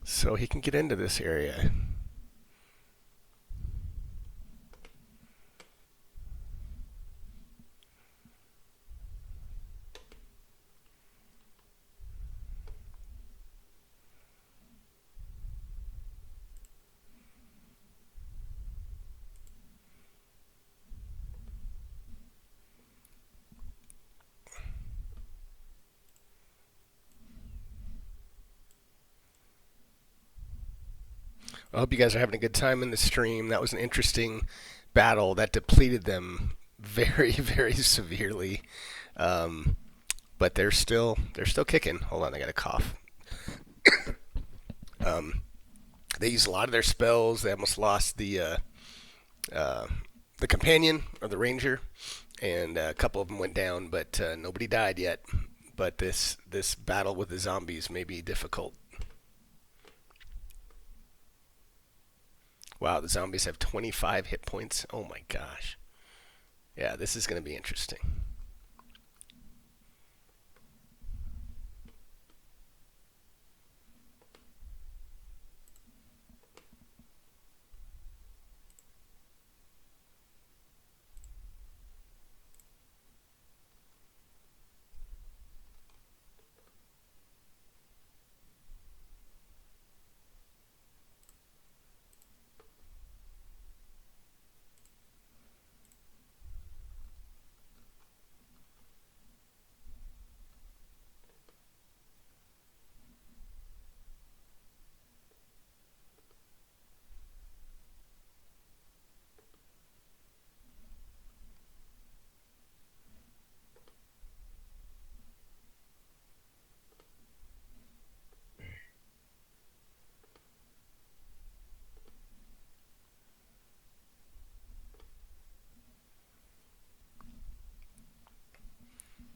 So he can get into this area. I hope you guys are having a good time in the stream. That was an interesting battle that depleted them very, very severely. But they're still kicking. Hold on, I got a cough. They used a lot of their spells. They almost lost the companion or the ranger, and a couple of them went down, but nobody died yet. But this battle with the zombies may be difficult. Wow, the zombies have 25 hit points. Oh my gosh. Yeah, this is going to be interesting.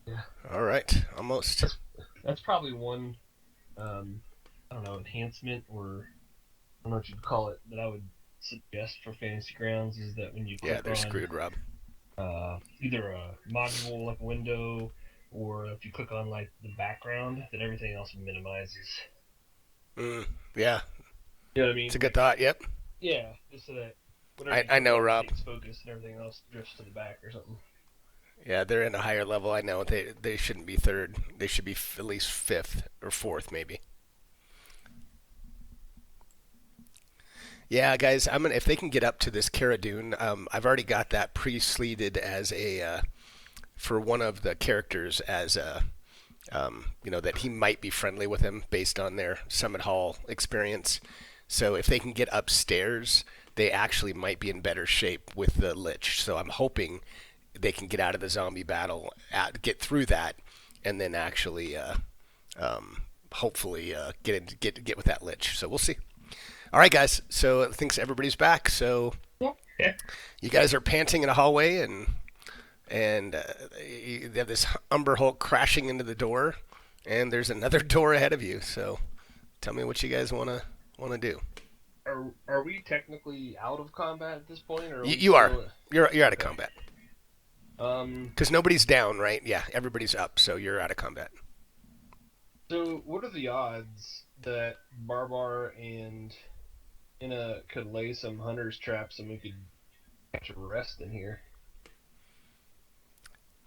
Yeah. All right, almost. That's probably one, I don't know, enhancement, or I don't know what you'd call it, that I would suggest for Fantasy Grounds is that when you click They're on screwed, Rob. either a module like a window, or if you click on like the background, that everything else minimizes. Yeah. You know what I mean? It's a good thought, yep. Yeah, just so that whatever I you know, click on Rob. takes focus and everything else drifts to the back or something. Yeah, they're in a higher level. I know they shouldn't be third. They should be at least fifth or fourth, maybe. Yeah, guys, if they can get up to this Cara Dune, I've already got that pre-sleeted as a for one of the characters as a that he might be friendly with him based on their Summit Hall experience. So if they can get upstairs, they actually might be in better shape with the Lich. So I'm hoping they can get out of the zombie battle, get through that, and then actually, hopefully, get with that Lich. So we'll see. All right, guys. So I think everybody's back. So Yeah. you guys are panting in a hallway, and you have this Umber Hulk crashing into the door, and there's another door ahead of you. So tell me what you guys want to do. Are we technically out of combat at this point, or You are. You're out of combat. Um. Because nobody's down, right? Yeah, everybody's up, so you're out of combat. So what are the odds that Barbar and Inna could lay some hunter's traps and we could catch a rest in here?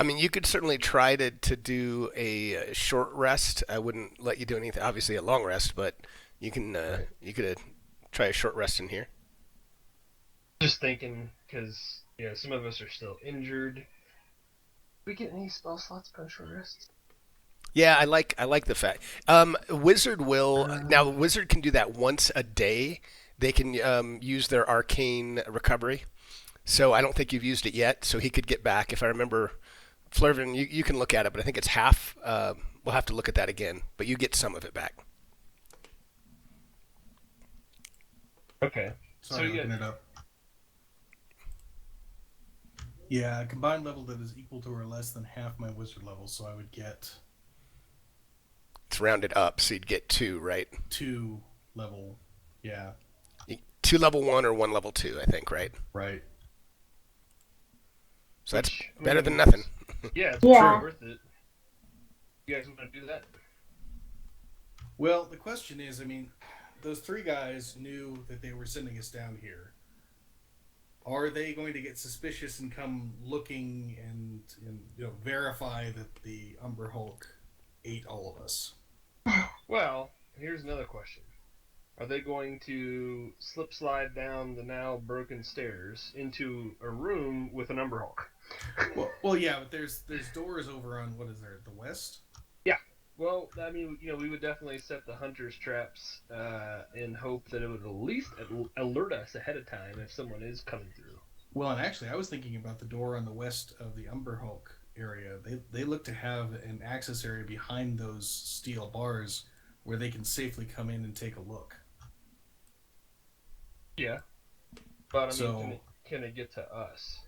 I mean, you could certainly try to do a short rest. I wouldn't let you do anything, obviously a long rest, but you can you could try a short rest in here. Just thinking, because some of us are still injured. We get any spell slots per short rest? Yeah, I like the fact. Wizard will now. Wizard can do that once a day. They can use their arcane recovery. So I don't think you've used it yet. So he could get back. If I remember, Flurvin, you can look at it, but I think it's half. We'll have to look at that again. But you get some of it back. Okay. Sorry, looking it up. Yeah, a combined level that is equal to or less than half my wizard level, so I would get... It's rounded up, so you'd get 2, right? 2 level, yeah. 2 level 1 or 1 level 2, I think, right? Right. So that's better than nothing. Yeah, it's worth it. You guys want to do that? Well, the question is, those 3 guys knew that they were sending us down here. Are they going to get suspicious and come looking and verify that the Umber Hulk ate all of us? Well, here's another question. Are they going to slip slide down the now broken stairs into a room with an Umber Hulk? Well, yeah, but there's doors over on, what is there, the west? Yeah. Well, we would definitely set the hunter's traps in hope that it would at least alert us ahead of time if someone is coming through. Well, and actually, I was thinking about the door on the west of the Umber Hulk area. They look to have an access area behind those steel bars where they can safely come in and take a look. Yeah. But, can it get to us?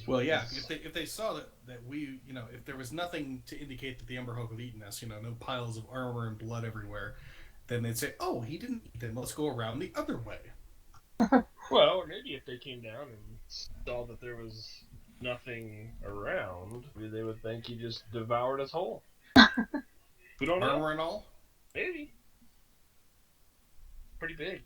Well, yeah. If they saw that we, if there was nothing to indicate that the Umber Hulk had eaten us, no piles of armor and blood everywhere, then they'd say, "Oh, he didn't eat them. Let's go around the other way." Well, or maybe if they came down and saw that there was nothing around, maybe they would think he just devoured us whole. We don't know. Armor and all? Maybe. Pretty big.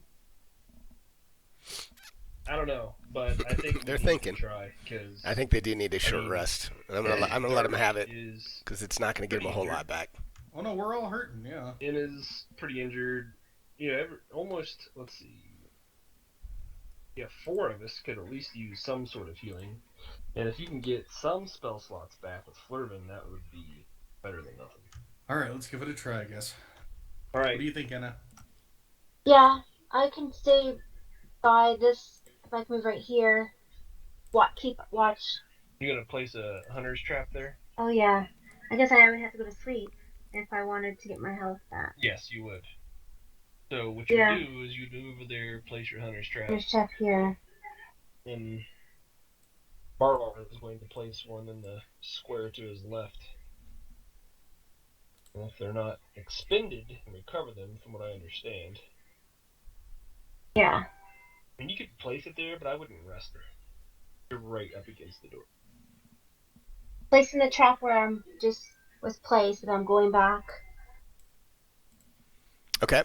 I don't know, but I think they're thinking. Try, cause I think they do need a short rest. I'm gonna let them have it because it's not gonna give them a whole lot back. Oh no, we're all hurting. Yeah. And is pretty injured. Almost. Let's see. Yeah, 4 of us could at least use some sort of healing, and if you can get some spell slots back with Flurvin, that would be better than nothing. All right, let's give it a try, I guess. All right. What do you think, Anna? Yeah, I can stay by this. If I can move right here, keep watch. You gonna place a hunter's trap there? Oh yeah, I guess I would have to go to sleep if I wanted to get my health back. Yes, you would. So what you do is you move over there, place your hunter's trap. Hunter's trap here. And Barbar is going to place one in the square to his left. And if they're not expended, recover them, from what I understand. Yeah. You could place it there, but I wouldn't rest her. You're right up against the door. Placing the trap where I'm just was placed, and I'm going back. Okay.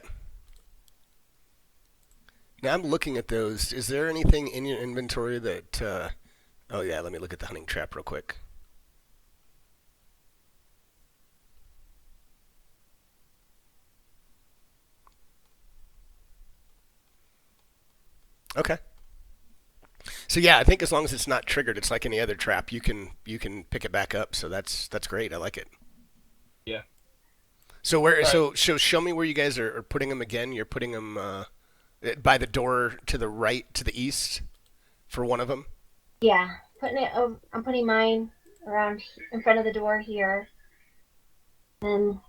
Now I'm looking at those. Is there anything in your inventory that... oh yeah, let me look at the hunting trap real quick. Okay. So yeah, I think as long as it's not triggered, it's like any other trap. You can pick it back up. So that's great. I like it. Yeah. So where? Right. So show me where you guys are putting them again. You're putting them by the door to the right, to the east, for one of them. Yeah, I'm putting mine around in front of the door here. And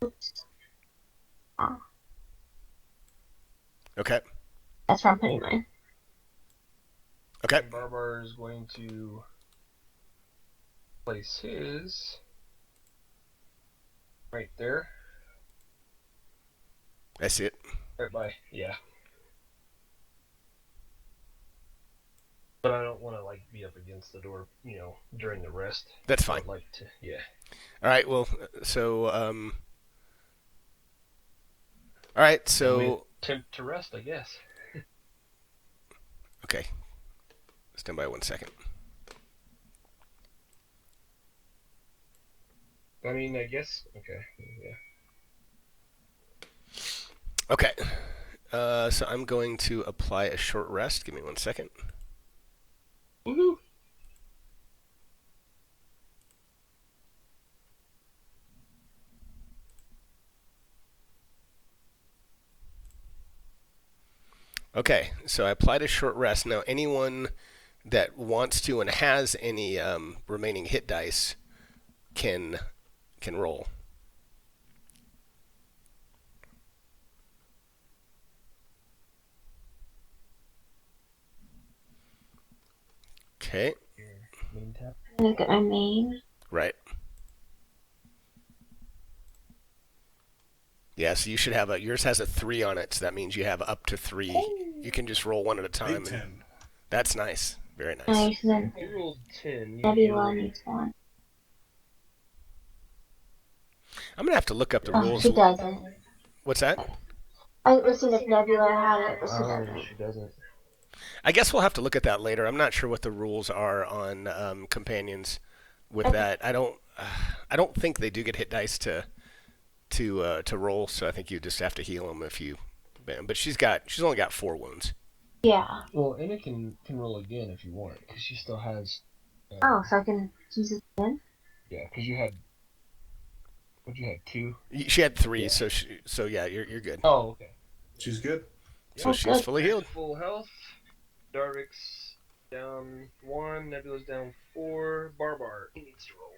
oops. Oh. Okay. That's where I'm putting mine. Okay. Barbar is going to place his right there. I see it. Right by, yeah. But I don't want to be up against the door, during the rest. That's fine. I'd like to, yeah. All right. Well, so all right. So attempt to rest, I guess. Okay. Stand by 1 second. I guess. Okay. Yeah. Okay. So I'm going to apply a short rest. Give me 1 second. Woohoo! Okay, so I applied a short rest. Now, anyone that wants to and has any remaining hit dice can roll. Okay, Main tap. Look at my main. right. Yeah, so you should have yours has a 3 on it, so that means you have up to 3. You can just roll one at a time. Big And 10. that's nice. Very nice. Nice. Then You rolled 10. You Nebula needs one. I'm going to have to look up the Oh, rules. she doesn't. What's that? I was seeing if Nebula had it, but she doesn't. She doesn't. I guess we'll have to look at that later. I'm not sure what the rules are on companions with Okay. that. I don't think they do get hit dice to roll, so I think you just have to heal them if you. But she's only got 4 wounds. Yeah. Well, Anna can roll again if you want, because she still has. Oh, so I can use it again? Yeah, because you had. What you had 2? She had 3, Yeah. so yeah, you're good. Oh, okay. She's good. So Oh, she's good. fully healed. Full health. Darvik's down 1. Nebula's down 4. Barbar, he needs to roll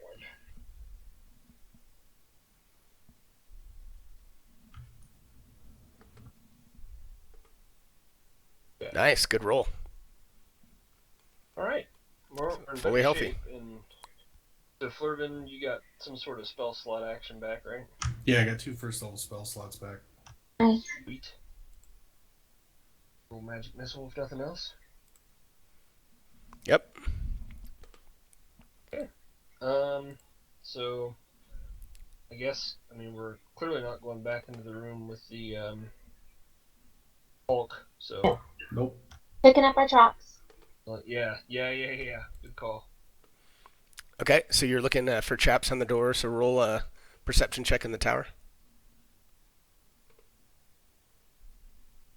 1. Nice, good roll. All right. We're in Fully better healthy. shape. And so Flurvin, you got some sort of spell slot action back, right? Yeah, I got 2 first level spell slots back. Nice. Sweet. Roll magic missile if nothing else. Yep. So I guess we're clearly not going back into the room with the Hulk. So Nope. Picking up our chops. yeah. Good call. Okay, so you're looking for chaps on the door. So roll a perception check in the tower.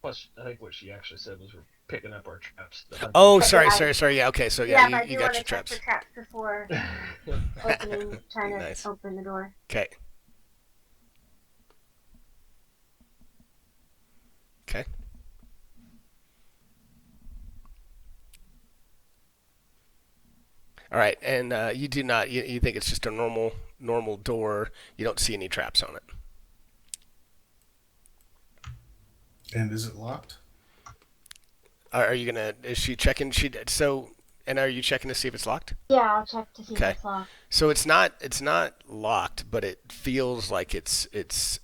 Plus, I think what she actually said was we're picking up our traps. Oh, But sorry. yeah, Yeah, okay, so yeah, but I you do got want your to check traps. for traps before trying to Nice. open the door. Okay. Okay. All right, and you do not. You think it's just a normal door. You don't see any traps on it. And is it locked? Are you gonna? Is she checking? And are you checking to see if it's locked? Yeah, I'll check to see Okay. if it's locked. So it's not locked, but it feels like it's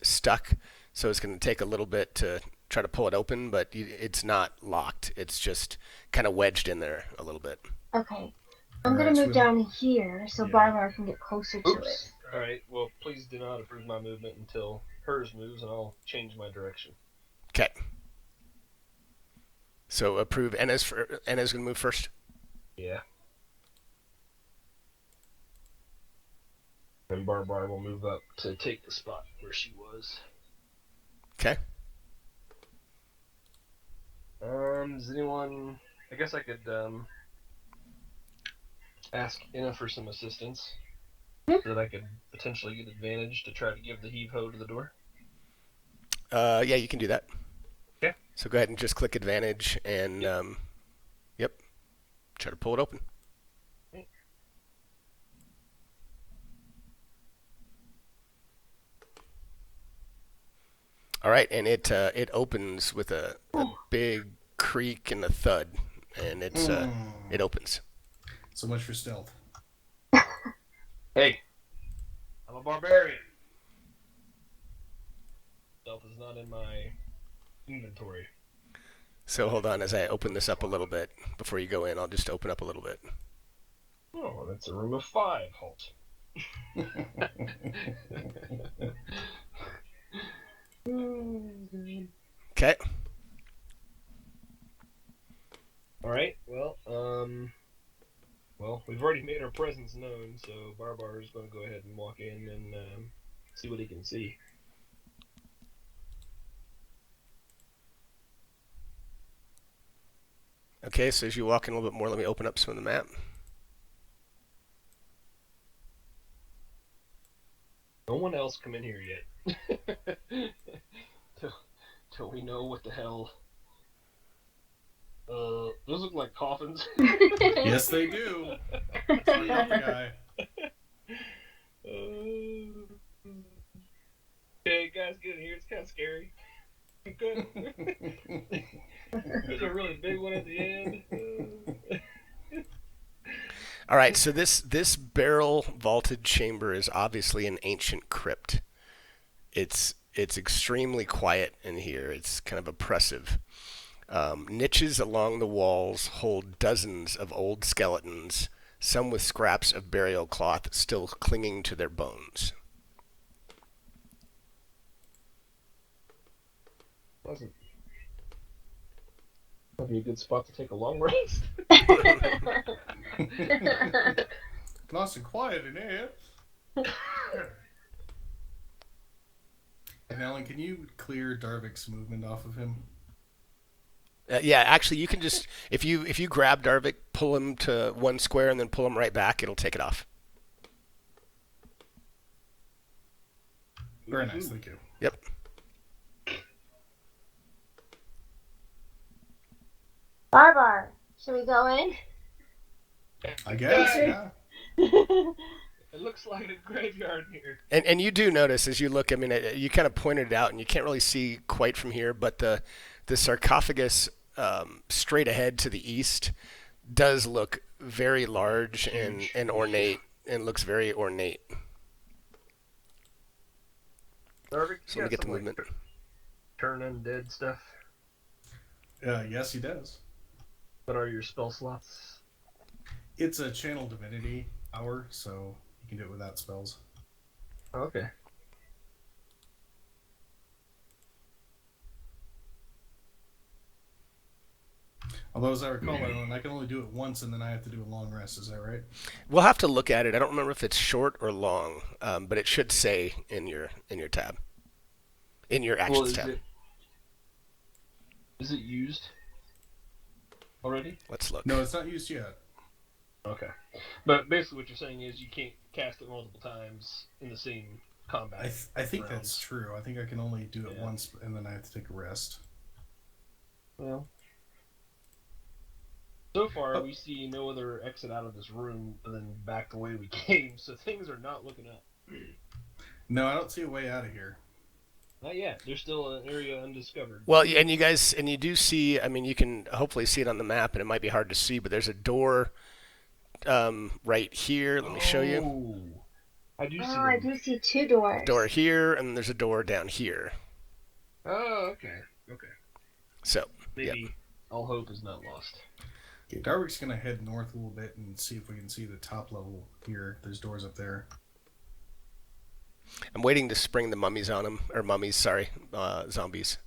stuck. So it's going to take a little bit to try to pull it open, but it's not locked. It's just kind of wedged in there a little bit. Okay. I'm Alright, gonna so move we- down here so Yeah. Barbar can get closer to it. Oops. All right. Well, please do not approve my movement until hers moves, and I'll change my direction. Okay. So approve. Anna's going to move first. Yeah. And Barbar will move up to take the spot where she was. Okay. Does anyone? I guess I could ask Inna for some assistance, so that I could potentially get advantage to try to give the heave ho to the door. Yeah, you can do that. Okay. So go ahead and just click advantage and yep, try to pull it open. Okay. All right, and it opens with a big creak and a thud, and it opens. So much for stealth. Hey, I'm a barbarian. Stealth is not in my inventory. So hold on as I open this up a little bit before you go in. I'll just open up a little bit. Oh, that's a room of 5. Halt. Okay. All right. Well, we've already made our presence known, so Barbar is going to go ahead and walk in and see what he can see. Okay, so as you walk in a little bit more, let me open up some of the map. No one else come in here yet. till we know what the hell. Those look like coffins. Yes, they do. Sorry about the guy. Okay, guys, get in here. It's kind of scary. There's a really big one at the end. All right, so this barrel vaulted chamber is obviously an ancient crypt. It's extremely quiet in here. It's kind of oppressive. Niches along the walls hold dozens of old skeletons, some with scraps of burial cloth still clinging to their bones. Wasn't be a good spot to take a long rest. Nice and quiet in here. And Alan, can you clear Darvik's movement off of him? Yeah, actually, you can just if you grab Darvik, pull him to one square, and then pull him right back. It'll take it off. Very nice, thank you. Yep. Barbar, should we go in? I guess, yeah. It looks like a graveyard here. And you do notice as you look. I mean, you kind of pointed it out, and you can't really see quite from here, but the sarcophagus straight ahead to the east does look very large and ornate, and looks very ornate. Darvik, So let me get the movement. Turn undead stuff. Yes, he does. What are your spell slots? It's a channel divinity hour, so you can do it without spells. Oh, okay. Although, as I recall, I can only do it once, and then I have to do a long rest. Is that right? We'll have to look at it. I don't remember if it's short or long, but it should say in your tab, in your actions tab. Is it used already? Let's look. No, it's not used yet. Okay. But basically what you're saying is you can't cast it multiple times in the same combat. I think rounds. that's true. I think I can only do it once, and then I have to take a rest. Well, so far we see no other exit out of this room other than back the way we came, so things are not looking up. No, I don't see a way out of here. Not yet. There's still an area undiscovered. Well, and you do see. I mean, you can hopefully see it on the map, and it might be hard to see, but there's a door right here. Let me show you. I do see. Oh, I do see two doors. Door here, and there's a door down here. Oh, okay. Okay. So Maybe yep. all hope is not lost. Okay, Darvik's going to head north a little bit and see if we can see the top level here. There's doors up there. I'm waiting to spring the mummies on them, or mummies, sorry, zombies.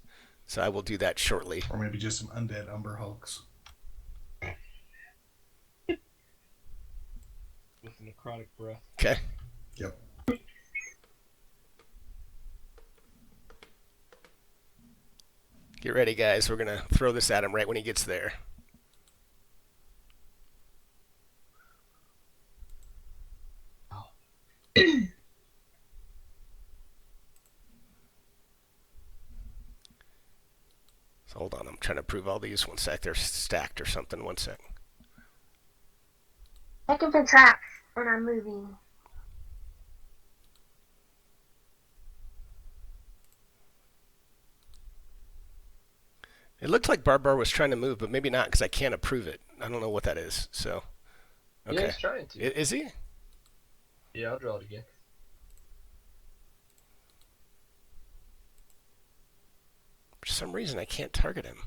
So I will do that shortly. Or maybe just some undead Umber Hulks. With necrotic breath. Okay. Yep. Get ready, guys. We're gonna throw this at him right when he gets there. So hold on, I'm trying to prove all these. One sec, they're stacked or something. One sec. Checking for traps when I'm moving. It looked like Barbar was trying to move, but maybe not because I can't approve it. I don't know what that is. So, okay. Yeah, he's trying to. Is he? Yeah, I'll draw it again. For some reason, I can't target him.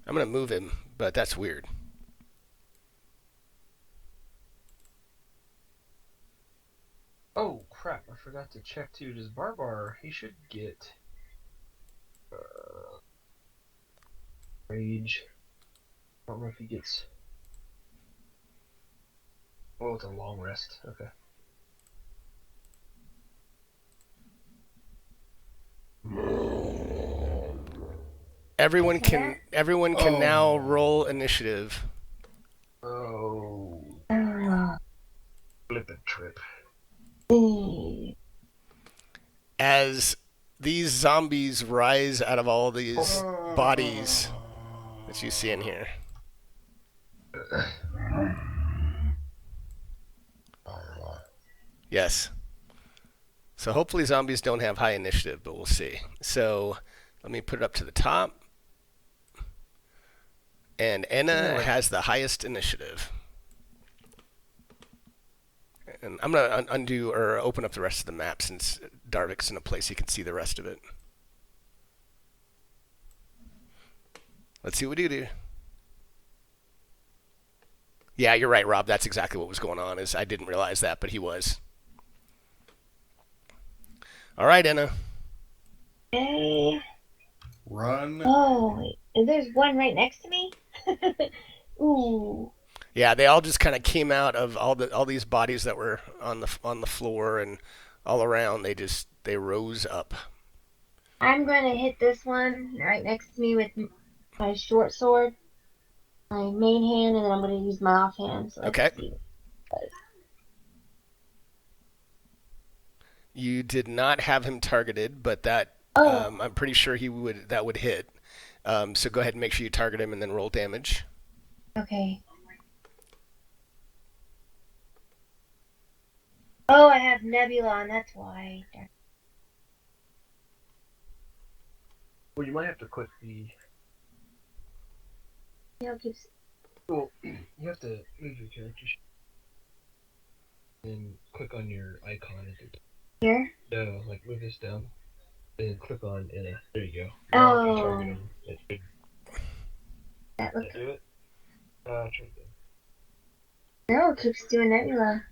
I'm going to move him, but that's weird. Oh, crap. I forgot to check, too. Does Barbar, he should get... Rage. I don't know if he gets... Oh, it's a long rest. Okay. Everyone can now Oh. roll initiative. Oh, flip and trip. As these zombies rise out of all these bodies that you see in here. Yes. So hopefully zombies don't have high initiative, but we'll see. So let me put it up to the top. And Enna has the highest initiative. And I'm going to undo or open up the rest of the map since Darvik's in a place you can see the rest of it. Let's see what we do. Yeah, you're right, Rob. That's exactly what was going on. Is I didn't realize that, but he was. All right, Enna. Okay. Run. Oh, there's one right next to me. Ooh. Yeah, they all just kind of came out of all these bodies that were on the floor and all around. They rose up. I'm gonna hit this one right next to me with my short sword, my main hand, and then I'm gonna use my offhand. So let's Okay. see. You did not have him targeted, but that Oh. I'm pretty sure that would hit. So go ahead and make sure you target him and then roll damage. Okay. Oh, I have Nebula on. That's why. Well, you might have to click the. Keeps. Well, you have to move your character sheet and click on your icon. Here? No, like move this down. Then click on Enna. There you go. Oh. You target him. It should That looks. do it. Try it again. No, it keeps doing Nebula.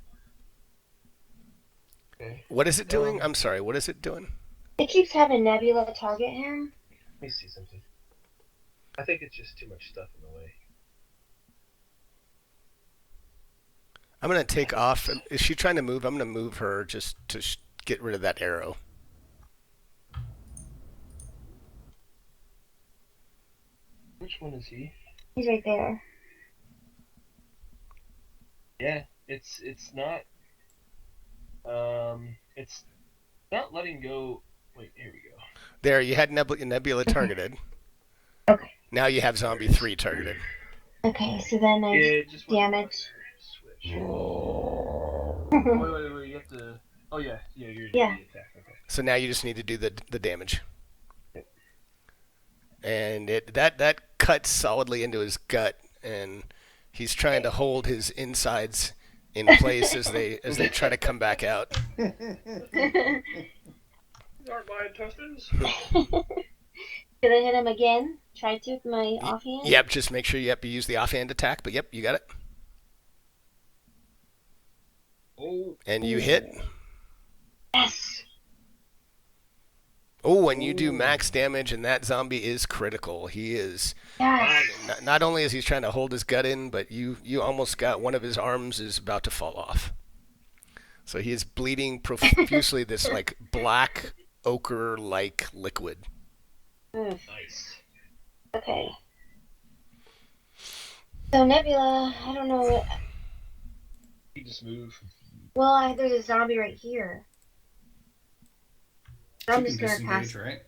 Okay. What is it doing? I'm sorry. What is it doing? It keeps having Nebula target him. Let me see something. I think it's just too much stuff in the way. I'm going to take off. Is she trying to move? I'm going to move her just to get rid of that arrow. Which one is he? He's right there. Yeah, it's not. It's not letting go. Wait, here we go. There, you had Nebula targeted. Okay. Now you have Zombie 3 targeted. Okay, so then I Yeah, just damage. Switch. Wait. You have to. Oh yeah, you're doing the attack. Okay. So now you just need to do the damage. And that cuts solidly into his gut, and he's trying to hold his insides in place as they try to come back out. These aren't my intestines. Should I hit him again? Try to with my offhand? Yep, just make sure you use the offhand attack, but yep, you got it. Oh. And you hit. Yes. Oh, and you do max damage, and that zombie is critical. He is. Yes. Not only is he trying to hold his gut in, but you almost got one of his arms is about to fall off. So he is bleeding profusely. This like black ochre-like liquid. Nice. Okay. So Nebula, I don't know what. You just move. Well, there's a zombie right here. So I'm She just can gonna pass. disengage, right?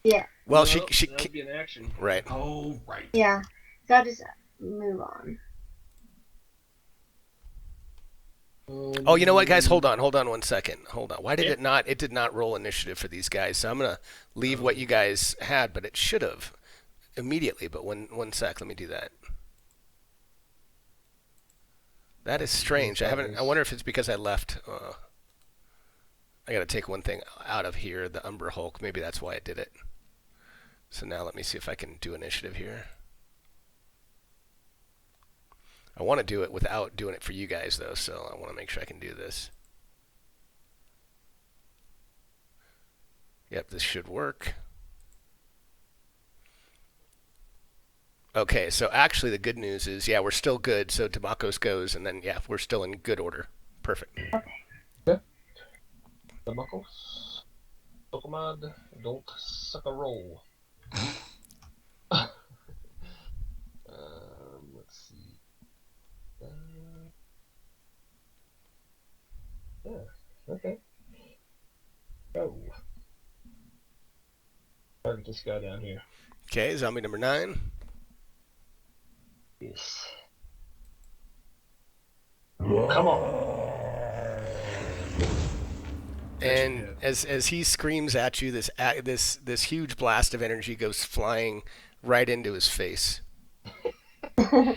Yeah. Well, Well, she that'd be an action. right. Oh, right. Yeah. So I'll just move on. Oh, you know what, guys? Hold on 1 second. Hold on. Why did it not? It did not roll initiative for these guys. So I'm gonna leave what you guys had, but it should have immediately. But one sec. Let me do that. That is strange. I wonder if it's because I left. I gotta take one thing out of here. The Umber Hulk. Maybe that's why it did it. So now let me see if I can do initiative here. I want to do it without doing it for you guys, though, so I want to make sure I can do this. Yep, this should work. Okay, so actually the good news is, yeah, we're still good, so Demakos goes, and then, yeah, we're still in good order. Perfect. The Muckles. Pokemon don't suck a roll. Okay. Oh. Target this guy down here. Okay, zombie number 9. Yes. Come on. And as he screams at you, this huge blast of energy goes flying right into his face. Alright.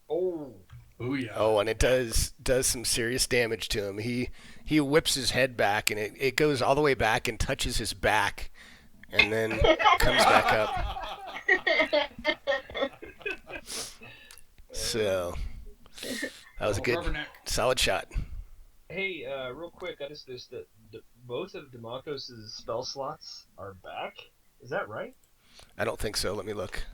Oh. Oh yeah. Oh, and it does some serious damage to him. He whips his head back, and it goes all the way back and touches his back, and then comes back up. So that was a good, solid shot. Hey, real quick, I just noticed that both of Demakos' spell slots are back. Is that right? I don't think so. Let me look.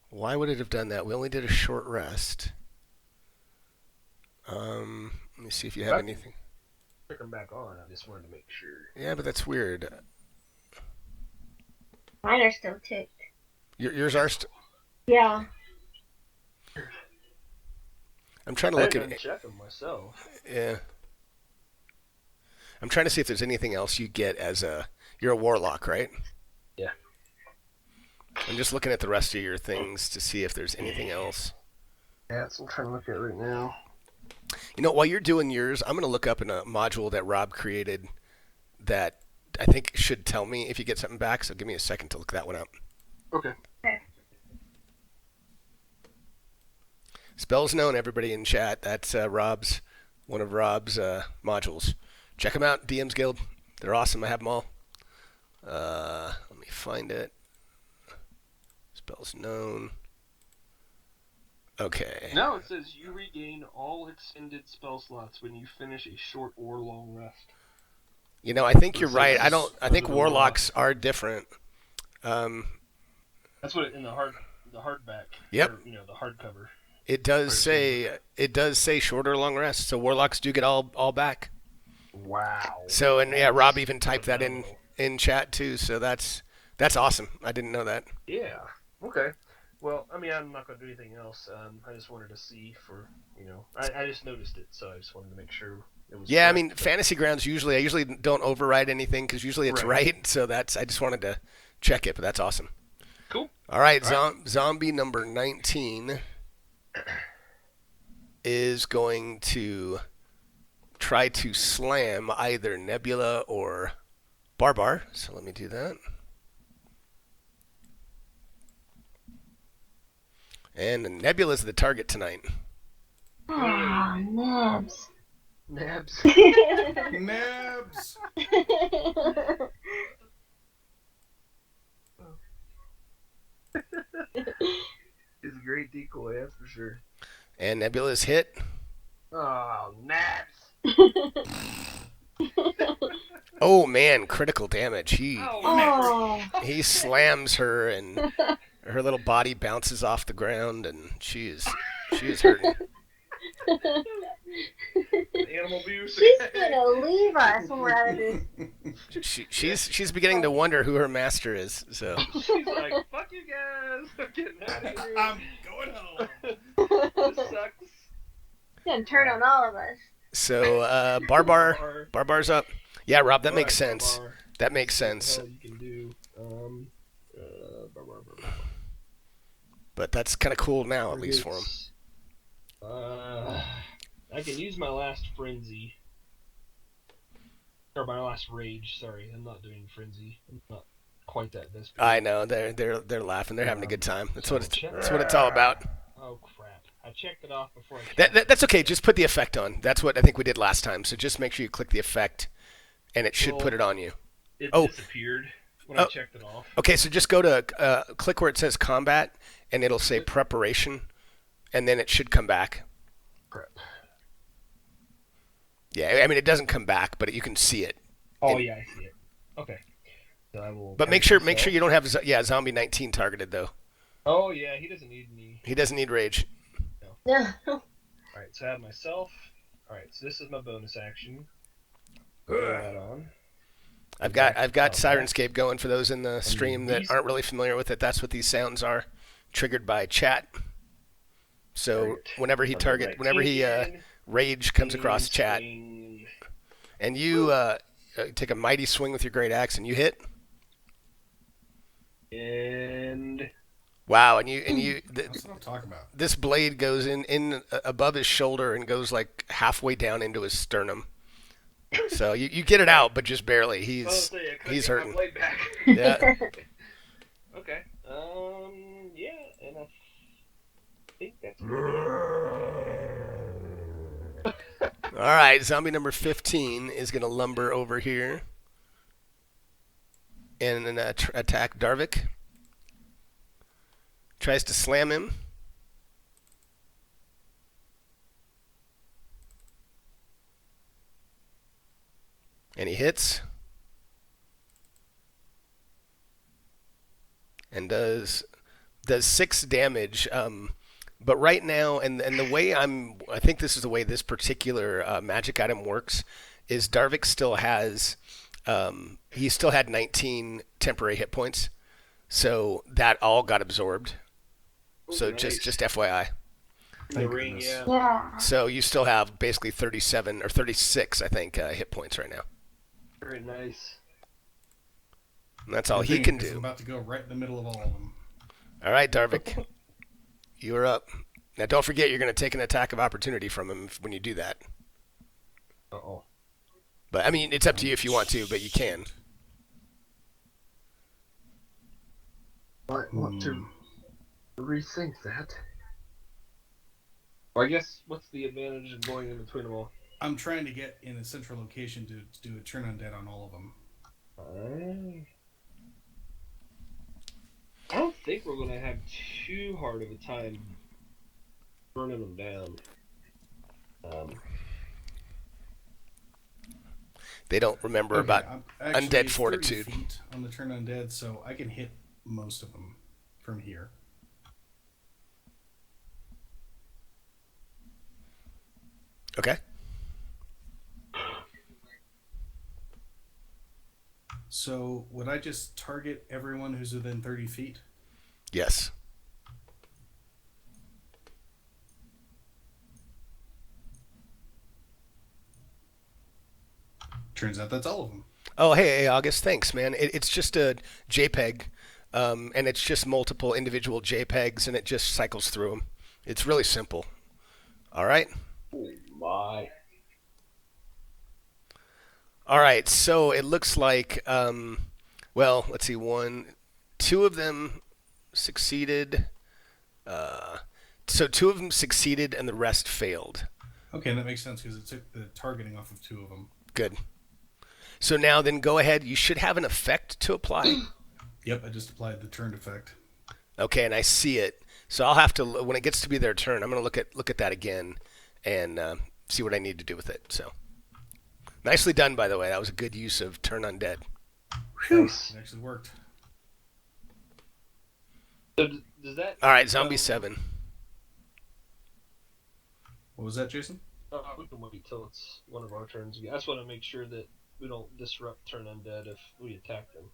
Why would it have done that? We only did a short rest. Let me see if you have anything. Pick them back on. I just wanted to make sure. Yeah, but that's weird. Mine are still ticked. Yours are Yeah. I'm trying to look I at didn't check them myself. Yeah. I'm trying to see if there's anything else you get as you're a warlock, right? Yeah. I'm just looking at the rest of your things to see if there's anything else. Yeah, that's what I'm trying to look at right now. You know, while you're doing yours, I'm going to look up in a module that Rob created that I think should tell me if you get something back, so give me a second to look that one up. Okay. Spells known, everybody in chat. That's one of Rob's modules. Check them out, DM's Guild. They're awesome. I have them all. Let me find it. Spells known. Okay. No, it says you regain all extended spell slots when you finish a short or long rest. You know, I think you're right. I think warlocks are different. That's what in the hardback. Yep. Or, the hardcover. It does say short or long rest, so warlocks do get all back. Wow. So and yeah, Rob even typed that in chat too. So that's awesome. I didn't know that. Yeah. Okay. Well, I mean, I'm not going to do anything else. I just wanted to see I just noticed it, so I just wanted to make sure it was. Yeah, correct. I mean, Fantasy Grounds I usually don't override anything because usually it's right. So I just wanted to check it, but that's awesome. Cool. All right, zombie number 19 is going to try to slam either Nebula or Barbar. So let me do that. And Nebula is the target tonight. Ah, nabs. Nabs. Nabs. It's a great decoy, that's for sure. And Nebula's hit. Oh, nabs. Oh man, critical damage. Oh. He slams her and her little body bounces off the ground and she is hurting. Animal abuse. She's gonna leave us when we're out of this. She's beginning to wonder who her master is. So She's like, fuck you guys. I'm getting out of here. I'm going home. This sucks. She's gonna turn on all of us. So Barbar's up. Yeah, Rob, that makes sense. Barbar. That makes sense. What the hell you can do. Barbar. But that's kind of cool now, at least for him. I can use my last frenzy. Or my last rage, sorry. I'm not doing frenzy. I'm not quite that desperate. I know, they're laughing. They're having a good time. That's what it's all about. Oh, crap. I checked it off before I That's okay. Just put the effect on. That's what I think we did last time. So just make sure you click the effect, and it should put it on you. It Oh. disappeared when I checked it off. Okay, so just go to click where it says combat, and it'll say preparation, and then it should come back. Prep. Yeah, I mean it doesn't come back, but you can see it. Oh, yeah, I see it. Okay. So I will. But make sure you don't have zombie 19 targeted though. Oh yeah, he doesn't need any. He doesn't need rage. No. All right, so I have myself. All right, so this is my bonus action. Put that on. I've got Sirenscape going for those in the stream that aren't really familiar with it. That's what these sounds are, triggered by chat. So whenever he rage comes across chat, Swing. and you take a mighty swing with your great axe, and you hit. And Wow, and you That's what I'm talking about. this blade goes in above his shoulder and goes like halfway down into his sternum. So you get it out, but just barely. He's hurting. Blade back. Yeah. Okay. Yeah, and I think that's. All right, zombie number 15 is going to lumber over here and then attack Darvik. Tries to slam him. And he hits. And does 6 damage. But right now, and the way I think this is the way this particular magic item works, is Darvik still has, he still had 19 temporary hit points, so that all got absorbed. So nice. just FYI. The ring, yeah. Yeah. So you still have basically 37 or 36, I think, hit points right now. Very nice. And that's all Good he thing, can 'cause I'm do. about to go right in the middle of all of them. All right, Darvik, you're up. Now don't forget you're going to take an attack of opportunity from him when you do that. Uh-oh. But I mean, it's up to you if you want to, but you can. I want to rethink that. Well, I guess, what's the advantage of going in between them all? I'm trying to get in a central location to do a turn undead on all of them. I don't think we're going to have too hard of a time burning them down. They don't remember Okay, about I'm actually undead 30 fortitude. feet on the turn undead, so I can hit most of them from here. Okay. So would I just target everyone who's within 30 feet? Yes. Turns out that's all of them. Oh, hey, August, thanks, man. It's just a JPEG, and it's just multiple individual JPEGs, and it just cycles through them. It's really simple. All right? Oh, my. All right, so it looks like, well, let's see, 2 of them succeeded. So 2 of them succeeded, and the rest failed. Okay, that makes sense because it took the targeting off of 2 of them. Good. So now then go ahead. You should have an effect to apply. Yep, I just applied the turned effect. Okay, and I see it. So I'll have to, when it gets to be their turn, I'm going to look at that again and see what I need to do with it. So nicely done, by the way. That was a good use of turn undead. Nice. It actually worked. So does that... All right, zombie 7. What was that, Jason? we can wait till it's one of our turns. I just want to make sure that we don't disrupt turn undead if we attack them.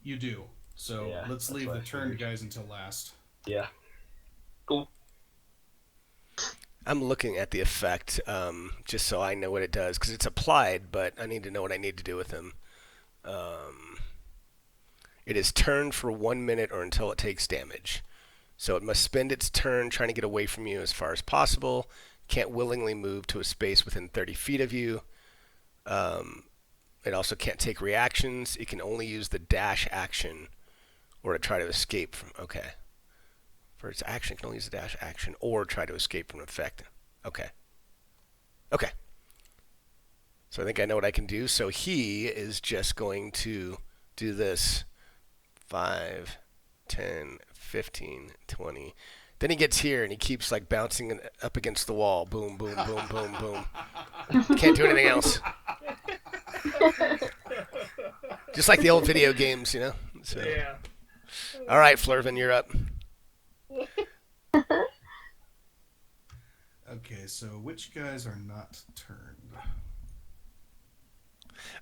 You do. So Yeah, let's that's leave what the I turned figured. guys until last. Yeah. Cool. I'm looking at the effect just so I know what it does, because it's applied, but I need to know what I need to do with him. It is turned for 1 minute or until it takes damage. So it must spend its turn trying to get away from you as far as possible. Can't willingly move to a space within 30 feet of you. It also can't take reactions. It can only use the dash action or to try to escape from... Okay. For its action, it can only use the dash action or try to escape from an effect. Okay. Okay. So I think I know what I can do. So he is just going to do this. 5, 10, 15, 20. Then he gets here and he keeps like bouncing up against the wall. Boom, boom, boom, boom, boom. Can't do anything else. Just like the old video games, you know? So. Yeah. All right, Flurvin, you're up. Okay, so which guys are not turned?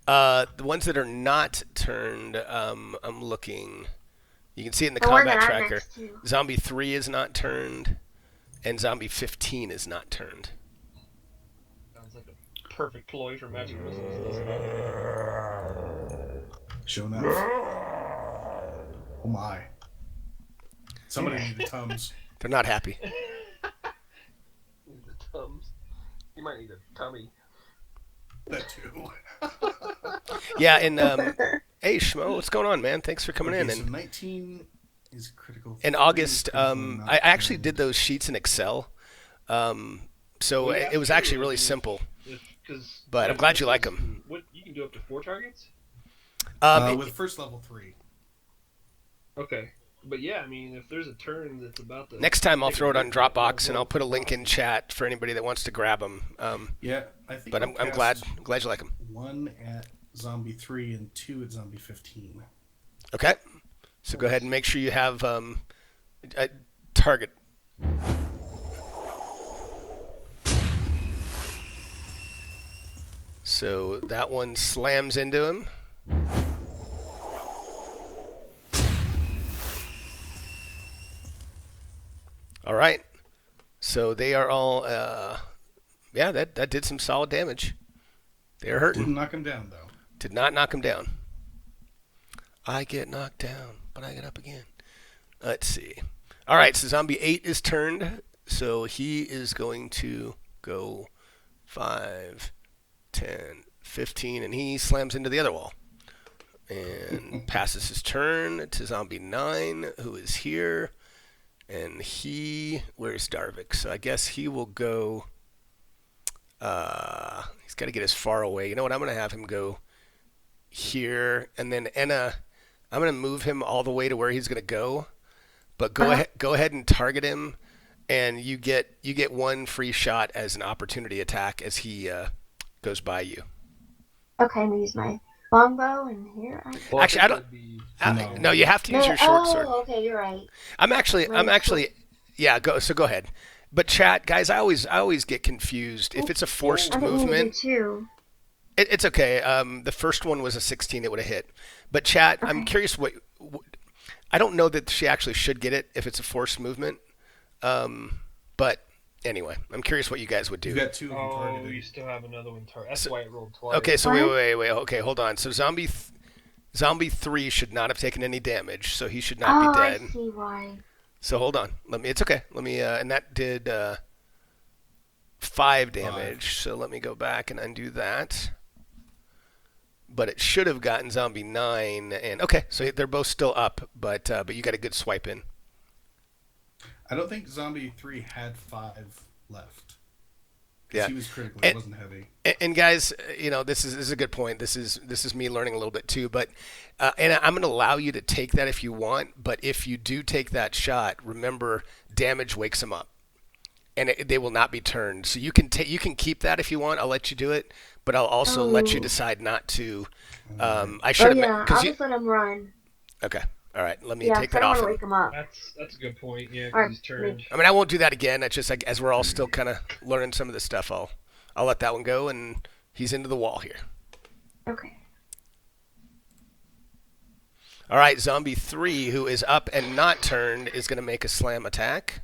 The ones that are not turned, I'm looking. You can see it in the The one combat that I'm tracker. next to. Zombie 3 is not turned. and zombie 15 is not turned. Sounds like a perfect ploy for magic resistance, doesn't it? Sure enough. Oh my. Somebody needed Tums. They're not happy. Need the Tums. You might need a tummy. That too. Yeah, and hey Schmo, what's going on, man? Thanks for coming in. So And 19 is critical. in August, I actually did those sheets in Excel, so it was actually really simple. But I'm glad you like them. What you can do up to 4 targets? With first level 3. Okay, but yeah, I mean, if there's a turn that's about to Next time I'll throw it on Dropbox, and I'll put a link in chat for anybody that wants to grab them. Yeah, I think. But I'm glad you like them. 1 at zombie 3 and 2 at zombie 15. Okay, so go ahead and make sure you have a target. So that one slams into him. All right. So they are all, yeah, that did some solid damage. They're hurting. Didn't knock him down, though. Did not knock him down. I get knocked down, but I get up again. Let's see. All right, so zombie 8 is turned. So he is going to go 5, 10, 15, and he slams into the other wall. And passes his turn to zombie 9, who is here. And where's Darvik? So I guess he will go, he's got to get as far away. You know what? I'm going to have him go here. And then Enna, I'm going to move him all the way to where he's going to go. But go ahead and target him. And you get one free shot as an opportunity attack as he goes by you. Okay, I'm gonna use my longbow and here. Well, Actually, I don't. No, you have to use your short sword. Oh, okay, you're right. I'm actually. Yeah, go ahead. But chat, guys, I always get confused if it's a forced I didn't mean to do movement. 2. It's okay. The first one was a 16; it would have hit. But chat, I'm curious what. I don't know that she actually should get it if it's a forced movement. But anyway, I'm curious what you guys would do. You got 2 Oh, targeted. you still have another one target. That's why it rolled twice. Okay, so wait. Okay, hold on. So zombie 3 should not have taken any damage, so he should not be dead. I see why. So hold on. It's okay. Let me. And that did 5 damage. So let me go back and undo that. But it should have gotten zombie 9. And okay, so they're both still up, but you got a good swipe in. I don't think zombie 3 had 5 left. Yeah, he was critical. It wasn't heavy. And guys, this is a good point. This is me learning a little bit too. But and I'm going to allow you to take that if you want. But if you do take that shot, remember damage wakes them up, and they will not be turned. So you can keep that if you want. I'll let you do it, but I'll also let you decide not to. I should have. I'll just let him run. Okay. All right. Let me take that I off. don't want to wake him up. That's a good point. Yeah, Alright, he's turned. I mean, I won't do that again. That's just like as we're all still kind of learning some of this stuff. I'll let that one go, and he's into the wall here. Okay. All right, zombie 3, who is up and not turned, is going to make a slam attack.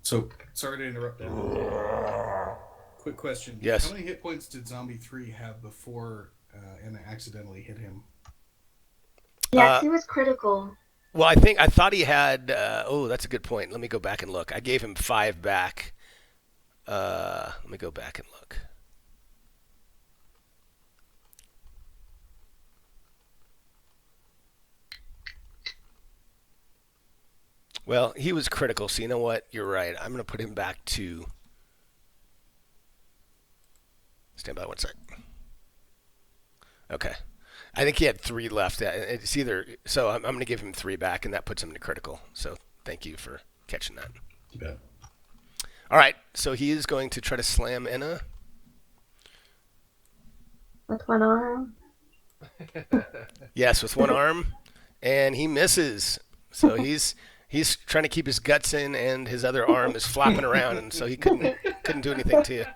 So sorry to interrupt that. Quick question. Yes. How many hit points did zombie 3 have before Anna accidentally hit him? Yes, he was critical. Well, I thought he had. That's a good point. Let me go back and look. I gave him 5 back. Let me go back and look. Well, he was critical, so you know what? You're right. I'm going to put him back to. Stand by one sec. Okay. I think he had 3 left. It's either so. I'm going to give him 3 back, and that puts him to critical. So thank you for catching that. You bet. All right. So he is going to try to slam Enna. With one arm. Yes, with one arm, and he misses. So he's trying to keep his guts in, and his other arm is flapping around, and so he couldn't do anything to you.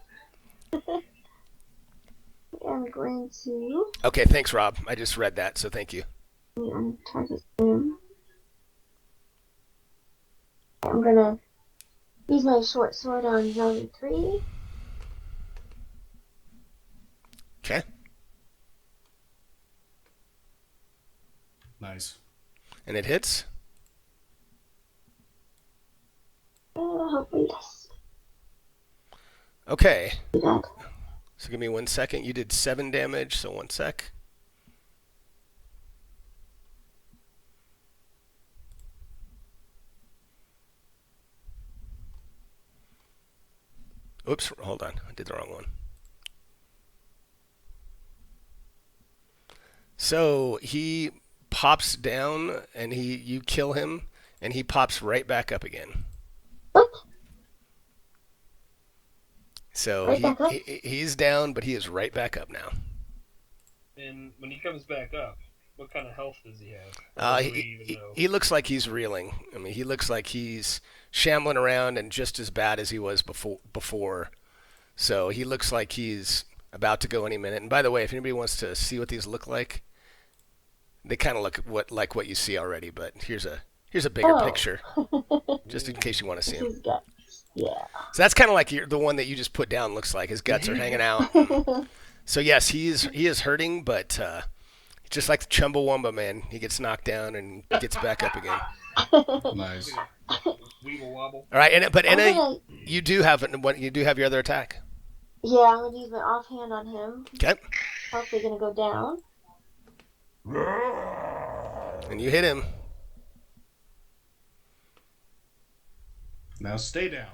I'm going to Okay, thanks, Rob. I just read that, so thank you. target him. I'm gonna Use my short sword on zone 3. Okay. Nice. And it hits. Hopefully, yes. Okay. Good. So give me 1 second. You did 7 damage, so 1 sec. Oops, hold on. I did the wrong one. So he pops down, and you kill him, and he pops right back up again. What? So Right back up? he's down, but he is right back up now. And when he comes back up, what kind of health does he have? Or do we even know? He looks like he's reeling. I mean, he looks like he's shambling around and just as bad as he was before. So he looks like he's about to go any minute. And by the way, if anybody wants to see what these look like, they kind of look like what you see already. But here's a bigger picture, just in case you want to see him. His guts. Yeah. So that's kind of like the one that you just put down looks like. His guts are hanging out. So yes, he is hurting, but just like the Chumbawamba man, he gets knocked down and gets back up again. Nice. Weeble wobble. All right, but Anna, gonna- you do have your other attack. Yeah, I'm gonna use my offhand on him. Okay. Hopefully gonna go down. And you hit him. Now stay down.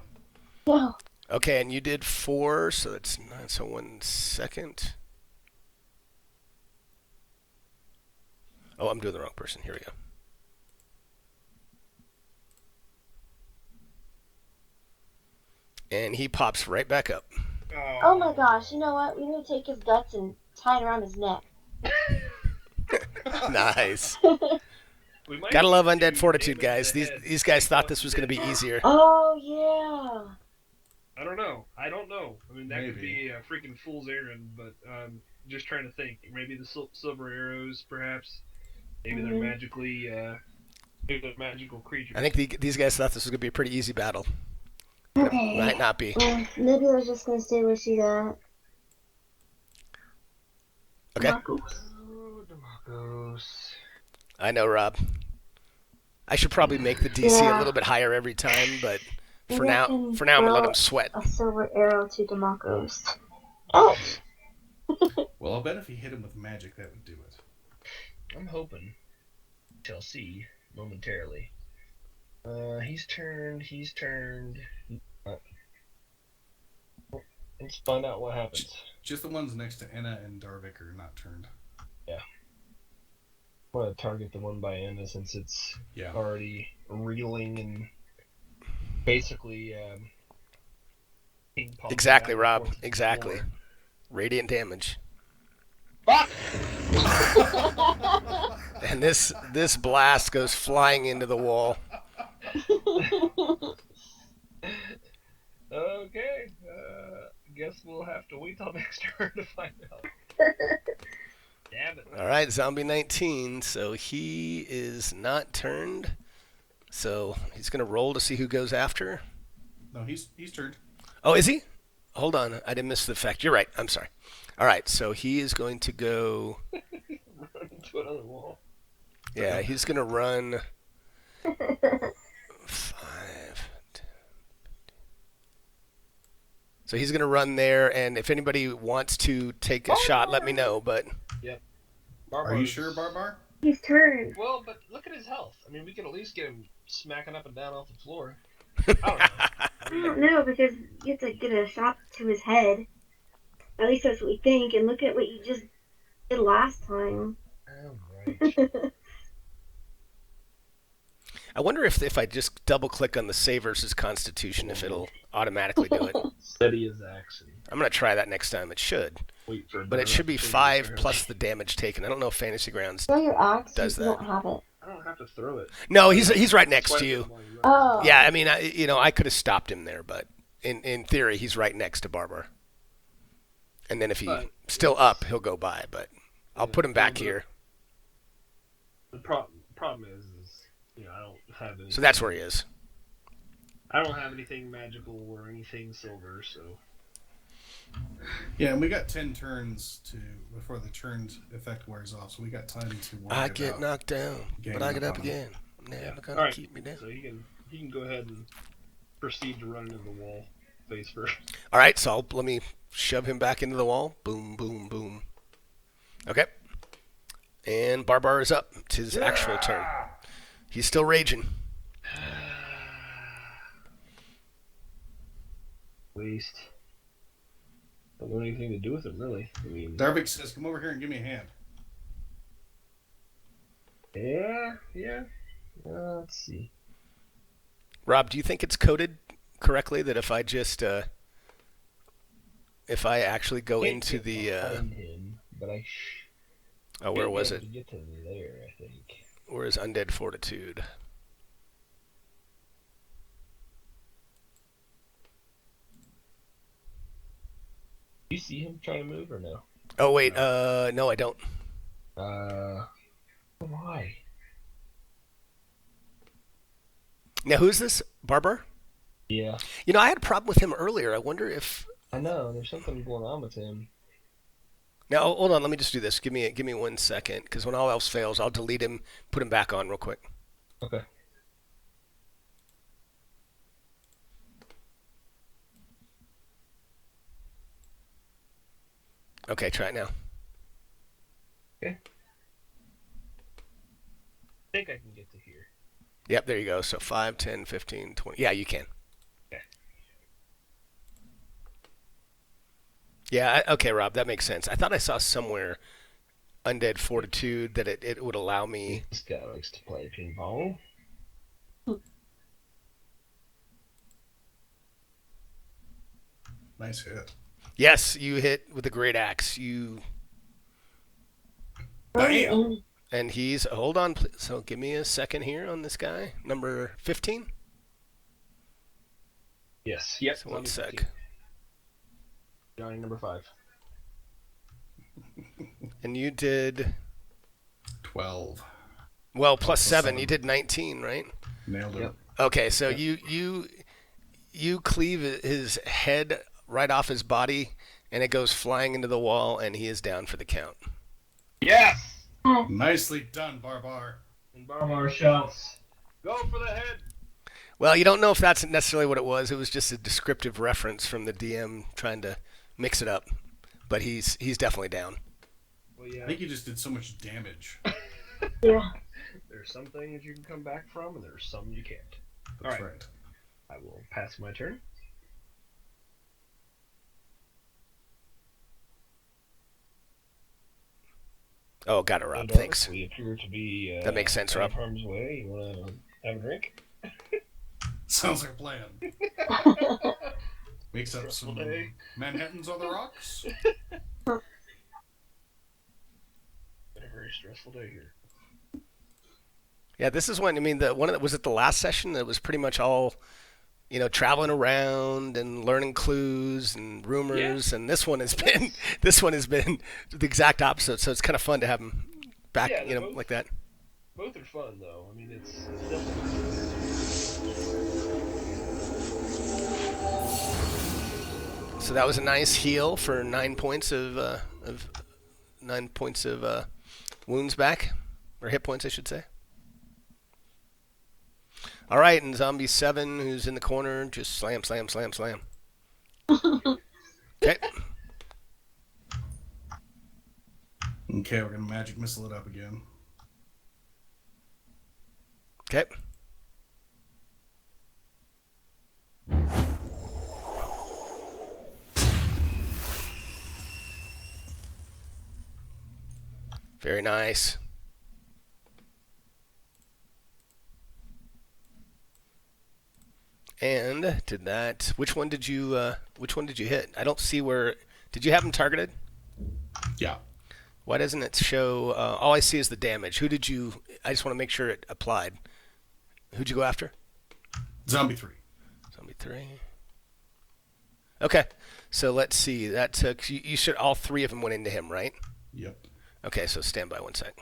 No. Okay, and you did 4, so that's 9. So 1 second. Oh, I'm doing the wrong person. Here we go. And he pops right back up. Oh my gosh, you know what? We need to take his guts and tie it around his neck. Nice. We might Gotta love do undead fortitude, damage guys. to the head. These guys thought this was going to be easier. Oh, yeah. I don't know. I mean, that could Maybe. be a freaking fool's errand, but just trying to think. Maybe the silver arrows, perhaps. Maybe they're magically, maybe they're magical creatures. I think these guys thought this was going to be a pretty easy battle. Okay. Might not be. Well, maybe I was just gonna stay where she's at. Okay. Oh, Demagos. I know, Rob. I should probably make the DC a little bit higher every time, but for Maybe I now, can I'm gonna let throw him sweat. a silver arrow to Demagos. Ouch! Well, I'll bet if he hit him with magic, that would do it. I'm hoping. Shall see momentarily. He's turned. Let's find out what happens. Just the ones next to Enna and Darvik are not turned. I'm gonna target the one by Anna since it's Yeah. already reeling and basically ping-ponging Exactly, back and Rob. forth to the Exactly. floor. Radiant damage. Fuck! And this blast goes flying into the wall. Okay. Guess we'll have to wait till next turn to find out. Damn it. All right, Zombie 19. So he is not turned. So he's gonna roll to see who goes after. No, he's turned. Oh, is he? Hold on, I didn't miss the fact. You're right. I'm sorry. All right, so he is going to go. Run into another wall. Yeah, he's gonna run 5. 10. So he's gonna run there, and if anybody wants to take a shot, let me know. But Are you sure, Barbar? He's turned. Well, but look at his health. I mean, we can at least get him smacking up and down off the floor. I don't know. I don't know, because you have to get a shot to his head. At least that's what we think, and look at what you just did last time. Alright. I wonder if I just double click on the save versus Constitution, if it'll automatically do it. Steady as action. I'm gonna try that next time. It should, Wait for but it should be 5 plus the damage taken. I don't know if Fantasy Grounds. Throw your axe Does if you that. don't have it. I don't have to throw it. No, he's right next to you. Oh. Yeah, I mean, I could have stopped him there, but in theory, he's right next to Barbar. And then if he's But- still up, he'll go by. But I'll put him back here. The problem is, I don't have any. So that's where he is. I don't have anything magical or anything silver, so. Yeah, and we got 10 turns before the turned effect wears off, so we got time to work I it get out. knocked down, Gang but I get up up on him. again. Never gonna All right. keep me down. So he can go ahead and proceed to run into the wall face first. All right, so let me shove him back into the wall. Boom, boom, boom. Okay. And Barbar is up. It's his actual turn. He's still raging. Waste. Don't know anything to do with him, really. I mean, Darvik says, come over here and give me a hand. yeah. Let's see. Rob, do you think it's coded correctly that if I just if I actually go into the Find him, but I oh, where was it? To get to there, I think. Where is undead fortitude? Do you see him trying to move or no? Oh wait, no, I don't. Why? Now who's this? Barbar? Yeah. You know, I had a problem with him earlier. I wonder if. I know. There's something going on with him. Now hold on, let me just do this. Give me 1 second, because when all else fails, I'll delete him, put him back on real quick. Okay. Okay, try it now. Okay. I think I can get to here. Yep, there you go. So 5, 10, 15, 20. Yeah, you can. Okay. Yeah, okay, Rob, that makes sense. I thought I saw somewhere undead fortitude that it would allow me. This guy likes to play ping pong. Nice hit. Yes, you hit with a great axe. Bam! And he's hold on, please. So give me a second here on this guy, number 15. Yes. Yep. So 1 sec. Johnny number 5. And you did 12. well plus Plus 7. 7. You did 19, right? Nailed it. Yep. Okay, so you cleave his head right off his body, and it goes flying into the wall, and he is down for the count. Yes! Nicely done, Barbar. And Barbar shouts, "Go for the head!" Well, you don't know if that's necessarily what it was. It was just a descriptive reference from the DM trying to mix it up. But he's definitely down. Well, yeah. I think you just did so much damage. Yeah. There's some things you can come back from, and there's some you can't. That's All right. right. I will pass my turn. Oh, got it, Rob. Darvik, Thanks. We appear to be That makes sense, out Rob. of harm's way. You want to have a drink? Sounds like a plan. Mix up some Day. Manhattans on the rocks. Been a very stressful day here. Yeah, this is when was it the last session that was pretty much all, traveling around and learning clues and rumors, and this one has been the exact opposite. So it's kind of fun to have them back, Yeah, both- like that. Both are fun, though. I mean, it's definitely. So that was a nice heal for 9 points of wounds back, or hit points, I should say. All right, and Zombie 7, who's in the corner, just slam, slam, slam, slam. Okay. Okay, we're gonna magic missile it up again. Okay. Very nice. And which one did you hit? I don't see where. Did you have him targeted? Yeah. Why doesn't it show? All I see is the damage. I just want to make sure it applied. Who'd you go after? Zombie 3. Zombie 3. Okay, so let's see. That took you should all 3 of them went into him, right? Yep. Okay, so stand by 1 sec.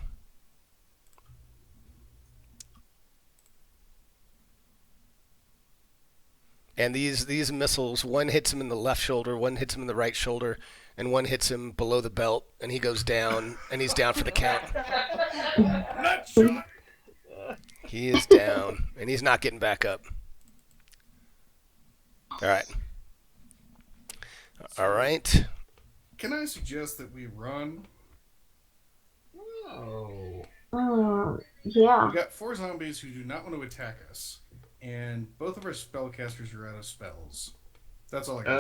And these missiles, one hits him in the left shoulder, one hits him in the right shoulder, and one hits him below the belt, and he goes down, and he's down for the count. Nut shot! He is down, and he's not getting back up. All right. All right. Can I suggest that we run? Oh. Yeah. We got 4 zombies who do not want to attack us, and both of our spellcasters are out of spells. That's all I got.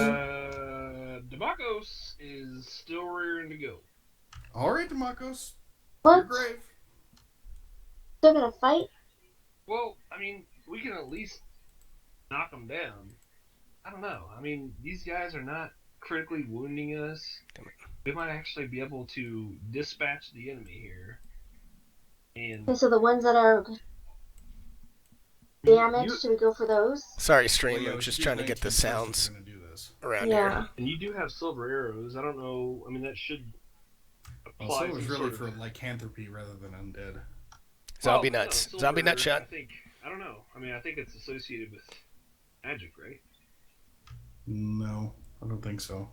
Demakos is still rearing to go. All right, Demakos. What? You're grave. Still gonna fight? Well, I mean, we can at least knock them down. I don't know. I mean, these guys are not critically wounding us. We might actually be able to dispatch the enemy here. And Okay, so the ones that are damaged, should we go for those? Sorry, stream. Well, yeah, I'm we just should trying do to get the 19 first if sounds we're gonna do this. around Yeah. here. and you do have silver arrows. I don't know. I mean, that should apply. Well, silver's some really sort of- for lycanthropy rather than undead. Zombie Well, no, nuts. silver, Zombie nut shot. I don't know. I mean, I think it's associated with magic, right? No, I don't think so.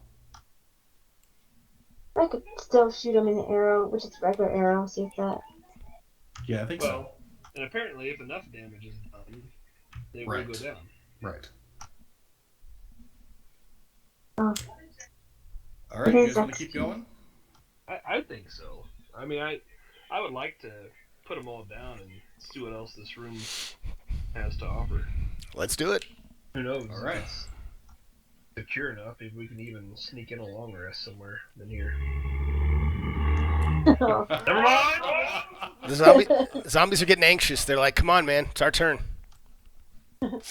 I could still shoot them in the arrow, which is regular arrow, see if that... Yeah, I think so. Well, and apparently, if enough damage is done, they will Right. go down. Right. Oh. All right, you guys want to keep going? I think so. I mean, I would like to put them all down and see what else this room has to offer. Let's do it. Who knows? All right. If it's secure enough, if we can even sneak in a long rest somewhere in here. Never mind! The zombies are getting anxious. They're like, come on, man. It's our turn. Well,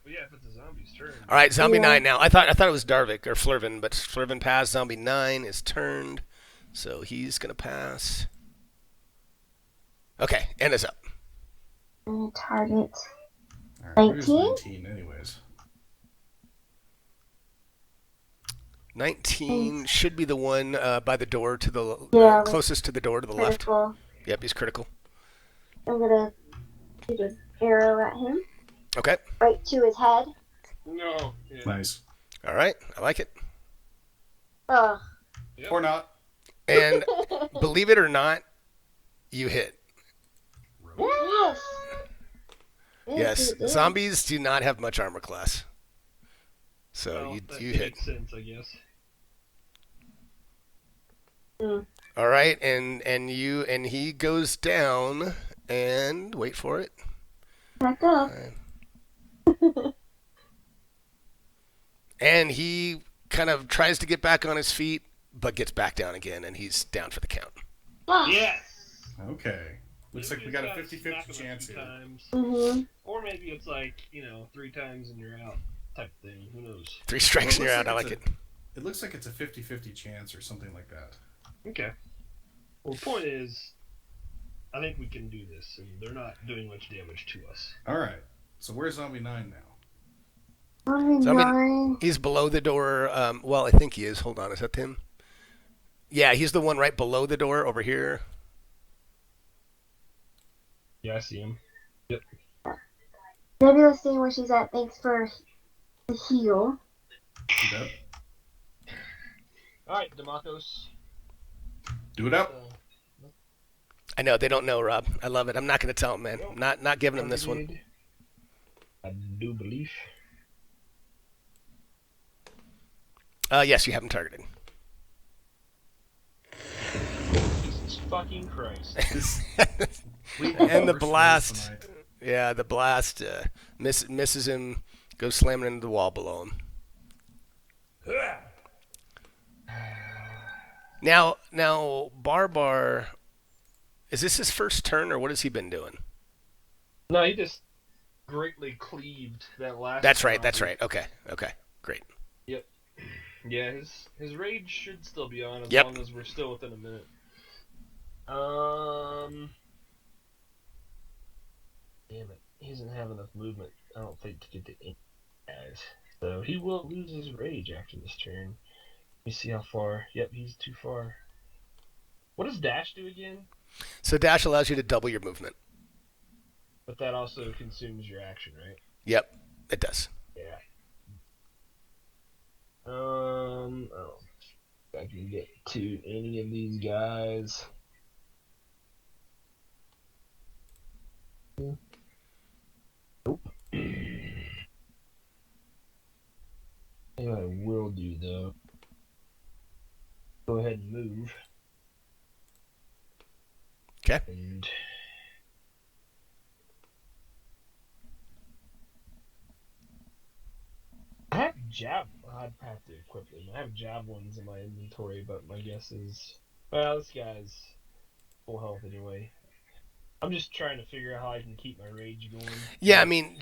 yeah, if it's a zombie's turn. All right, zombie Yeah. 9 now. I thought it was Darvik or Flurvin, but Flurvin passed. Zombie 9 is turned, so he's going to pass. Okay, Anna's up. Target. All right, where's 19? 19 anyways? 19 should be the one by the door to the Yeah, closest to the door to the left. Critical. Yep, he's critical. I'm gonna shoot an arrow at him, Okay. right to his head. No. Yeah. Nice. All right, I like it. Ugh. Yep. Or not. And believe it or not, you hit. Yes. Yes, it did. zombies do not have much armor class. So Well, you that hit. makes sense, I guess. All right, and he goes down and wait for it. Back up. And he kind of tries to get back on his feet, but gets back down again, and he's down for the count. Ah. Yes! Okay. Looks like we got a 50-50 chance here. Mm-hmm. Or maybe it's like, 3 times and you're out type thing. Who knows? 3 strikes and Well, you're it out. I looks like like it. It looks like it's a 50-50 chance or something like that. Okay. Well, the point is, I think we can do this, and they're not doing much damage to us. All right. So where's zombie 9 now? Nine. He's below the door. Well, I think he is. Hold on, is that him? Yeah, he's the one right below the door over here. Yeah, I see him. Nebula's seeing where she's at. Thanks for the heal. Do that. Alright, Demakos. Do it up. I know they don't know, Rob. I love it. I'm not going to tell them, man. Not giving them this one. I do believe. Yes, you have him targeted. Jesus fucking Christ. And the Worst blast. news tonight. Yeah, the blast misses him, goes slamming into the wall below him. Now, Barbar, is this his first turn, or what has he been doing? No, he just greatly cleaved that last That's right. zombie. Okay, great. Yeah, his rage should still be on as Yep. long as we're still within a minute. Damn it. He doesn't have enough movement, I don't think, to get the ink guys. So he will lose his rage after this turn. Let me see how far. Yep, he's too far. What does dash do again? So dash allows you to double your movement. But that also consumes your action, right? Yep, it does. Yeah. I don't think I can get to any of these guys. Nope. What I will do though, go ahead and move. Okay. And I have I'd have to equip them. I have javelins in my inventory, but my guess is, well, this guy's full health anyway. I'm just trying to figure out how I can keep my rage going. Yeah, I mean,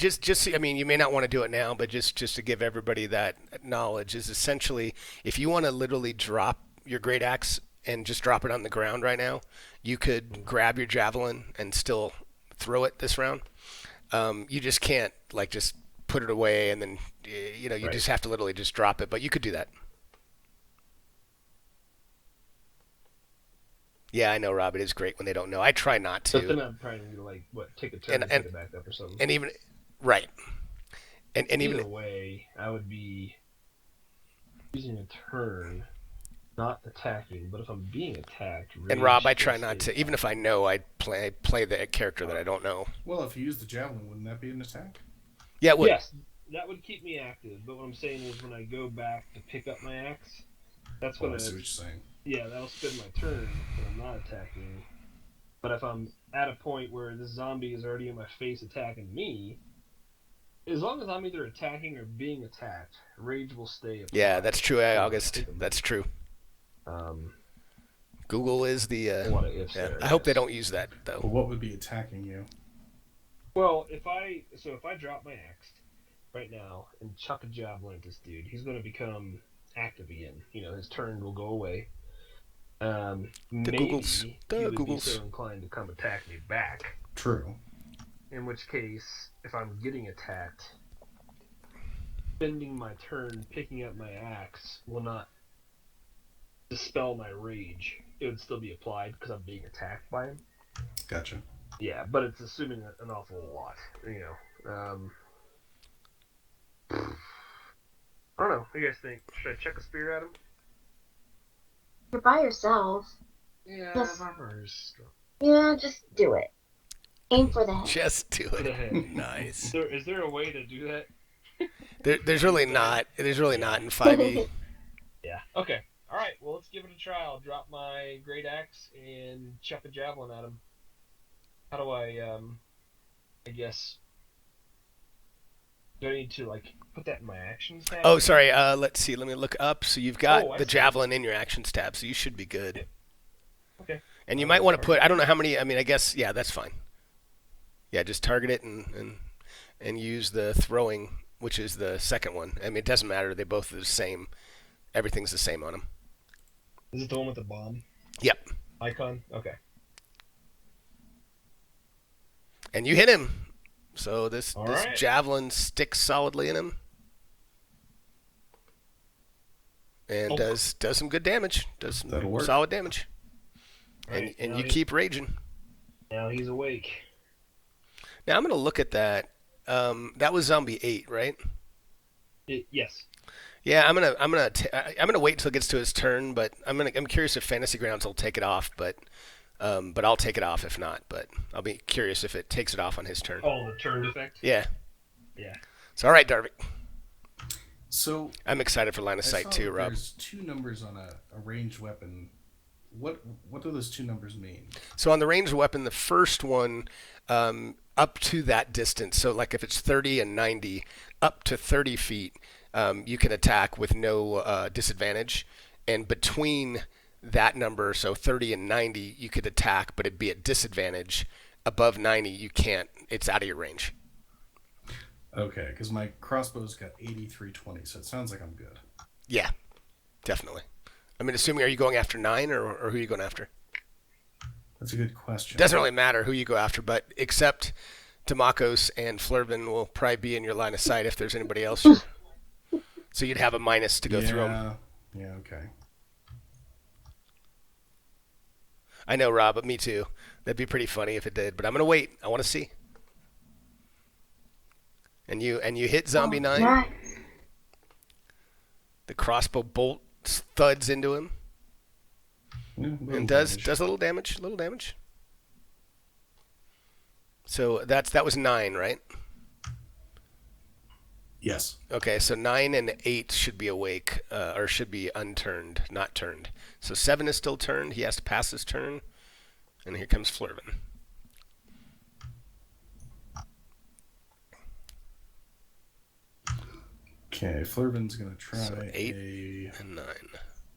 I mean, you may not want to do it now, but just to give everybody that knowledge is essentially, if you want to literally drop your great axe and just drop it on the ground right now, you could grab your javelin and still throw it this round. You just can't like just put it away and then you Right. just have to literally just drop it. But you could do that. Yeah, I know, Rob. It is great when they don't know. I try not But then to, I'm trying to like take a turn and pick it back up or something. and even right, and Either even way, I would be using a turn, not attacking. But if I'm being attacked, and Rob, I rage try still not stays to. Even if I know, I play the character that I don't know. Well, if you use the javelin, wouldn't that be an attack? Yeah, it would. Yes, that would keep me active. But what I'm saying is, when I go back to pick up my axe, that's Oh, when I see what you're saying. yeah, that'll spend my turn when I'm not attacking. But if I'm at a point where this zombie is already in my face attacking me, as long as I'm either attacking or being attacked, rage will stay. Yeah, that's true, August. Take a That's true. Um, Google is the. a lot of ifs Yeah, there, I hope they yes. don't use that Well, though. what would be attacking you? Well, if I drop my axe right now and chuck a javelin at this dude, he's going to become active again. His turn will go away. Maybe Googles. he The would be Googles. so inclined to come attack me back. True. In which case, if I'm getting attacked, spending my turn picking up my axe will not dispel my rage. It would still be applied because I'm being attacked by him. Gotcha. Yeah, but it's assuming an awful lot. I don't know. What do you guys think? Should I check a spear at him? You're by yourself. Yeah, Yes. Barbar's Yeah, just do it. Aim for the head. Just do for the it. head. Nice. Is there a way to do that? There's really not. There's really not in 5e. Yeah. Okay. All right. Well, let's give it a try. I'll drop my great axe and chuck a javelin at him. How do I guess. Do I need to like put that in my actions tab? Oh, sorry. Let's see. Let me look up. So you've got I the see. javelin in your actions tab, so you should be good. Okay. And you might want to put. I don't know how many. I mean, I guess. Yeah, that's fine. Yeah, just target it and use the throwing, which is the second one. I mean, it doesn't matter. They both are the same. Everything's the same on them. Is it the one with the bomb Yep. icon? Okay. And you hit him. So this All this right. javelin sticks solidly in him. And Oh. does some good damage. Does some That'll work. solid damage. Right, And now you he- keep raging. Now he's awake. Now I'm gonna look at that. That was zombie 8, right? Yes. Yeah, I'm gonna wait until it gets to his turn, but I'm curious if Fantasy Grounds will take it off, but I'll take it off if not. But I'll be curious if it takes it off on his turn. Oh, the turn effect. Yeah. Yeah. So all right, Darvik. So I'm excited for line of I sight saw too, that Rob. There's two numbers on a ranged weapon. What do those two numbers mean? So on the ranged weapon, the first one, up to that distance. So like if it's 30 and 90, up to 30 feet, you can attack with no disadvantage. And between that number, so 30 and 90, you could attack, but it'd be at disadvantage. Above 90, you can't. It's out of your range. Okay, because my crossbow's got 8320, so it sounds like I'm good. Yeah, definitely. I mean, assuming, are you going after 9 or who are you going after? That's a good question. Doesn't really matter who you go after, but except Damakos and Flurvin will probably be in your line of sight if there's anybody else. So you'd have a minus to go through them. Yeah, okay. I know, Rob, but me too. That'd be pretty funny if it did, but I'm going to wait. I want to see. And you hit zombie 9. Nice. The crossbow bolt thuds into him and does a little damage. So that was 9, right? Yes. Okay, so 9 and 8 should be awake, or should be unturned, not turned. So 7 is still turned. He has to pass his turn. And here comes Flurvin. Okay, Flurvin's going to try So 8 a and 9.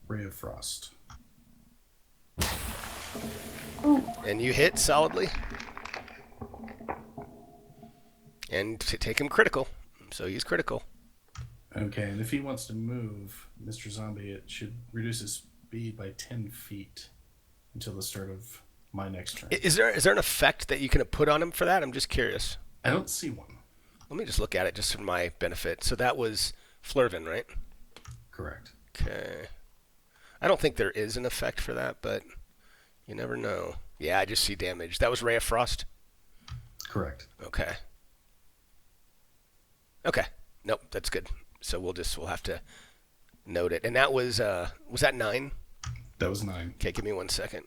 Ray of Frost. And you hit solidly. And to take him critical. So he's critical. Okay, and if he wants to move, Mr. Zombie, it should reduce his speed by 10 feet until the start of my next turn. Is there an effect that you can put on him for that? I'm just curious. I don't see one. Let me just look at it just for my benefit. So that was Flurvin, right? Correct. Okay. I don't think there is an effect for that, but you never know. Yeah, I just see damage. That was Ray of Frost? Correct. Okay. Okay. Nope, that's good. So we'll have to note it. And that was that 9? That was 9. Okay, give me 1 second.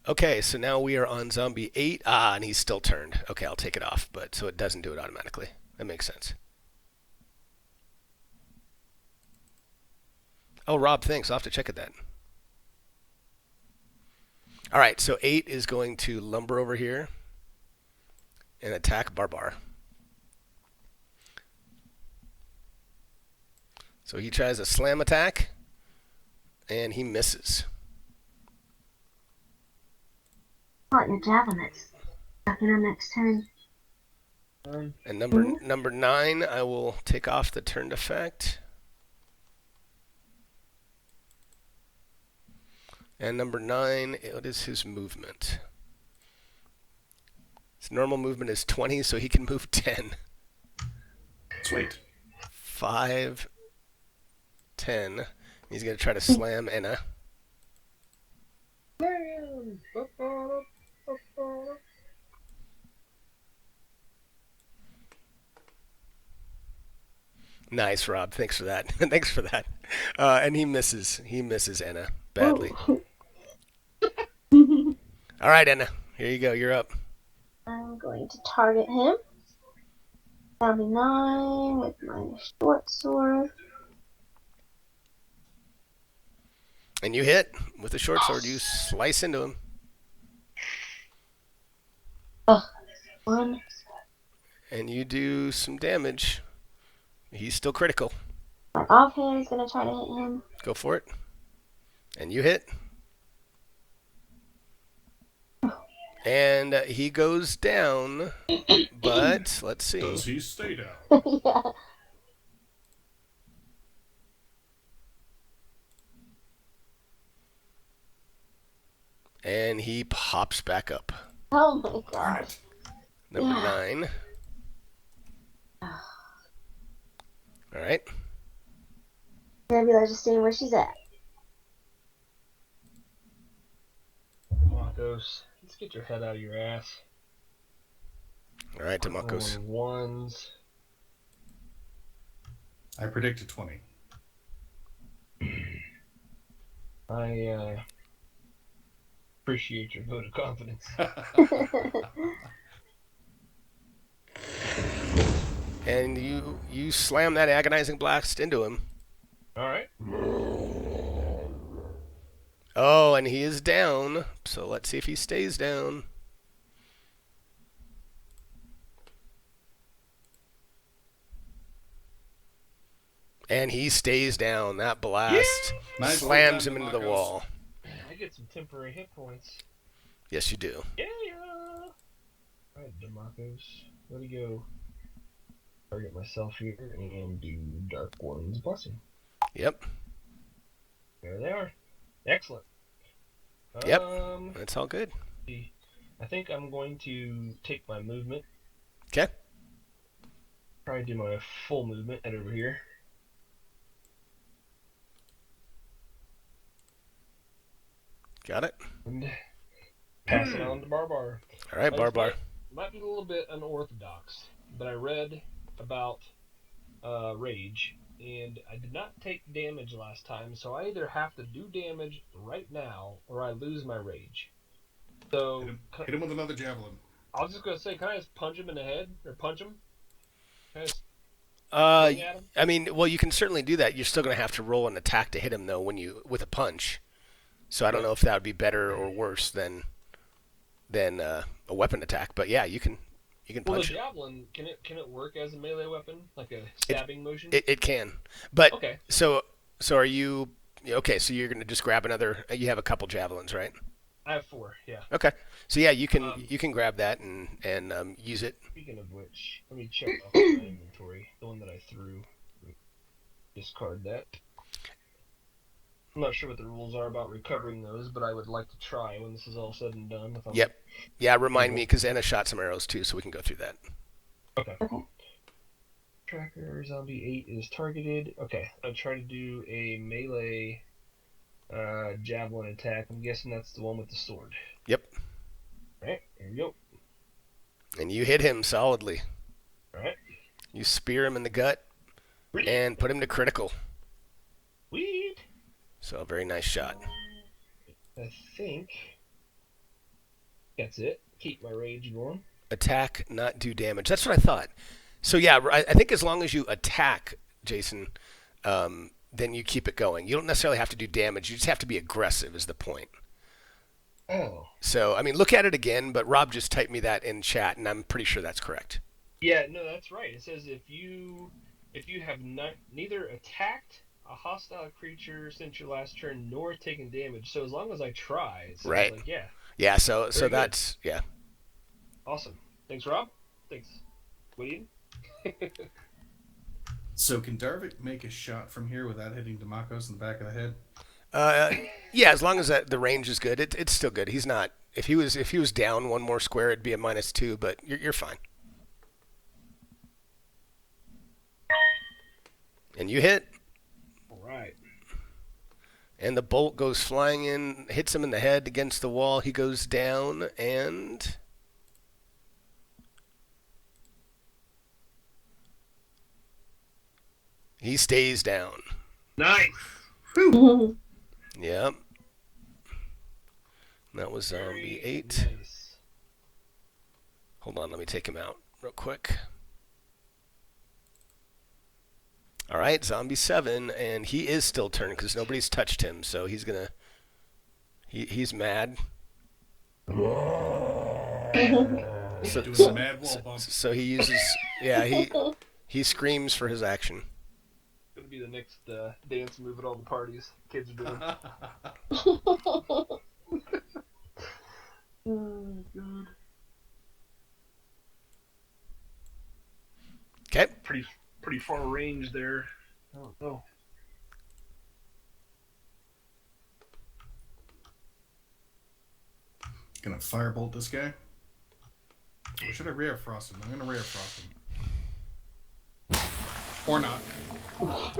Okay, so now we are on zombie 8. And he's still turned. Okay, I'll take it off, but so it doesn't do it automatically. That makes sense. Oh, Rob, thanks. I'll have to check at that. All right, so 8 is going to lumber over here and attack Barbar. So he tries a slam attack, and he misses. What your javelins? After the next turn. And number 9, I will take off the turned effect. And number 9, what is his movement? His normal movement is 20, so he can move 10. Sweet. 5, 10. He's going to try to slam Enna. Nice, Rob. Thanks for that. Thanks for that. And he misses. He misses Enna badly. All right, Enna. Here you go. You're up. I'm going to target him. Zombie 9 with my short sword. And you hit with the short sword. You slice into him. 1. And you do some damage. He's still critical. My offhand is going to try to hit him. Go for it. And you hit. And he goes down. But let's see. Does he stay down? Yeah. And he pops back up. Oh my god. Number 9. All right. Nebula just seeing where she's at. Marcos, let's get your head out of your ass. All right, Demacos. Ones. I predicted 20. I appreciate your vote of confidence. And you slam that agonizing blast into him. All right. Oh, and he is down. So let's see if he stays down. And he stays down. That blast Nice slams work, him into the Demacos. wall. I get some temporary hit points. Yes, you do. Yeah. All right, Demacos. Let me go. Target myself here and do Dark One's Blessing. Yep. There they are. Excellent. Yep. That's all good. I think I'm going to take my movement. Okay. Probably do my full movement head over here. Got it. And pass it on to Barbar. All right, Barbar. Might be a little bit unorthodox, but I read about rage, and I did not take damage last time, so I either have to do damage right now or I lose my rage. So hit him with another javelin. I was just gonna say, can I just punch him in the head or punch him? Can I just swing at him? I mean, well, you can certainly do that. You're still going to have to roll an attack to hit him though with a punch. So I don't know if that would be better or worse than a weapon attack. But yeah, you can punch. Well, the javelin can it work as a melee weapon, like a stabbing motion? It can. But okay. So are you okay? So you're going to just grab another. You have a couple javelins, right? I have 4. Yeah. Okay. So yeah, you can grab that and use it. Speaking of which, let me check off my inventory. The one that I threw. Discard that. I'm not sure what the rules are about recovering those, but I would like to try when this is all said and done. Yep. Yeah, remind me, because Anna shot some arrows too, so we can go through that. Okay. Tracker, zombie 8 is targeted. Okay, I'll try to do a melee javelin attack. I'm guessing that's the one with the sword. Yep. Alright, here we go. And you hit him solidly. Alright. You spear him in the gut and put him to critical. Sweet. So a very nice shot. I think that's it. Keep my rage going. Attack, not do damage. That's what I thought. So yeah, I think as long as you attack, Jason, then you keep it going. You don't necessarily have to do damage. You just have to be aggressive is the point. Oh. So, I mean, look at it again, but Rob just typed me that in chat, and I'm pretty sure that's correct. Yeah, no, that's right. It says if you have neither attacked a hostile creature since your last turn nor taken damage, so as long as I try, it sounds right? Like, yeah. Yeah. So Very that's good. yeah. Awesome. Thanks, Rob. Thanks, William. So can Darvik make a shot from here without hitting Demakos in the back of the head? Yeah, as long as the range is good, it's still good. He's not. If he was down one more square, it'd be a -2, but you're fine. And you hit. All right. And the bolt goes flying in, hits him in the head against the wall. He goes down, and he stays down. Nice. Yep. That was zombie 8. Nice. Hold on, let me take him out real quick. All right, zombie 7, and he is still turned because nobody's touched him, so he's gonna. He's mad. So he uses. Yeah, he screams for his action. Gonna be the next dance move at all the parties kids are doing. Oh, God. Okay. Pretty far range there. I don't know. Gonna firebolt this guy? Or should I Rare Frost him? I'm gonna Rare Frost him. Or not.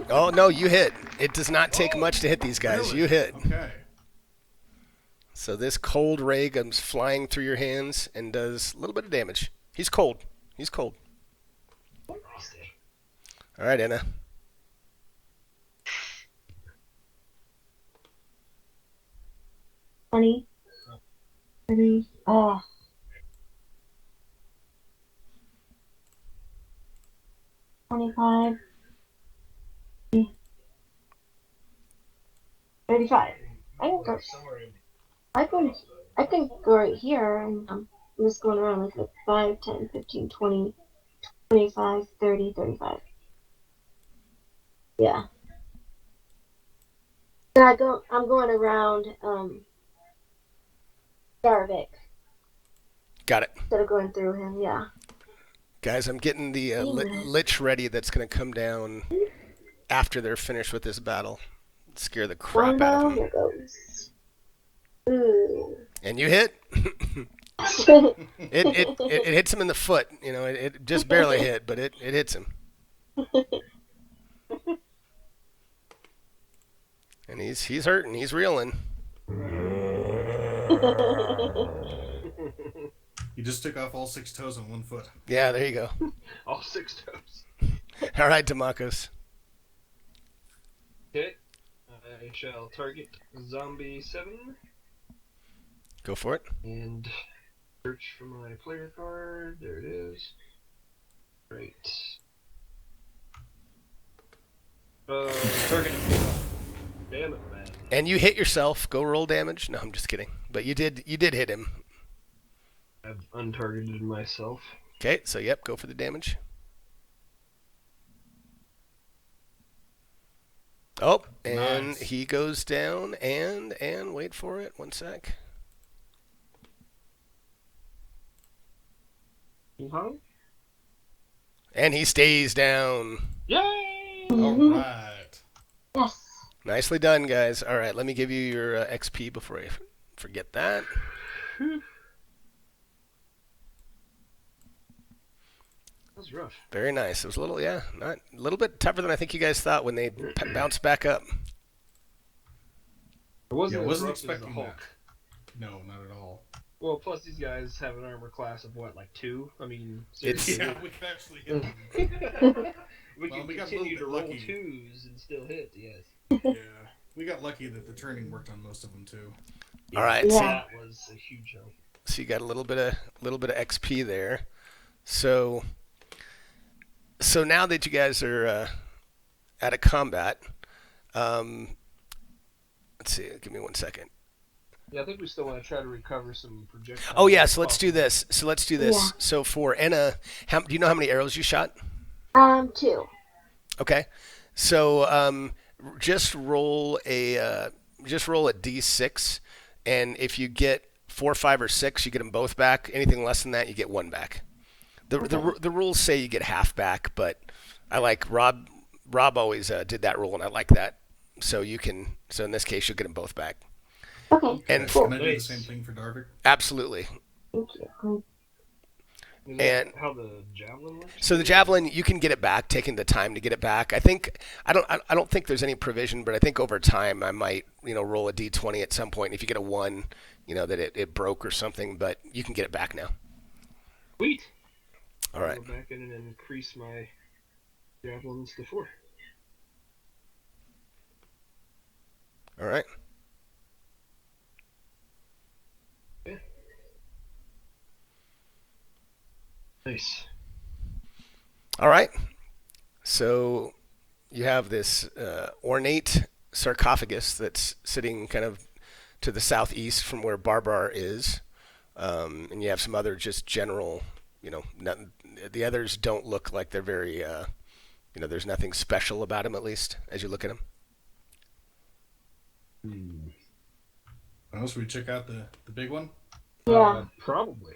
Oh, no, you hit. It does not take much to hit these guys. Really? You hit. Okay. So this cold ray comes flying through your hands and does a little bit of damage. He's cold. He's cold. All right, Anna. Funny. Oh. $25. 35. I can go right here, and I'm just going around like 5, 10, 15, 20, 25, 30, 35. Yeah. And I'm going around Darvik. Got it. Instead of going through him, yeah. Guys, I'm getting the Lich ready that's going to come down after they're finished with this battle. Scare the crap out of him. Here goes. Ooh. And you hit. It hits him in the foot. You know, it just barely hit, but it hits him. And he's hurting. He's reeling. You just took off all 6 toes on 1 foot. Yeah, there you go. All 6 toes. All right, Demakos. Okay. I shall target Zombie 7 Go for it. and search for my player card. There it is. Great. Target. Damn it, man. And you hit yourself. Go roll damage. No, I'm just kidding. But you did hit him. I've untargeted myself. Okay, so yep, go for the damage. Oh, and Nice. he goes down and wait for it. 1 sec. And he stays down. Yay! All right. Yes. Nicely done, guys. All right, let me give you your XP before I forget that. That was rough. Very nice. It was a little, not a little bit tougher than I think you guys thought when they bounced back up. I wasn't, Yeah, as wasn't rough as the expecting Hulk. that. No, not at all. Well, plus these guys have an armor class of what, like 2? I mean, It's- seriously, Yeah, we can actually hit them. we Well, can we got a continue little to bit roll lucky. 2s and still hit. Yes. Yeah. We got lucky that the turning worked on most of them too. All right, Yeah. That was a huge help. so you got a little bit of XP there. So now that you guys are out of combat, let's see. Give me 1 second. Yeah, I think we still want to try to recover some projectiles. Oh yeah, so let's do this. Yeah. So for Enna, do you know how many arrows you shot? 2. Okay, so just roll a d6, and if you get 4, 5, or 6, you get them both back. Anything less than that, you get 1 back. The rules say you get half back, but I like Rob. Rob always did that rule, and I like that. So you can. So in this case, you'll get them both back. Okay. And Can I do the Nice. same thing for Darvik? absolutely. Thank you. Is that And- how the javelin works? So the javelin, you can get it back, taking the time to get it back. I don't think there's any provision, but I think over time I might, roll a d20 at some point. If you get a 1, that it broke or something, but you can get it back now. Sweet. All right. I'll go back in and increase my javelins to 4. All right. Yeah. Nice. All right. So you have this ornate sarcophagus that's sitting kind of to the southeast from where Barbar is, and you have some other just general, the others don't look like they're very, there's nothing special about them, at least as you look at them. Oh, should we check out the big one? Yeah. Probably.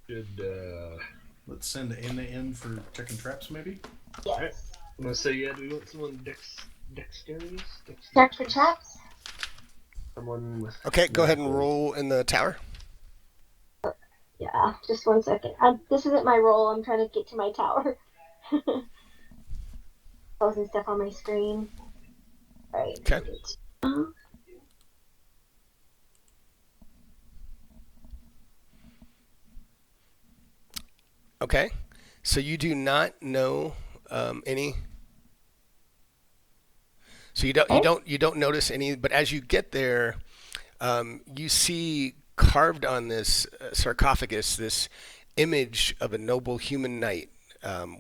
Should, Let's send Anna in for checking traps, maybe? Yes. I'm gonna say, do we want someone dexterous? Check for traps. Someone with... Okay, go ahead and roll in the tower. Yeah, just 1 second. This isn't my roll. I'm trying to get to my tower. Posting stuff on my screen. Alright. Okay. Okay. So you do not know any. So you don't notice any, but as you get there, you see carved on this sarcophagus this image of a noble human knight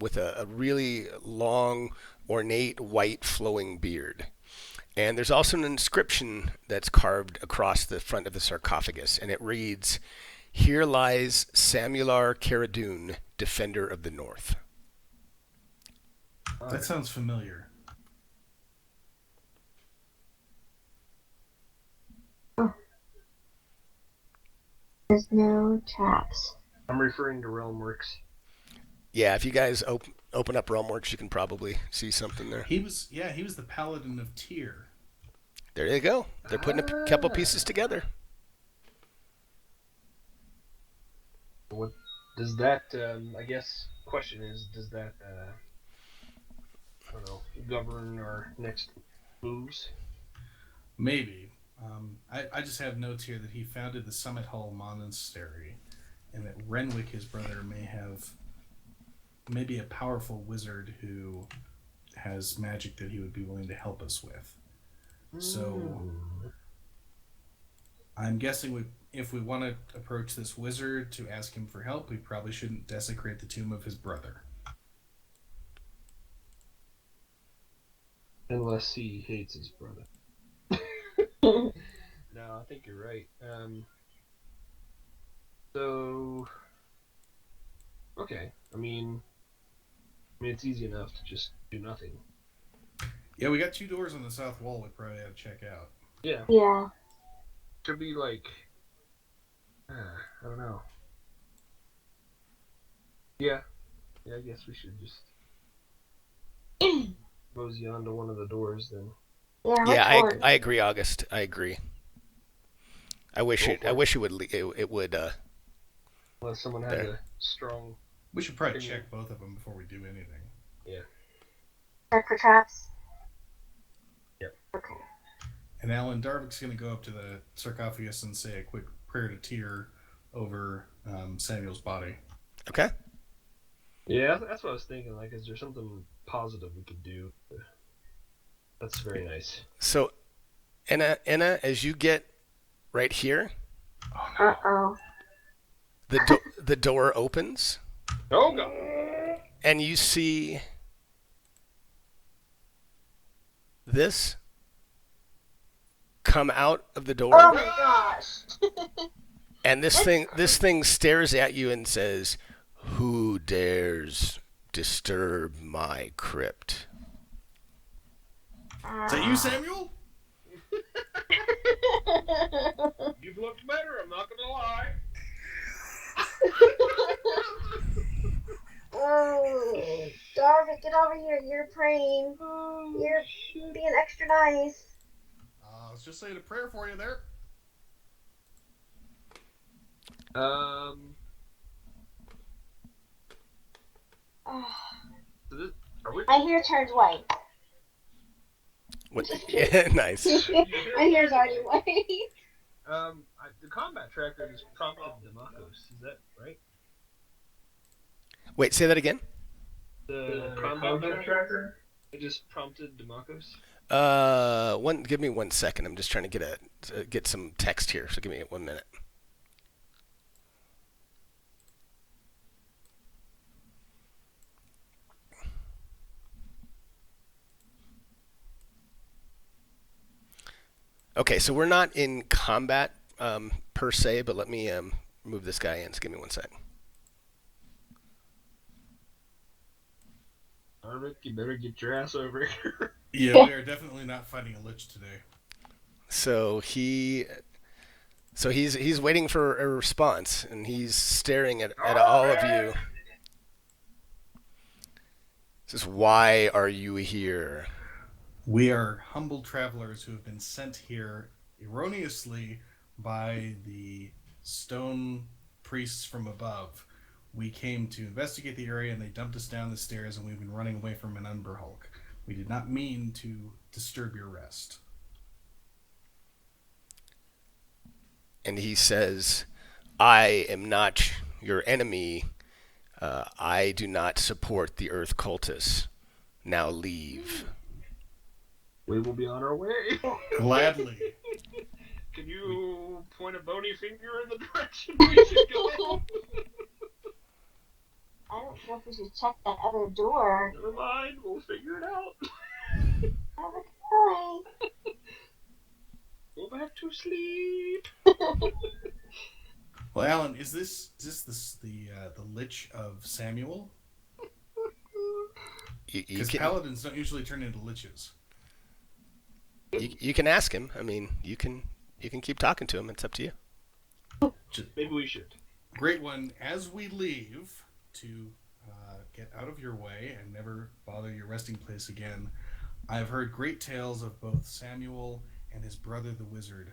with a really long, ornate, white, flowing beard. And there's also an inscription that's carved across the front of the sarcophagus, and it reads, "Here lies Samular Caradun, Defender of the North." That sounds familiar. There's no traps. I'm referring to Realmworks. Yeah, if you guys open up Realmworks, you can probably see something there. He was the paladin of Tyr. There you go. They're putting a couple pieces together. What does that? I guess question is, does that I don't know, govern our next moves? Maybe. I just have notes here that he founded the Summit Hall Monastery, and that Renwick, his brother, maybe a powerful wizard who has magic that he would be willing to help us with. So I'm guessing if we want to approach this wizard to ask him for help, we probably shouldn't desecrate the tomb of his brother. Unless he hates his brother. No, I think you're right. So, okay. I mean, it's easy enough to just do nothing. Yeah, we got 2 doors on the south wall we probably have to check out. Yeah. Yeah. Could be like, I don't know. Yeah, I guess we should just mosey on to one of the doors then. Yeah, Which one? I agree, August. I agree. I wish it would. It would. Unless someone has a strong. We should probably check both of them before we do anything. Yeah. Check for traps. Yep. Okay. And Alan, Darvik's going to go up to the sarcophagus and say a quick prayer to Tyr over Samuel's body. Okay. Yeah, that's what I was thinking. Like, is there something positive we could do? That's very nice. So, Anna, as you get right here, Uh-oh. the door opens, Oh god! and you see this come out of the door, Oh my gosh. and this thing stares at you and says, "Who dares disturb my crypt?" Is that you, Samuel? You've looked better, I'm not gonna lie. Oh, Darvik, get over here. You're praying. You're being extra nice. I was just saying a prayer for you there. Oh. So this, are we? My hair turns white. What? Yeah, nice. My hair's already white. The combat tracker just prompted Demakos. Is that right? Wait, say that again. The combat tracker. It just prompted Demakos. Give me 1 second. I'm just trying to get some text here. So give me 1 minute. Okay, so we're not in combat per se, but let me move this guy in. So give me 1 second. Darvik, you better get your ass over here. Yeah, we are definitely not fighting a Lich today. So he's waiting for a response, and he's staring at all of you. Says, "Why are you here?" We are humble travelers who have been sent here erroneously by the stone priests from above. We came to investigate the area and they dumped us down the stairs, and we've been running away from an Umber Hulk. We did not mean to disturb your rest. And he says, "I am not your enemy. I do not support the Earth cultists. Now leave." We will be on our way. Gladly. Can you point a bony finger in the direction we should go? I don't know if we should check that other door. Never mind, we'll figure it out. Have a good night. Go back to sleep. Well, Alan, is this the Lich of Samuel? Because paladins don't usually turn into liches. You can ask him. I mean, you can keep talking to him. It's up to you. Maybe we should. Great one. As we leave to get out of your way and never bother your resting place again, I've heard great tales of both Samuel and his brother the wizard.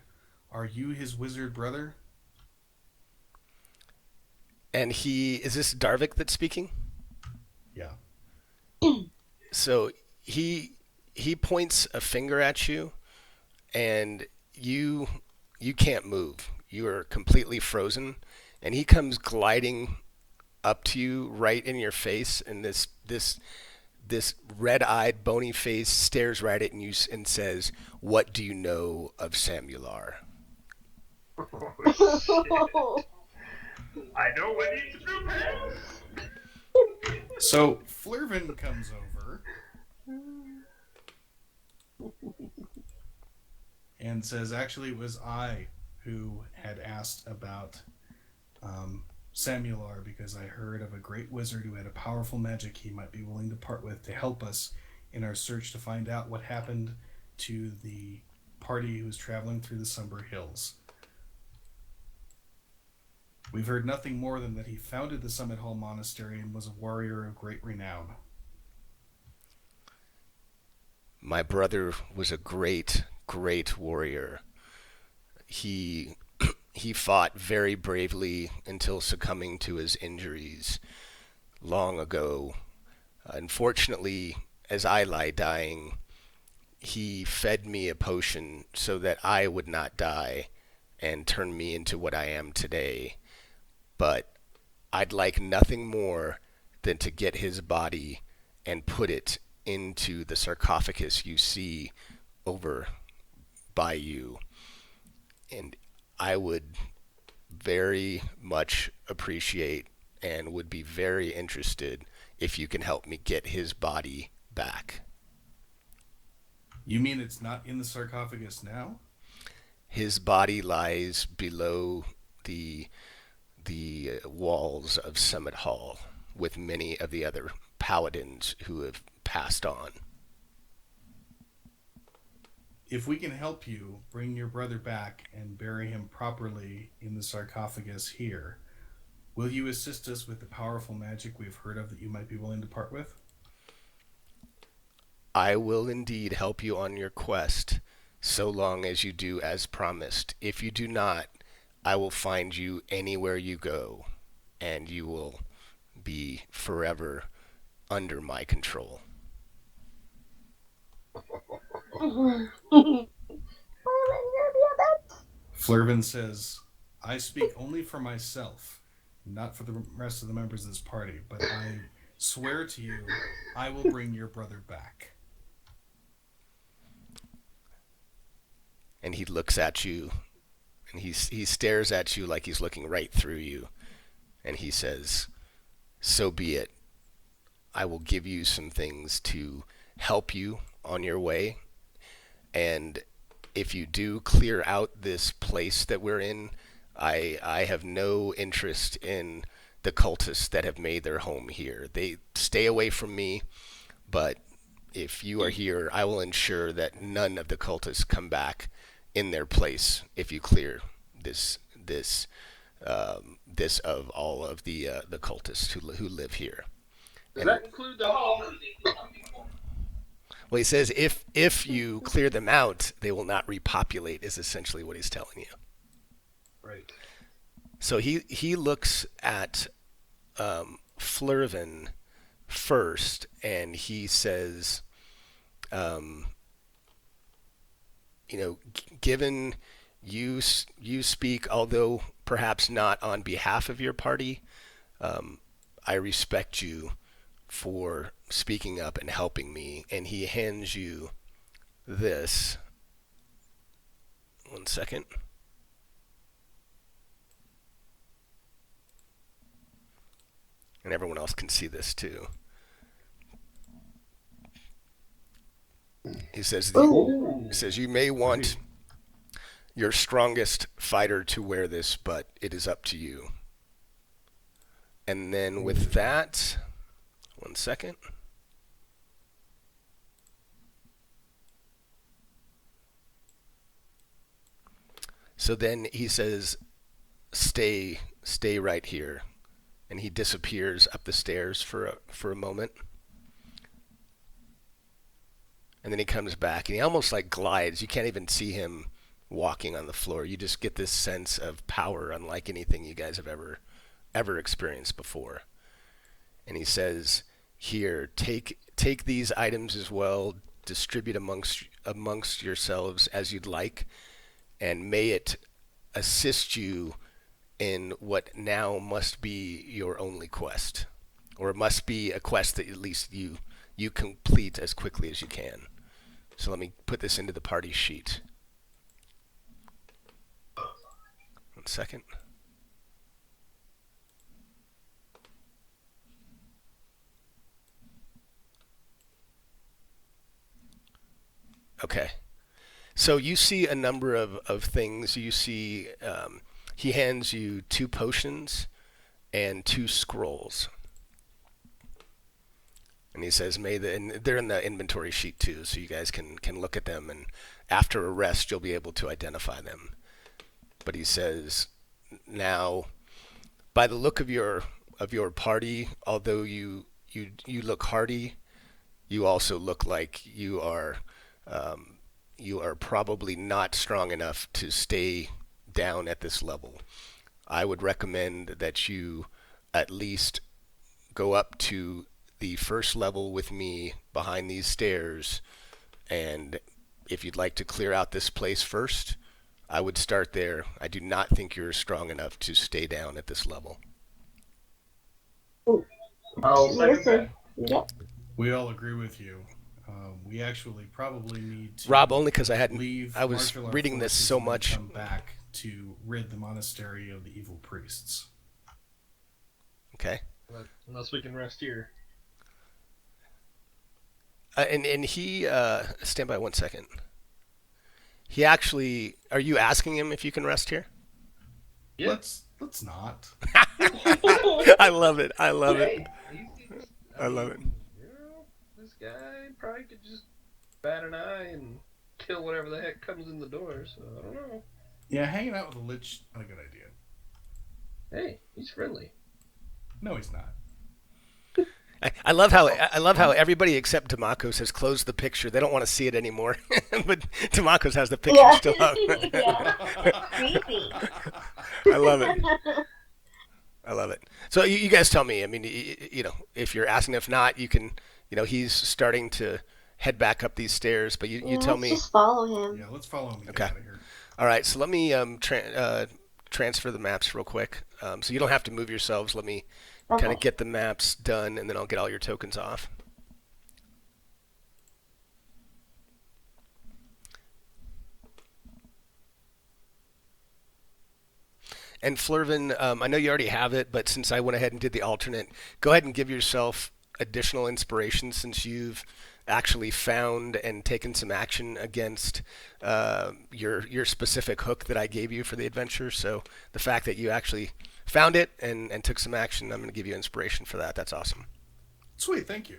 Are you his wizard brother? And is this Darvik that's speaking? Yeah. So he points a finger at you, and you can't move. You are completely frozen, and he comes gliding up to you right in your face, and this red-eyed, bony face stares right at you and says, "What do you know of Samular?" I know what needs to do, man. So Flurvin comes over and says, actually, it was I who had asked about Samular because I heard of a great wizard who had a powerful magic he might be willing to part with to help us in our search to find out what happened to the party who was traveling through the Umber Hills. We've heard nothing more than that he founded the Summit Hall Monastery and was a warrior of great renown. My brother was a great, great warrior. He fought very bravely until succumbing to his injuries long ago. Unfortunately, as I lie dying, he fed me a potion so that I would not die and turn me into what I am today. But I'd like nothing more than to get his body and put it into the sarcophagus you see over by you. And I would very much appreciate and would be very interested if you can help me get his body back. You mean it's not in the sarcophagus now? His body lies below the walls of Summit Hall with many of the other paladins who have passed on. If we can help you bring your brother back and bury him properly in the sarcophagus here, will you assist us with the powerful magic we've heard of that you might be willing to part with? I will indeed help you on your quest, so long as you do as promised. If you do not, I will find you anywhere you go, and you will be forever under my control. Flurvin says, I speak only for myself, not for the rest of the members of this party, but I swear to you, I will bring your brother back. And he looks at you, and he stares at you like he's looking right through you, and he says, so be it. I will give you some things to help you on your way, and if you do clear out this place that we're in, I have no interest in the cultists that have made their home here. They stay away from me, but if you are here, I will ensure that none of the cultists come back in their place if you clear this of all of the cultists who live here. Does that include the hall? Well, he says if you clear them out, they will not repopulate, is essentially what he's telling you. Right. So he looks at Flurvin first, and he says, given you speak, although perhaps not on behalf of your party, I respect you for speaking up and helping me. And he hands you this. One second. And everyone else can see this too. He says, you may want your strongest fighter to wear this, but it is up to you. And then with that, one second. So then he says, stay right here. And he disappears up the stairs for a moment. And then he comes back, and he almost like glides. You can't even see him walking on the floor. You just get this sense of power unlike anything you guys have ever ever experienced before. And he says, here, take these items as well, distribute amongst yourselves as you'd like, and may it assist you in what now must be your only quest, or it must be a quest that at least you complete as quickly as you can. So let me put this into the party sheet. 1 second. Okay. So you see a number of things. You see he hands you 2 potions and 2 scrolls. And he says, and they're in the inventory sheet too, so you guys can look at them, and after a rest you'll be able to identify them. But he says, now, by the look of your party, although you look hardy, you also look like you are probably not strong enough to stay down at this level. I would recommend that you at least go up to the first level with me behind these stairs, and if you'd like to clear out this place first, I would start there. I do not think you're strong enough to stay down at this level. I'll second that. Yep. We all agree with you. We actually probably need to Rob, only because I was martial art reading this forces so and much. come back to rid the monastery of the evil priests. Okay. Unless we can rest here. And he stand by 1 second. He actually, are you asking him if you can rest here? Yeah. Let's not. I love it. I love it. I love it. You know, this guy probably could just bat an eye and kill whatever the heck comes in the door, so I don't know. Yeah, hanging out with a lich, not a good idea. Hey, he's friendly. No, he's not. I love how everybody except Demakos has closed the picture. They don't want to see it anymore, but Demakos has the picture still up. Yeah. Creepy. I love it. I love it. So you guys tell me. I mean, you know, if you're asking, if not, you can. You know, he's starting to head back up these stairs, but you tell me. Let's just follow him. Yeah, let's follow him and Okay. get out of here. All right. So let me transfer the maps real quick. So you don't have to move yourselves. Let me kind of get the maps done, and then I'll get all your tokens off. And Flurvin, I know you already have it, but since I went ahead and did the alternate, go ahead and give yourself additional inspiration since you've actually found and taken some action against your specific hook that I gave you for the adventure. So the fact that you actually found it and took some action, I'm going to give you inspiration for that. That's awesome. Sweet, thank you.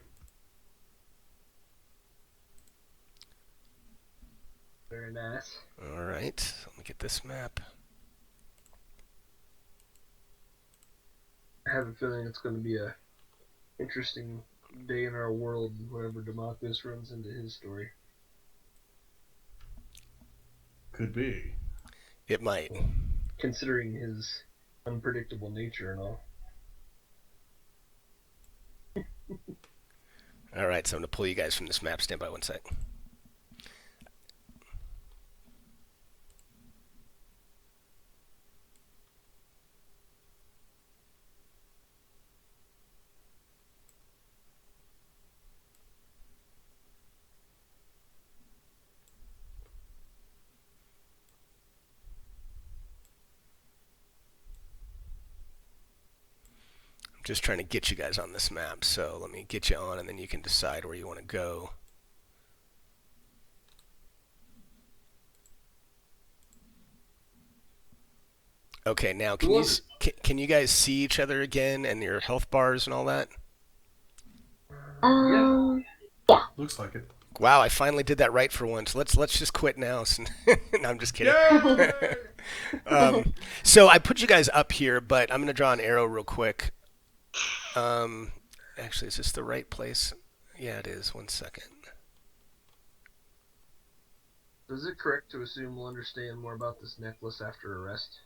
Very nice. All right, let me get this map. I have a feeling it's going to be a interesting day in our world whenever Demakos runs into his story. Could be. It might. Considering his unpredictable nature and all. All right, so I'm going to pull you guys from this map. Stand by 1 sec. Just trying to get you guys on this map, so let me get you on and then you can decide where you want to go. Okay, now can you guys see each other again and your health bars and all that? Yeah. Looks like it. Wow, I finally did that right for once. Let's just quit now. No, I'm just kidding. So I put you guys up here, but I'm going to draw an arrow real quick. Actually, is this the right place? Yeah, it is. 1 second. Is it correct to assume we'll understand more about this necklace after a rest?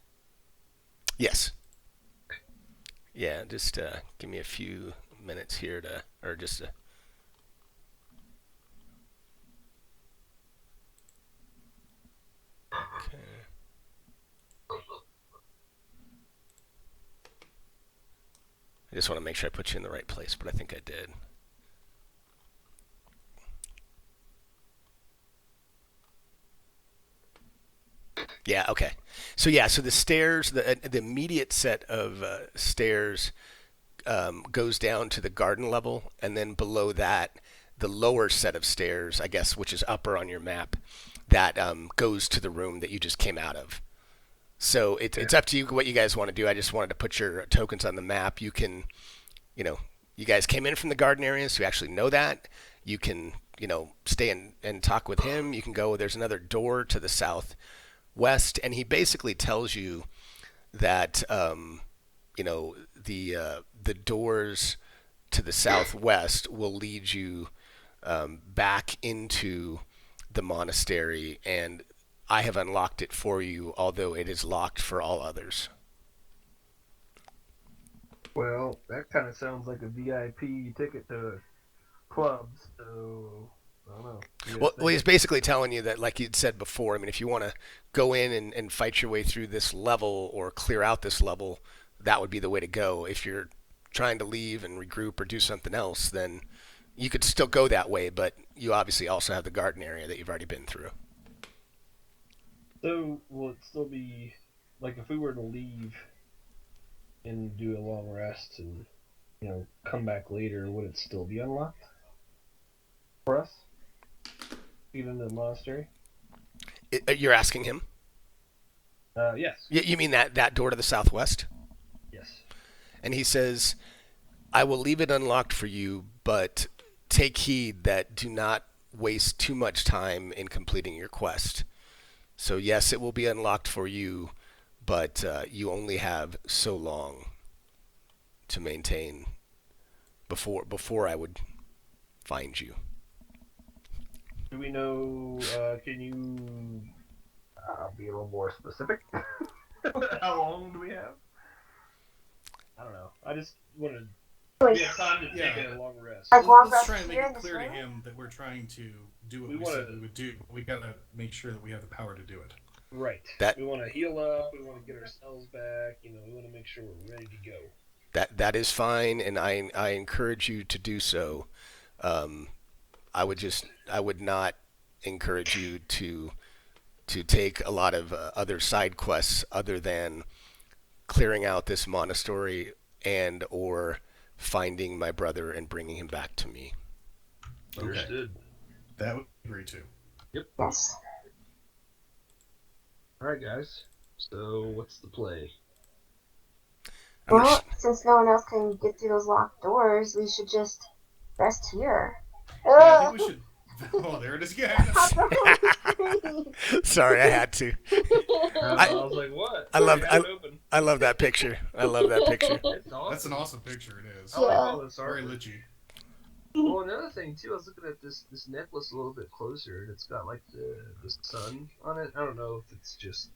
Yes. Yeah, just give me a few minutes here to, or just a. Okay. I just want to make sure I put you in the right place, but I think I did. Yeah, okay. So the stairs, the immediate set of stairs goes down to the garden level, and then below that, the lower set of stairs, I guess, which is upper on your map, that goes to the room that you just came out of. So it's up to you what you guys want to do. I just wanted to put your tokens on the map. You can, you guys came in from the garden area, so you actually know that. You can, stay and talk with him. You can go, there's another door to the southwest, and he basically tells you that, the doors to the southwest will lead you back into the monastery, and I have unlocked it for you, although it is locked for all others. Well, that kind of sounds like a VIP ticket to a club, so I don't know. Well, he's basically telling you that, like you'd said before, I mean, if you want to go in and fight your way through this level or clear out this level, that would be the way to go. If you're trying to leave and regroup or do something else, then you could still go that way, but you obviously also have the garden area that you've already been through. So, will it still be, like, if we were to leave and do a long rest and, come back later, would it still be unlocked for us? Even the monastery? You're asking him? Yes. You mean that door to the southwest? Yes. And he says, I will leave it unlocked for you, but take heed that do not waste too much time in completing your quest. So yes, it will be unlocked for you, but you only have so long to maintain before I would find you. Do we know, can you be a little more specific? How long do we have? I don't know. I just wanted we have time to take a long rest. Let's try and make it clear to him that we're trying to do what we said we would do. We gotta make sure that we have the power to do it. Right. We want to heal up. We want to get ourselves back. We want to make sure we're ready to go. That is fine, and I encourage you to do so. I would not encourage you to take a lot of other side quests other than clearing out this monastery and or finding my brother and bringing him back to me. Understood. That would agree to. Yep. Yes. All right, guys. So what's the play? Well, since no one else can get through those locked doors, we should just rest here. Yeah, I think we should. Oh, there it is again. Sorry, I had to. I was like, what? I love that picture. I love that picture. Awesome. That's an awesome picture. It is. I like all this Very art. lichy. Well, another thing too, I was looking at this necklace a little bit closer, and it's got like the sun on it. I don't know if it's just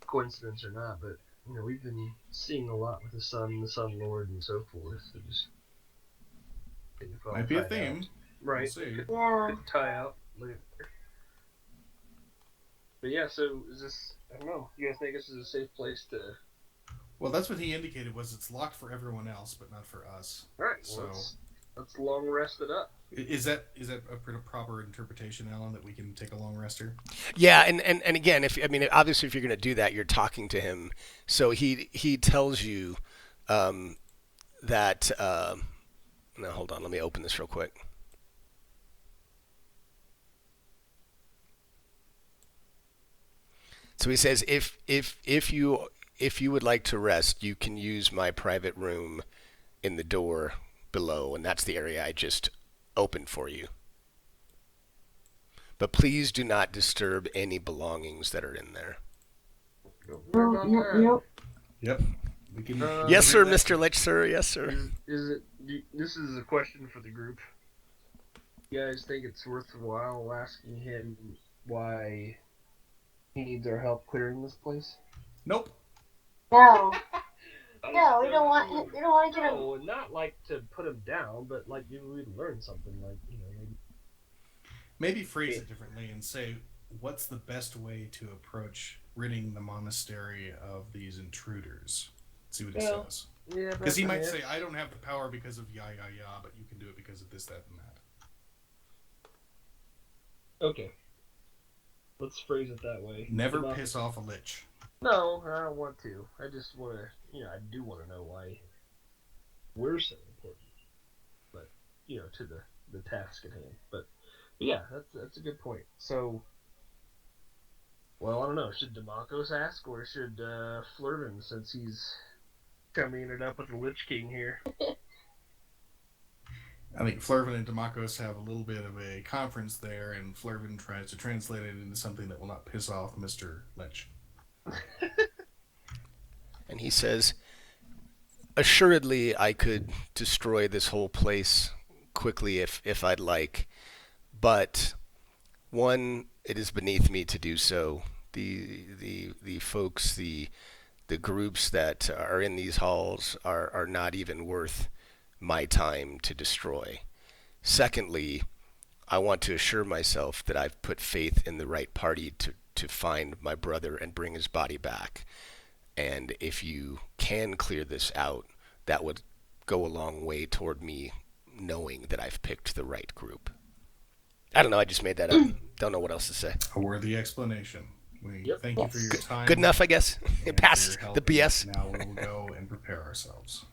coincidence or not, but we've been seeing a lot with the Sun Lord, and so forth. So just Might be a theme. Right. We'll see. Yeah. Could tie out later. But yeah, so is this? I don't know. You guys think this is a safe place to? Well, that's what he indicated. Was it's locked for everyone else, but not for us. All right. So let's long rest it up. Is that a pretty proper interpretation, Alan? That we can take a long rester? Yeah, and again, obviously, if you're going to do that, you're talking to him. So he tells you that. Now hold on, let me open this real quick. So he says, if you would like to rest, you can use my private room in the door below, and that's the area I just opened for you. But please do not disturb any belongings that are in there. Nope. Yep. We can. Yes, sir, Mr. Lich, sir. Yes, sir. This is a question for the group. You guys think it's worthwhile asking him why he needs our help clearing this place? Nope. No. No, we don't want. We don't want to get him. No, not like to put him down, but like you would learn something. Like Maybe phrase it differently and say, what's the best way to approach ridding the monastery of these intruders? See what he says. Yeah, because he might say, I don't have the power because of yah, but you can do it because of this, that, and that. Okay. Let's phrase it that way. Never piss off a lich. No, I don't want to. I just want to, I do want to know why we're so important. But, to the task at hand. But yeah, that's a good point. So, well, I don't know. Should Demacos ask, or should Flurvin, since he's coming it up with the Lich King here? I think Flurvin and Demacos have a little bit of a conference there, and Flurvin tries to translate it into something that will not piss off Mr. Lich. And he says, assuredly I could destroy this whole place quickly if I'd like, but one, it is beneath me to do so. The folks, the groups that are in these halls are not even worth my time to destroy. Secondly, I want to assure myself that I've put faith in the right party to find my brother and bring his body back. And if you can clear this out, that would go a long way toward me knowing that I've picked the right group. I don't know, I just made that up. Don't know what else to say. A worthy explanation. We thank you for your time. Good enough, I guess. It passed the BS. Now we will go and prepare ourselves.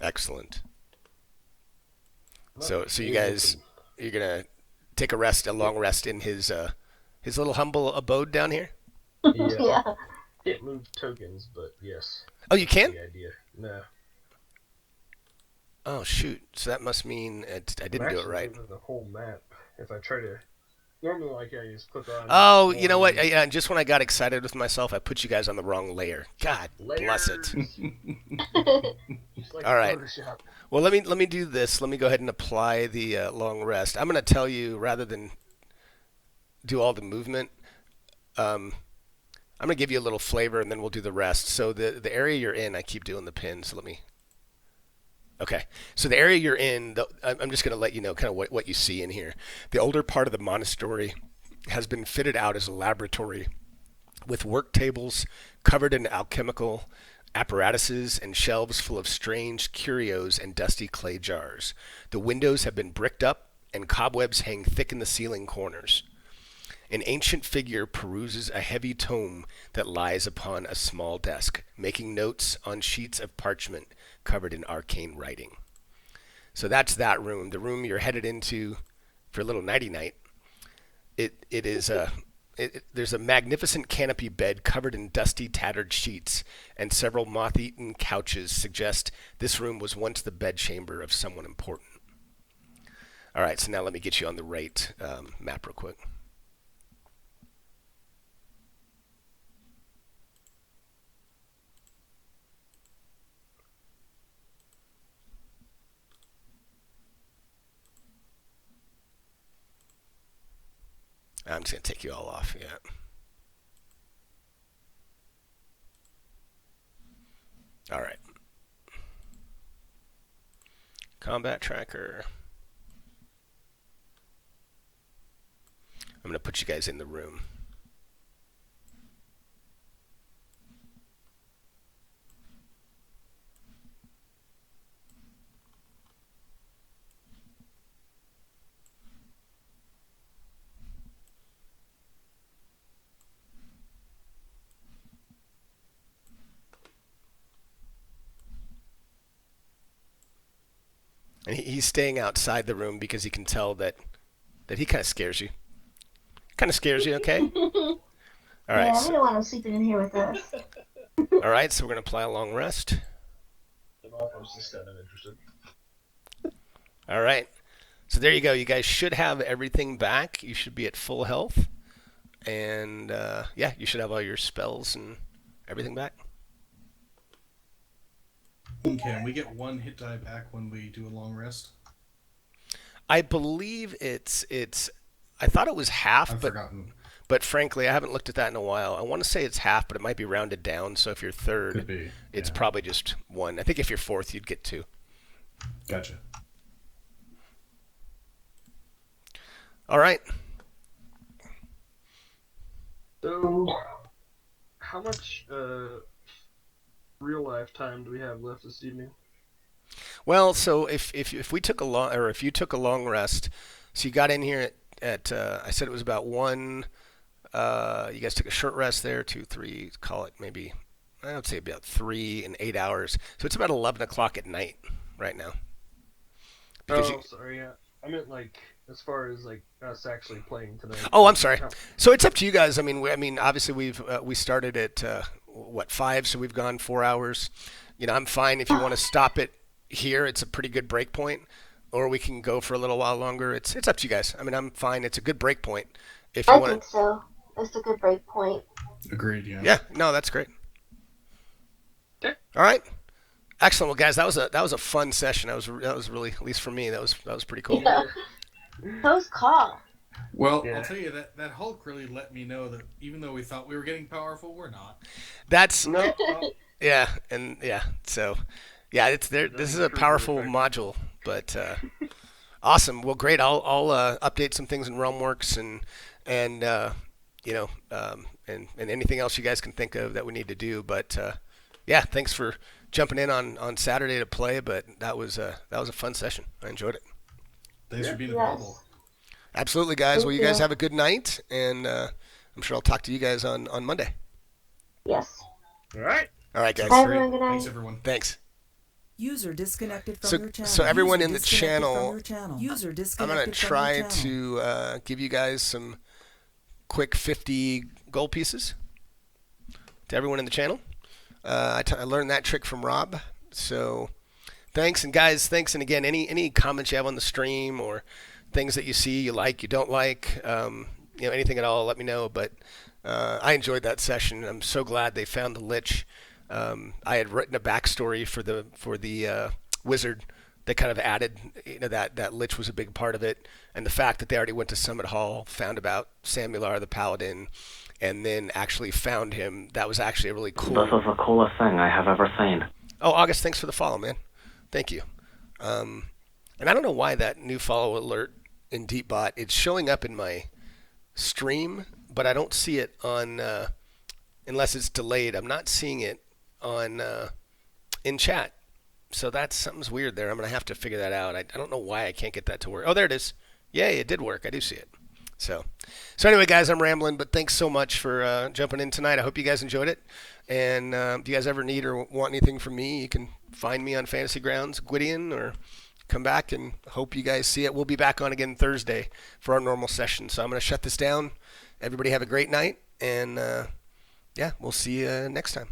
Excellent. So you guys, you're gonna take a long rest in his little humble abode down here? Yeah. Can't move tokens, but yes. Oh, you can? The idea. No. Oh shoot! So that must mean I didn't do it right. The whole map. If I try to, normally like I just click on. Oh, you know what? Yeah, just when I got excited with myself, I put you guys on the wrong layer. God bless it. Like all right. Photoshop. Well, let me do this. Let me go ahead and apply the long rest. I'm going to tell you rather than do all the movement. I'm going to give you a little flavor, and then we'll do the rest. So the area you're in, I keep doing the pin. So let me. Okay, so the area you're in, I'm just going to let you know kind of what you see in here. The older part of the monastery has been fitted out as a laboratory with work tables covered in alchemical apparatuses and shelves full of strange curios and dusty clay jars. The windows have been bricked up and cobwebs hang thick in the ceiling corners. An ancient figure peruses a heavy tome that lies upon a small desk, making notes on sheets of parchment covered in arcane writing. So that's that room. The room you're headed into for a little nighty-night. There's a magnificent canopy bed covered in dusty, tattered sheets, and several moth-eaten couches suggest this room was once the bedchamber of someone important. All right, so now let me get you on the right map real quick. I'm just going to take you all off, yeah. All right. Combat tracker. I'm going to put you guys in the room. And he's staying outside the room because he can tell that he kind of scares you. Kind of scares you, okay? All right. Yeah, we don't want him sleeping in here with us. All right, so we're going to apply a long rest. I'm almost just kind of interested. All right. So there you go. You guys should have everything back. You should be at full health. And, yeah, you should have all your spells and everything back. Can we get one hit die back when we do a long rest? I believe it's I thought it was half, I've but forgotten. But frankly, I haven't looked at that in a while. I want to say it's half, but it might be rounded down. So if you're Could third, be. it's Yeah. probably just 1. I think if you're fourth, you'd get 2. Gotcha. All right. So, how much real life time do we have left this evening? Well, so if we took a long, or if you took a long rest, so you got in here at I said it was about 1. You guys took a short rest there, 2, 3. Call it maybe, I would say about 3 and 8 hours. So it's about 11 o'clock at night right now. Sorry, yeah. I meant like as far as like us actually playing tonight. Oh, I'm sorry. So it's up to you guys. I mean, obviously we started at 5, so we've gone 4 hours. I'm fine if you want to stop it here. It's a pretty good break point, or we can go for a little while longer. It's up to you guys. I mean, I'm fine. It's a good break point. If you I want. think so. It's a good break point. Agreed. Yeah. Yeah. No, that's great. Okay. All right. Excellent. Well, guys, that was a fun session. That was really, at least for me, that was pretty cool. Yeah. Close call. Well, Yeah. I'll tell you that Hulk really let me know that even though we thought we were getting powerful, we're not. That's No. yeah, and yeah. So yeah, it's there. This is a powerful module, but awesome. Well, great. I'll update some things in Realmworks and and anything else you guys can think of that we need to do. But yeah, thanks for jumping in on Saturday to play. But that was a fun session. I enjoyed it. Thanks for being Yes. available. Absolutely, guys. Thank Well, you guys you. have a good night, and I'm sure I'll talk to you guys on Monday. Yes. All right. All right, guys. Bye, Great. everyone. Good night. Thanks, everyone. Thanks. User disconnected from So- your channel. so everyone User in the disconnected from channel, your channel. User I'm disconnected going to from try your channel. to give you guys some quick 50 gold pieces to everyone in the channel. I learned that trick from Rob. So thanks. And guys, thanks. And again, any comments you have on the stream or things that you see, you like, you don't like, anything at all, let me know. But I enjoyed that session. I'm so glad they found the Lich. I had written a backstory for the wizard that kind of added, that Lich was a big part of it, and the fact that they already went to Summit Hall, found about Samular the Paladin, and then actually found him. That was actually a really cool. This is the coolest thing I have ever seen. Oh, August, thanks for the follow, man. Thank you. And I don't know why that new follow alert in Deepbot, it's showing up in my stream, but I don't see it on, unless it's delayed. I'm not seeing it on in chat. So something's weird there. I'm going to have to figure that out. I don't know why I can't get that to work. Oh, there it is. Yay, it did work. I do see it. So anyway, guys, I'm rambling, but thanks so much for jumping in tonight. I hope you guys enjoyed it. And if you guys ever need or want anything from me, you can find me on Fantasy Grounds, Gwydion, or come back, and hope you guys see it. We'll be back on again Thursday for our normal session. So I'm going to shut this down. Everybody have a great night, and yeah, we'll see you next time.